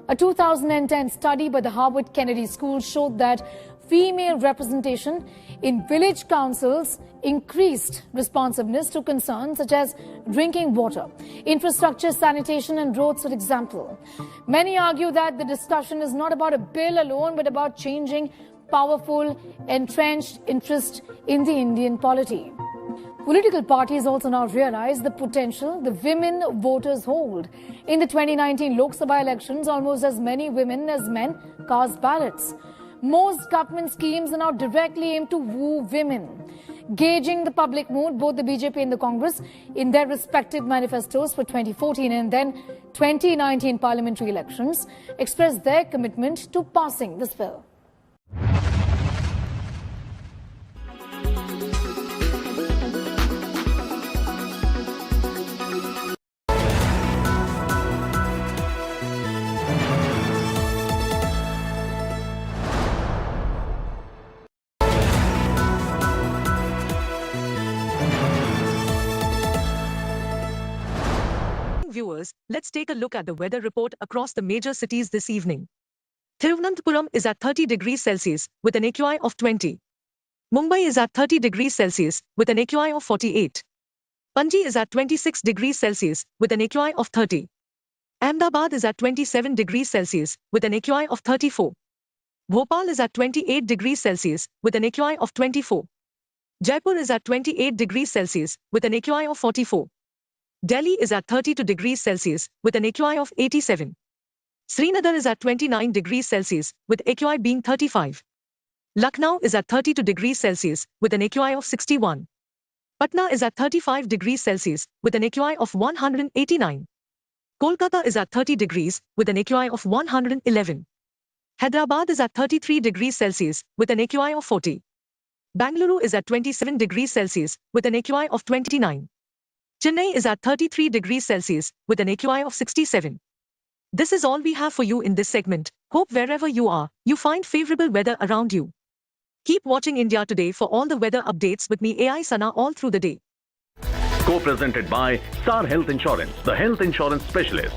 A 2010 study by the Harvard Kennedy School showed that female representation in village councils increased responsiveness to concerns such as drinking water, infrastructure, sanitation and roads, for example. Many argue that the discussion is not about a bill alone, but about changing powerful, entrenched interest in the Indian polity. Political parties also now realize the potential the women voters hold. In the 2019 Lok Sabha elections, almost as many women as men cast ballots. Most government schemes are now directly aimed to woo women. Gauging the public mood, both the BJP and the Congress, in their respective manifestos for 2014 and then 2019 parliamentary elections, expressed their commitment to passing this bill. Viewers, let's take a look at the weather report across the major cities this evening. Thiruvananthapuram is at 30 degrees Celsius with an AQI of 20. Mumbai is at 30 degrees Celsius with an AQI of 48. Panji is at 26 degrees Celsius with an AQI of 30. Ahmedabad is at 27 degrees Celsius with an AQI of 34. Bhopal is at 28 degrees Celsius with an AQI of 24. Jaipur is at 28 degrees Celsius with an AQI of 44. Delhi is at 32 degrees Celsius with an AQI of 87. Srinagar is at 29 degrees Celsius with AQI being 35. Lucknow is at 32 degrees Celsius with an AQI of 61. Patna is at 35 degrees Celsius with an AQI of 189. Kolkata is at 30 degrees with an AQI of 111. Hyderabad is at 33 degrees Celsius with an AQI of 40. Bangalore is at 27 degrees Celsius with an AQI of 29. Chennai is at 33 degrees Celsius with an AQI of 67. This is all we have for you in this segment. Hope wherever you are, you find favorable weather around you. Keep watching India Today for all the weather updates with me, AI Sana, all through the day. Co-presented by Star Health Insurance, the health insurance specialist.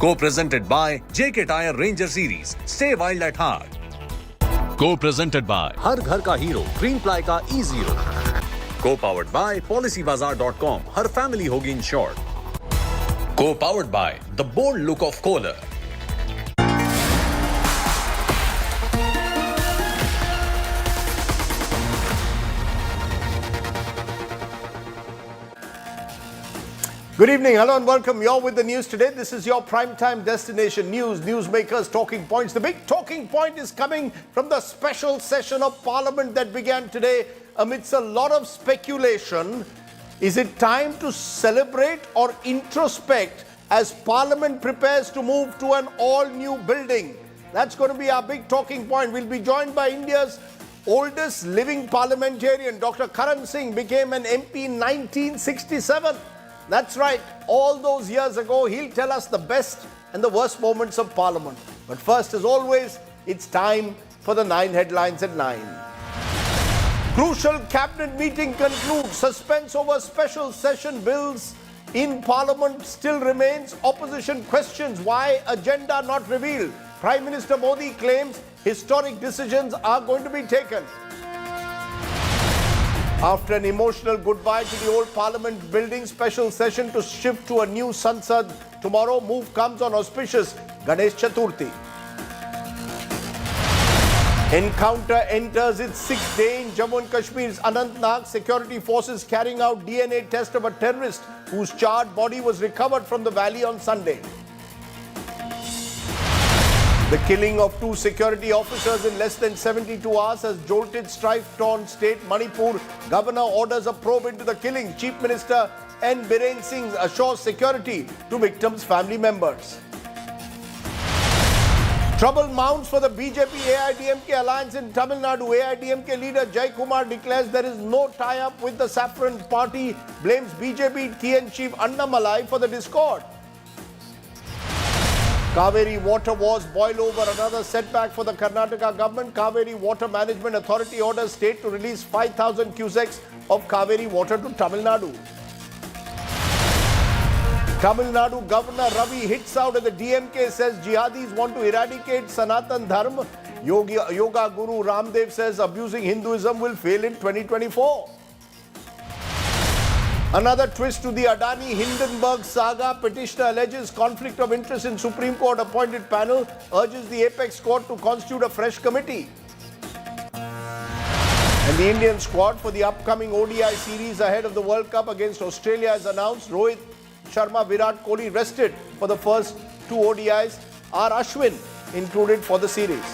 Co-presented by JK Tyre Ranger Series. Stay wild at heart. Co-presented by हर घर का hero green ply का E0. Co-powered by PolicyBazaar.com. Her family होगी insured. Co-powered by the bold look of Kohler. Good evening, hello and welcome. You're with the news today. This is your primetime destination news, newsmakers, talking points. The big talking point is coming from the special session of Parliament that began today amidst a lot of speculation. Is it time to celebrate or introspect as Parliament prepares to move to an all-new building? That's going to be our big talking point. We'll be joined by India's oldest living parliamentarian. Dr. Karan Singh became an MP in 1967. That's right, all those years ago. He'll tell us the best and the worst moments of Parliament. But first, as always, it's time for the 9 headlines at 9. Crucial cabinet meeting concludes. Suspense over special session bills in Parliament still remains. Opposition questions why agenda not revealed. Prime Minister Modi claims historic decisions are going to be taken. After an emotional goodbye to the old Parliament building, special session to shift to a new Sansad tomorrow. Move comes on auspicious Ganesh Chaturthi. Encounter enters its 6th day in Jammu and Kashmir's Anantnag. Security forces carrying out DNA test of a terrorist whose charred body was recovered from the valley on Sunday. The killing of 2 security officers in less than 72 hours has jolted strife-torn state Manipur. Governor orders a probe into the killing. Chief Minister N. Biren Singh assures security to victims' family members. Trouble mounts for the BJP-AIDMK alliance in Tamil Nadu. AIDMK leader Jai Kumar declares there is no tie-up with the Saffron party, blames BJP TN chief Annamalai for the discord. Kaveri water wars boil over. Another setback for the Karnataka government. Kaveri Water Management Authority orders state to release 5,000 cusecs of Kaveri water to Tamil Nadu. Tamil Nadu Governor Ravi hits out at the DMK, says jihadis want to eradicate Sanatan Dharma. Yoga Guru Ramdev says abusing Hinduism will fail in 2024. Another twist to the Adani Hindenburg saga. Petitioner alleges conflict of interest in Supreme Court appointed panel, urges the apex court to constitute a fresh committee. And the Indian squad for the upcoming ODI series ahead of the World Cup against Australia is announced. Rohit Sharma, Virat Kohli rested for the first 2 ODIs. R. Ashwin included for the series.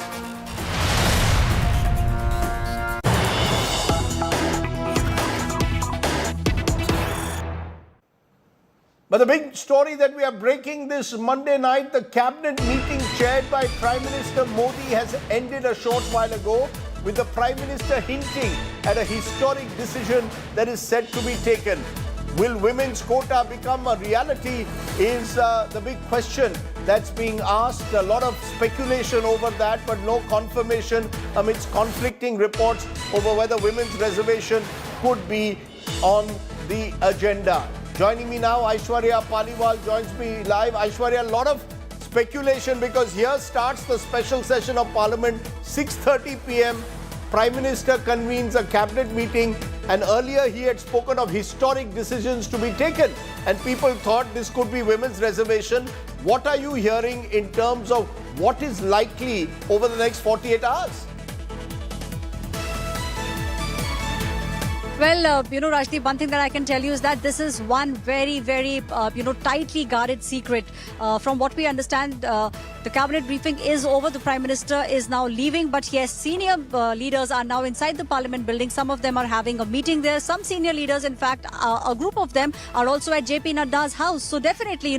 But the big story that we are breaking this Monday night, the cabinet meeting chaired by Prime Minister Modi has ended a short while ago, with the Prime Minister hinting at a historic decision that is set to be taken. Will women's quota become a reality is the big question that's being asked. A lot of speculation over that, but no confirmation amidst conflicting reports over whether women's reservation could be on the agenda. Joining me now, Aishwarya Paliwal joins me live. Aishwarya, a lot of speculation because here starts the special session of Parliament, 6:30 p.m. Prime Minister convenes a cabinet meeting, and earlier he had spoken of historic decisions to be taken, and people thought this could be women's reservation. What are you hearing in terms of what is likely over the next 48 hours? Well, Rajdeep, one thing that I can tell you is that this is one very, very, tightly guarded secret. From what we understand, the cabinet briefing is over. The Prime Minister is now leaving. But yes, senior leaders are now inside the Parliament building. Some of them are having a meeting there. Some senior leaders, in fact, a group of them are also at JP Nadda's house. So definitely,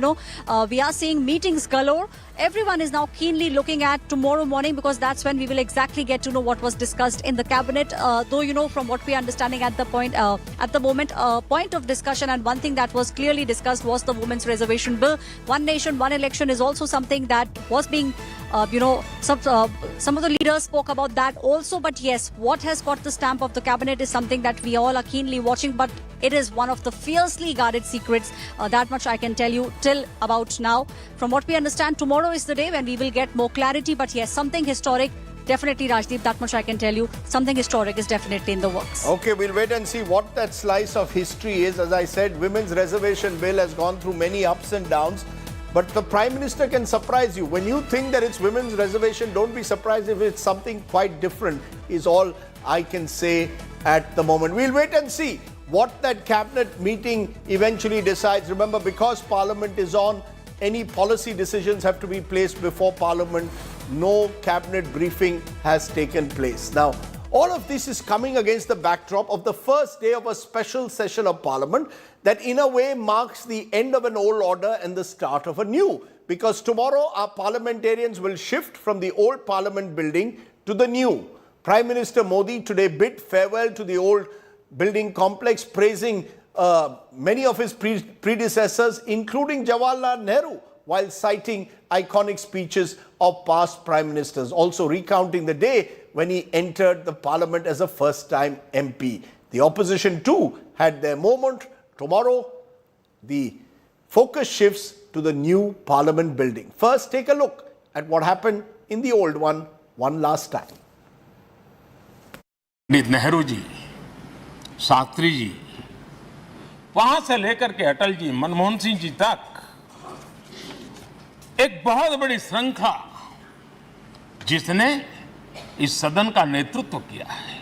we are seeing meetings galore. Everyone is now keenly looking at tomorrow morning because that's when we will exactly get to know what was discussed in the cabinet. Though, from what we are understanding at the moment, point of discussion and one thing that was clearly discussed was the women's reservation bill. One nation, one election is also something that was being some of the leaders spoke about that also. But yes, what has got the stamp of the cabinet is something that we all are keenly watching. But it is one of the fiercely guarded secrets. That much I can tell you till about now. From what we understand, tomorrow is the day when we will get more clarity. But yes, something historic. Definitely, Rajdeep, that much I can tell you. Something historic is definitely in the works. Okay, we'll wait and see what that slice of history is. As I said, women's reservation bill has gone through many ups and downs. But the Prime Minister can surprise you. When you think that it's women's reservation, don't be surprised if it's something quite different, is all I can say at the moment. We'll wait and see what that cabinet meeting eventually decides. Remember, because Parliament is on, any policy decisions have to be placed before Parliament. No cabinet briefing has taken place. Now, all of this is coming against the backdrop of the first day of a special session of Parliament that in a way marks the end of an old order and the start of a new. Because tomorrow our parliamentarians will shift from the old Parliament building to the new. Prime Minister Modi today bid farewell to the old building complex, praising many of his predecessors, including Jawaharlal Nehru, while citing iconic speeches of past prime ministers, also recounting the day when he entered the Parliament as a first-time MP. The opposition too had their moment. Tomorrow, the focus shifts to the new Parliament building. First, take a look at what happened in the old one last time. Nehru ji, Shastri ji, वहां से लेकर के अटल जी, मनमोहन सिंह जी तक एक बहुत बड़ी श्रृंखला जिसने इस सदन का नेतृत्व किया है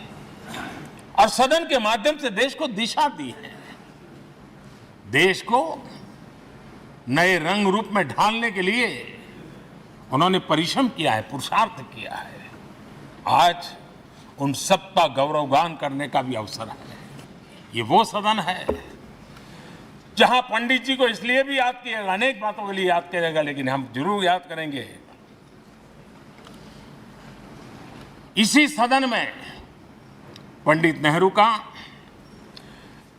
और सदन के माध्यम से देश को दिशा दी है, देश को नए रंग रूप में ढालने के लिए उन्होंने परिश्रम किया है, पुरुषार्थ किया है। आज उन सबका गौरवगान करने का भी अवसर है। ये वो सदन है जहां पंडित जी को इसलिए भी याद किएगा, अनेक बातों के लिए याद करेगा, लेकिन हम जरूर याद करेंगे इसी सदन में पंडित नेहरू का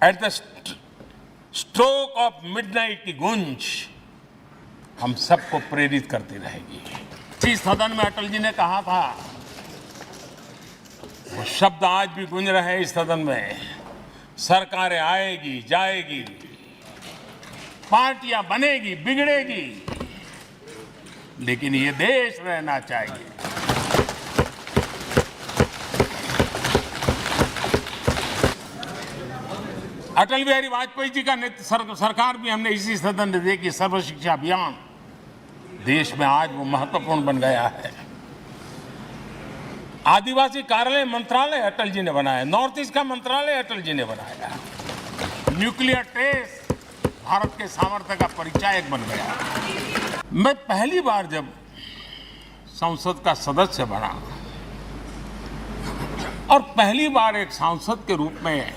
at the stroke of midnight की गूंज हम सबको प्रेरित करती रहेगी। इसी सदन में अटल जी ने कहा था, वो शब्द आज भी गूंज रहे हैं इस सदन में, सरकारें आएगी जाएगी, पार्टियां बनेगी बिगड़ेगी, लेकिन ये देश रहना चाहिए। अटल बिहारी वाजपेयी जी का सरकार भी हमने इसी सदन में देखी। सर्व शिक्षा अभियान देश में आज वो महत्वपूर्ण बन गया है। आदिवासी कार्यालय मंत्रालय अटल जी ने बनाया, नॉर्थ ईस्ट का मंत्रालय अटल जी ने बनाया, न्यूक्लियर टेस्ट भारत के सामर्थ्य का परिचायक बन गया। मैं पहली बार जब संसद का सदस्य बना और पहली बार एक सांसद के रूप में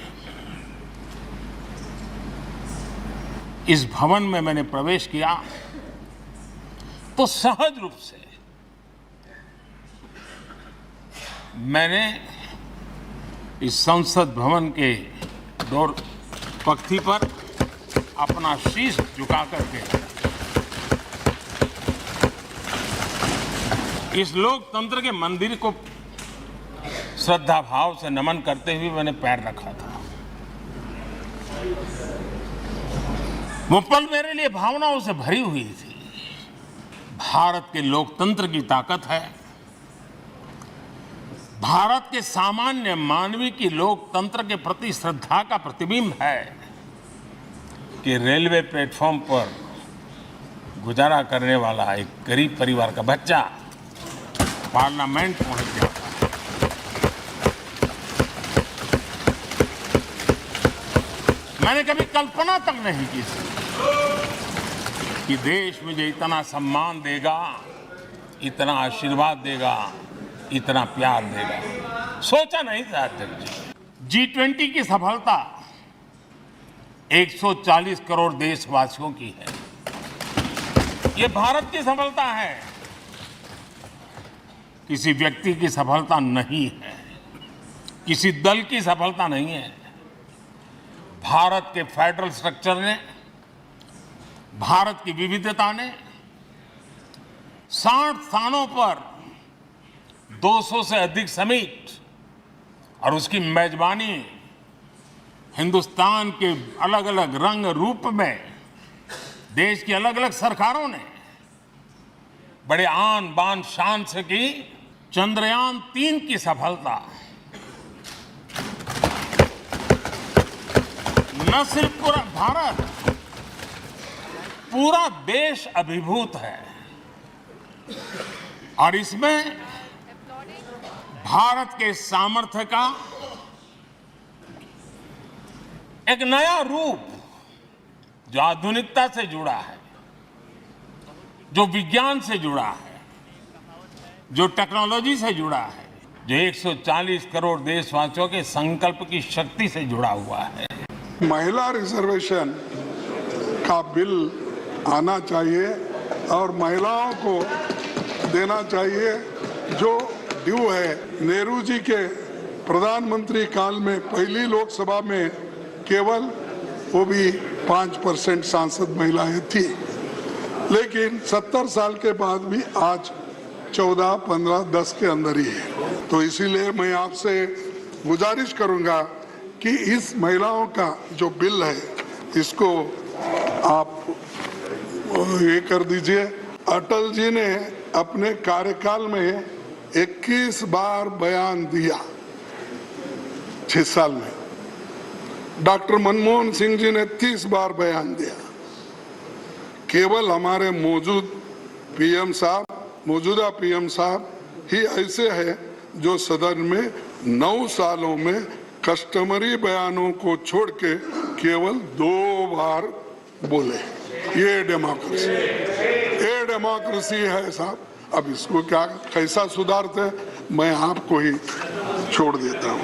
इस भवन में मैंने प्रवेश किया, तो सहज रूप से मैंने इस संसद भवन के डोर पक्ति पर अपना शीश झुका करके इस लोकतंत्र के मंदिर को श्रद्धा भाव से नमन करते हुए मैंने पैर रखा था। वो पल मेरे लिए भावनाओं से भरी हुई थी। भारत के लोकतंत्र की ताकत है, भारत के सामान्य मानवी की लोकतंत्र के प्रति श्रद्धा का प्रतिबिंब है कि रेलवे प्लेटफॉर्म पर गुजारा करने वाला एक गरीब परिवार का बच्चा पार्लियामेंट पहुंच जाता है। मैंने कभी कल्पना तक नहीं की थी कि देश मुझे इतना सम्मान देगा, इतना आशीर्वाद देगा, इतना प्यार देगा। सोचा नहीं था अध्यक्ष जी। G20 की सफलता 140 करोड़ देशवासियों की है। ये भारत की सफलता है, किसी व्यक्ति की सफलता नहीं है, किसी दल की सफलता नहीं है। भारत के फेडरल स्ट्रक्चर ने, भारत की विविधता ने 60 स्थानों पर 200 से अधिक समिट और उसकी मेजबानी हिंदुस्तान के अलग अलग रंग रूप में देश की अलग अलग सरकारों ने बड़े आन बान शान से की। चंद्रयान 3 की सफलता न सिर्फ पूरा भारत, पूरा देश अभिभूत है और इसमें भारत के सामर्थ्य का एक नया रूप जो आधुनिकता से जुड़ा है, जो विज्ञान से जुड़ा है, जो टेक्नोलॉजी से जुड़ा है, जो 140 करोड़ देशवासियों के संकल्प की शक्ति से जुड़ा हुआ है। महिला रिजर्वेशन का बिल आना चाहिए और महिलाओं को देना चाहिए जो ड्यू है। नेहरू जी के प्रधानमंत्री काल में पहली लोकसभा में केवल वो भी 5% सांसद महिलाएं थी, लेकिन 70 साल के बाद भी आज 14, 15, 10 के अंदर ही है। तो इसीलिए मैं आपसे गुजारिश करूंगा कि इस महिलाओं का जो बिल है इसको आप ये कर दीजिए। अटल जी ने अपने कार्यकाल में 21 बार बयान दिया 6 साल में। डॉक्टर मनमोहन सिंह जी ने 30 बार बयान दिया। केवल हमारे मौजूदा पीएम साहब ही ऐसे हैं जो सदन में 9 सालों में कस्टमरी बयानों को छोड़ के केवल 2 बार बोले। ये डेमोक्रेसी है साहब। अब इसको क्या कैसा सुधारते मैं आपको ही छोड़ देता हूँ।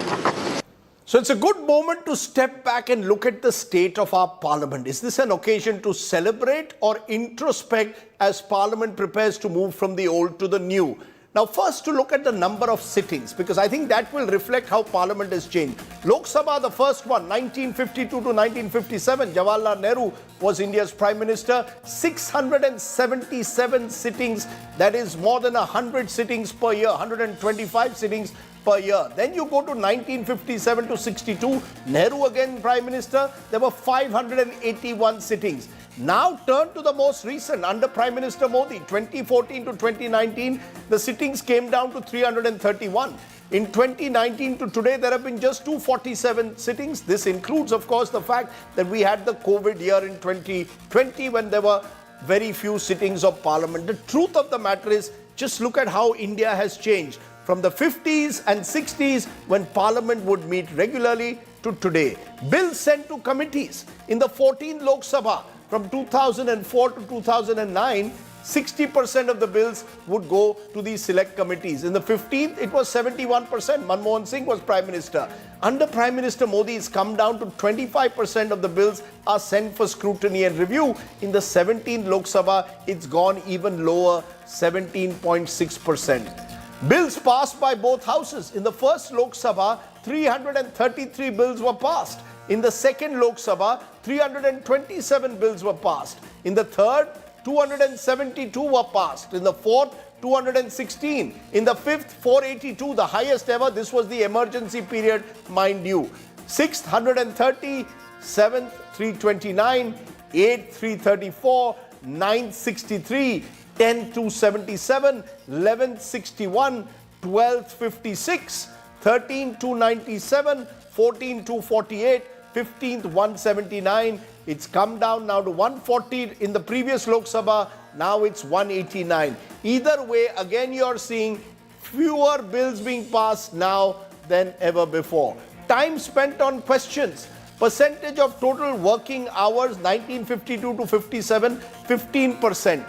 So it's a good moment to step back and look at the state of our parliament. Is this an occasion to celebrate or introspect as parliament prepares to move from the old to the new? Now, first to look at the number of sittings, because I think that will reflect how parliament has changed. Lok Sabha, the first one, 1952 to 1957, Jawaharlal Nehru was India's Prime Minister. 677 sittings, that is more than 100 sittings per year, 125 sittings per year. Then you go to 1957 to 62, Nehru again Prime Minister, there were 581 sittings. Now turn to the most recent, under Prime Minister Modi, 2014 to 2019, the sittings came down to 331. In 2019 to today, there have been just 247 sittings. This includes, of course, the fact that we had the COVID year in 2020 when there were very few sittings of Parliament. The truth of the matter is, just look at how India has changed from the 50s and 60s when Parliament would meet regularly to today. Bills sent to committees in the 14th Lok Sabha from 2004 to 2009, 60% of the bills would go to these select committees. In the 15th, it was 71%. Manmohan Singh was Prime Minister. Under Prime Minister Modi, it's come down to 25% of the bills are sent for scrutiny and review. In the 17th Lok Sabha, it's gone even lower, 17.6%. Bills passed by both houses. In the first Lok Sabha, 333 bills were passed. In the second Lok Sabha, 327 bills were passed. In the third, 272 were passed. In the fourth, 216. In the fifth, 482, the highest ever. This was the emergency period, mind you. Sixth, 130. Seventh, 329. Eighth, 334. Ninth, 63. 10th, 277. 11th, 61. 12th, 56. 13th, 297. 14th, 248. 15th, 179. It's come down now to 140 in the previous Lok Sabha. Now it's 189. Either way, again you're seeing fewer bills being passed now than ever before. Time spent on questions. Percentage of total working hours 1952 to 57, 15%.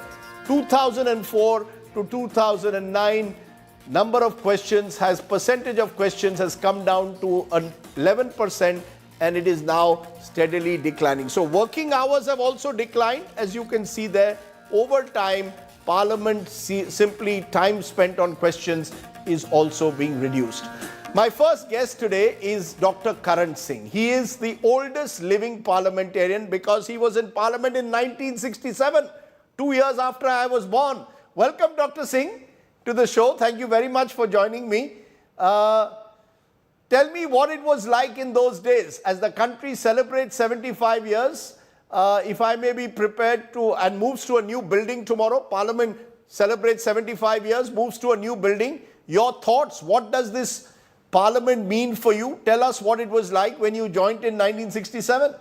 2004 to 2009, percentage of questions has come down to 11%. And it is now steadily declining. So working hours have also declined, as you can see there. Over time, Parliament simply time spent on questions is also being reduced. My first guest today is Dr. Karan Singh. He is the oldest living parliamentarian because he was in Parliament in 1967, 2 years after I was born. welcome Dr. Singh to the show. Thank you very much for joining me. Tell me what it was like in those days as the country celebrates 75 years. If I may be prepared to, and moves to a new building tomorrow, Parliament celebrates 75 years, moves to a new building. Your thoughts, what does this Parliament mean for you? Tell us what it was like when you joined in 1967.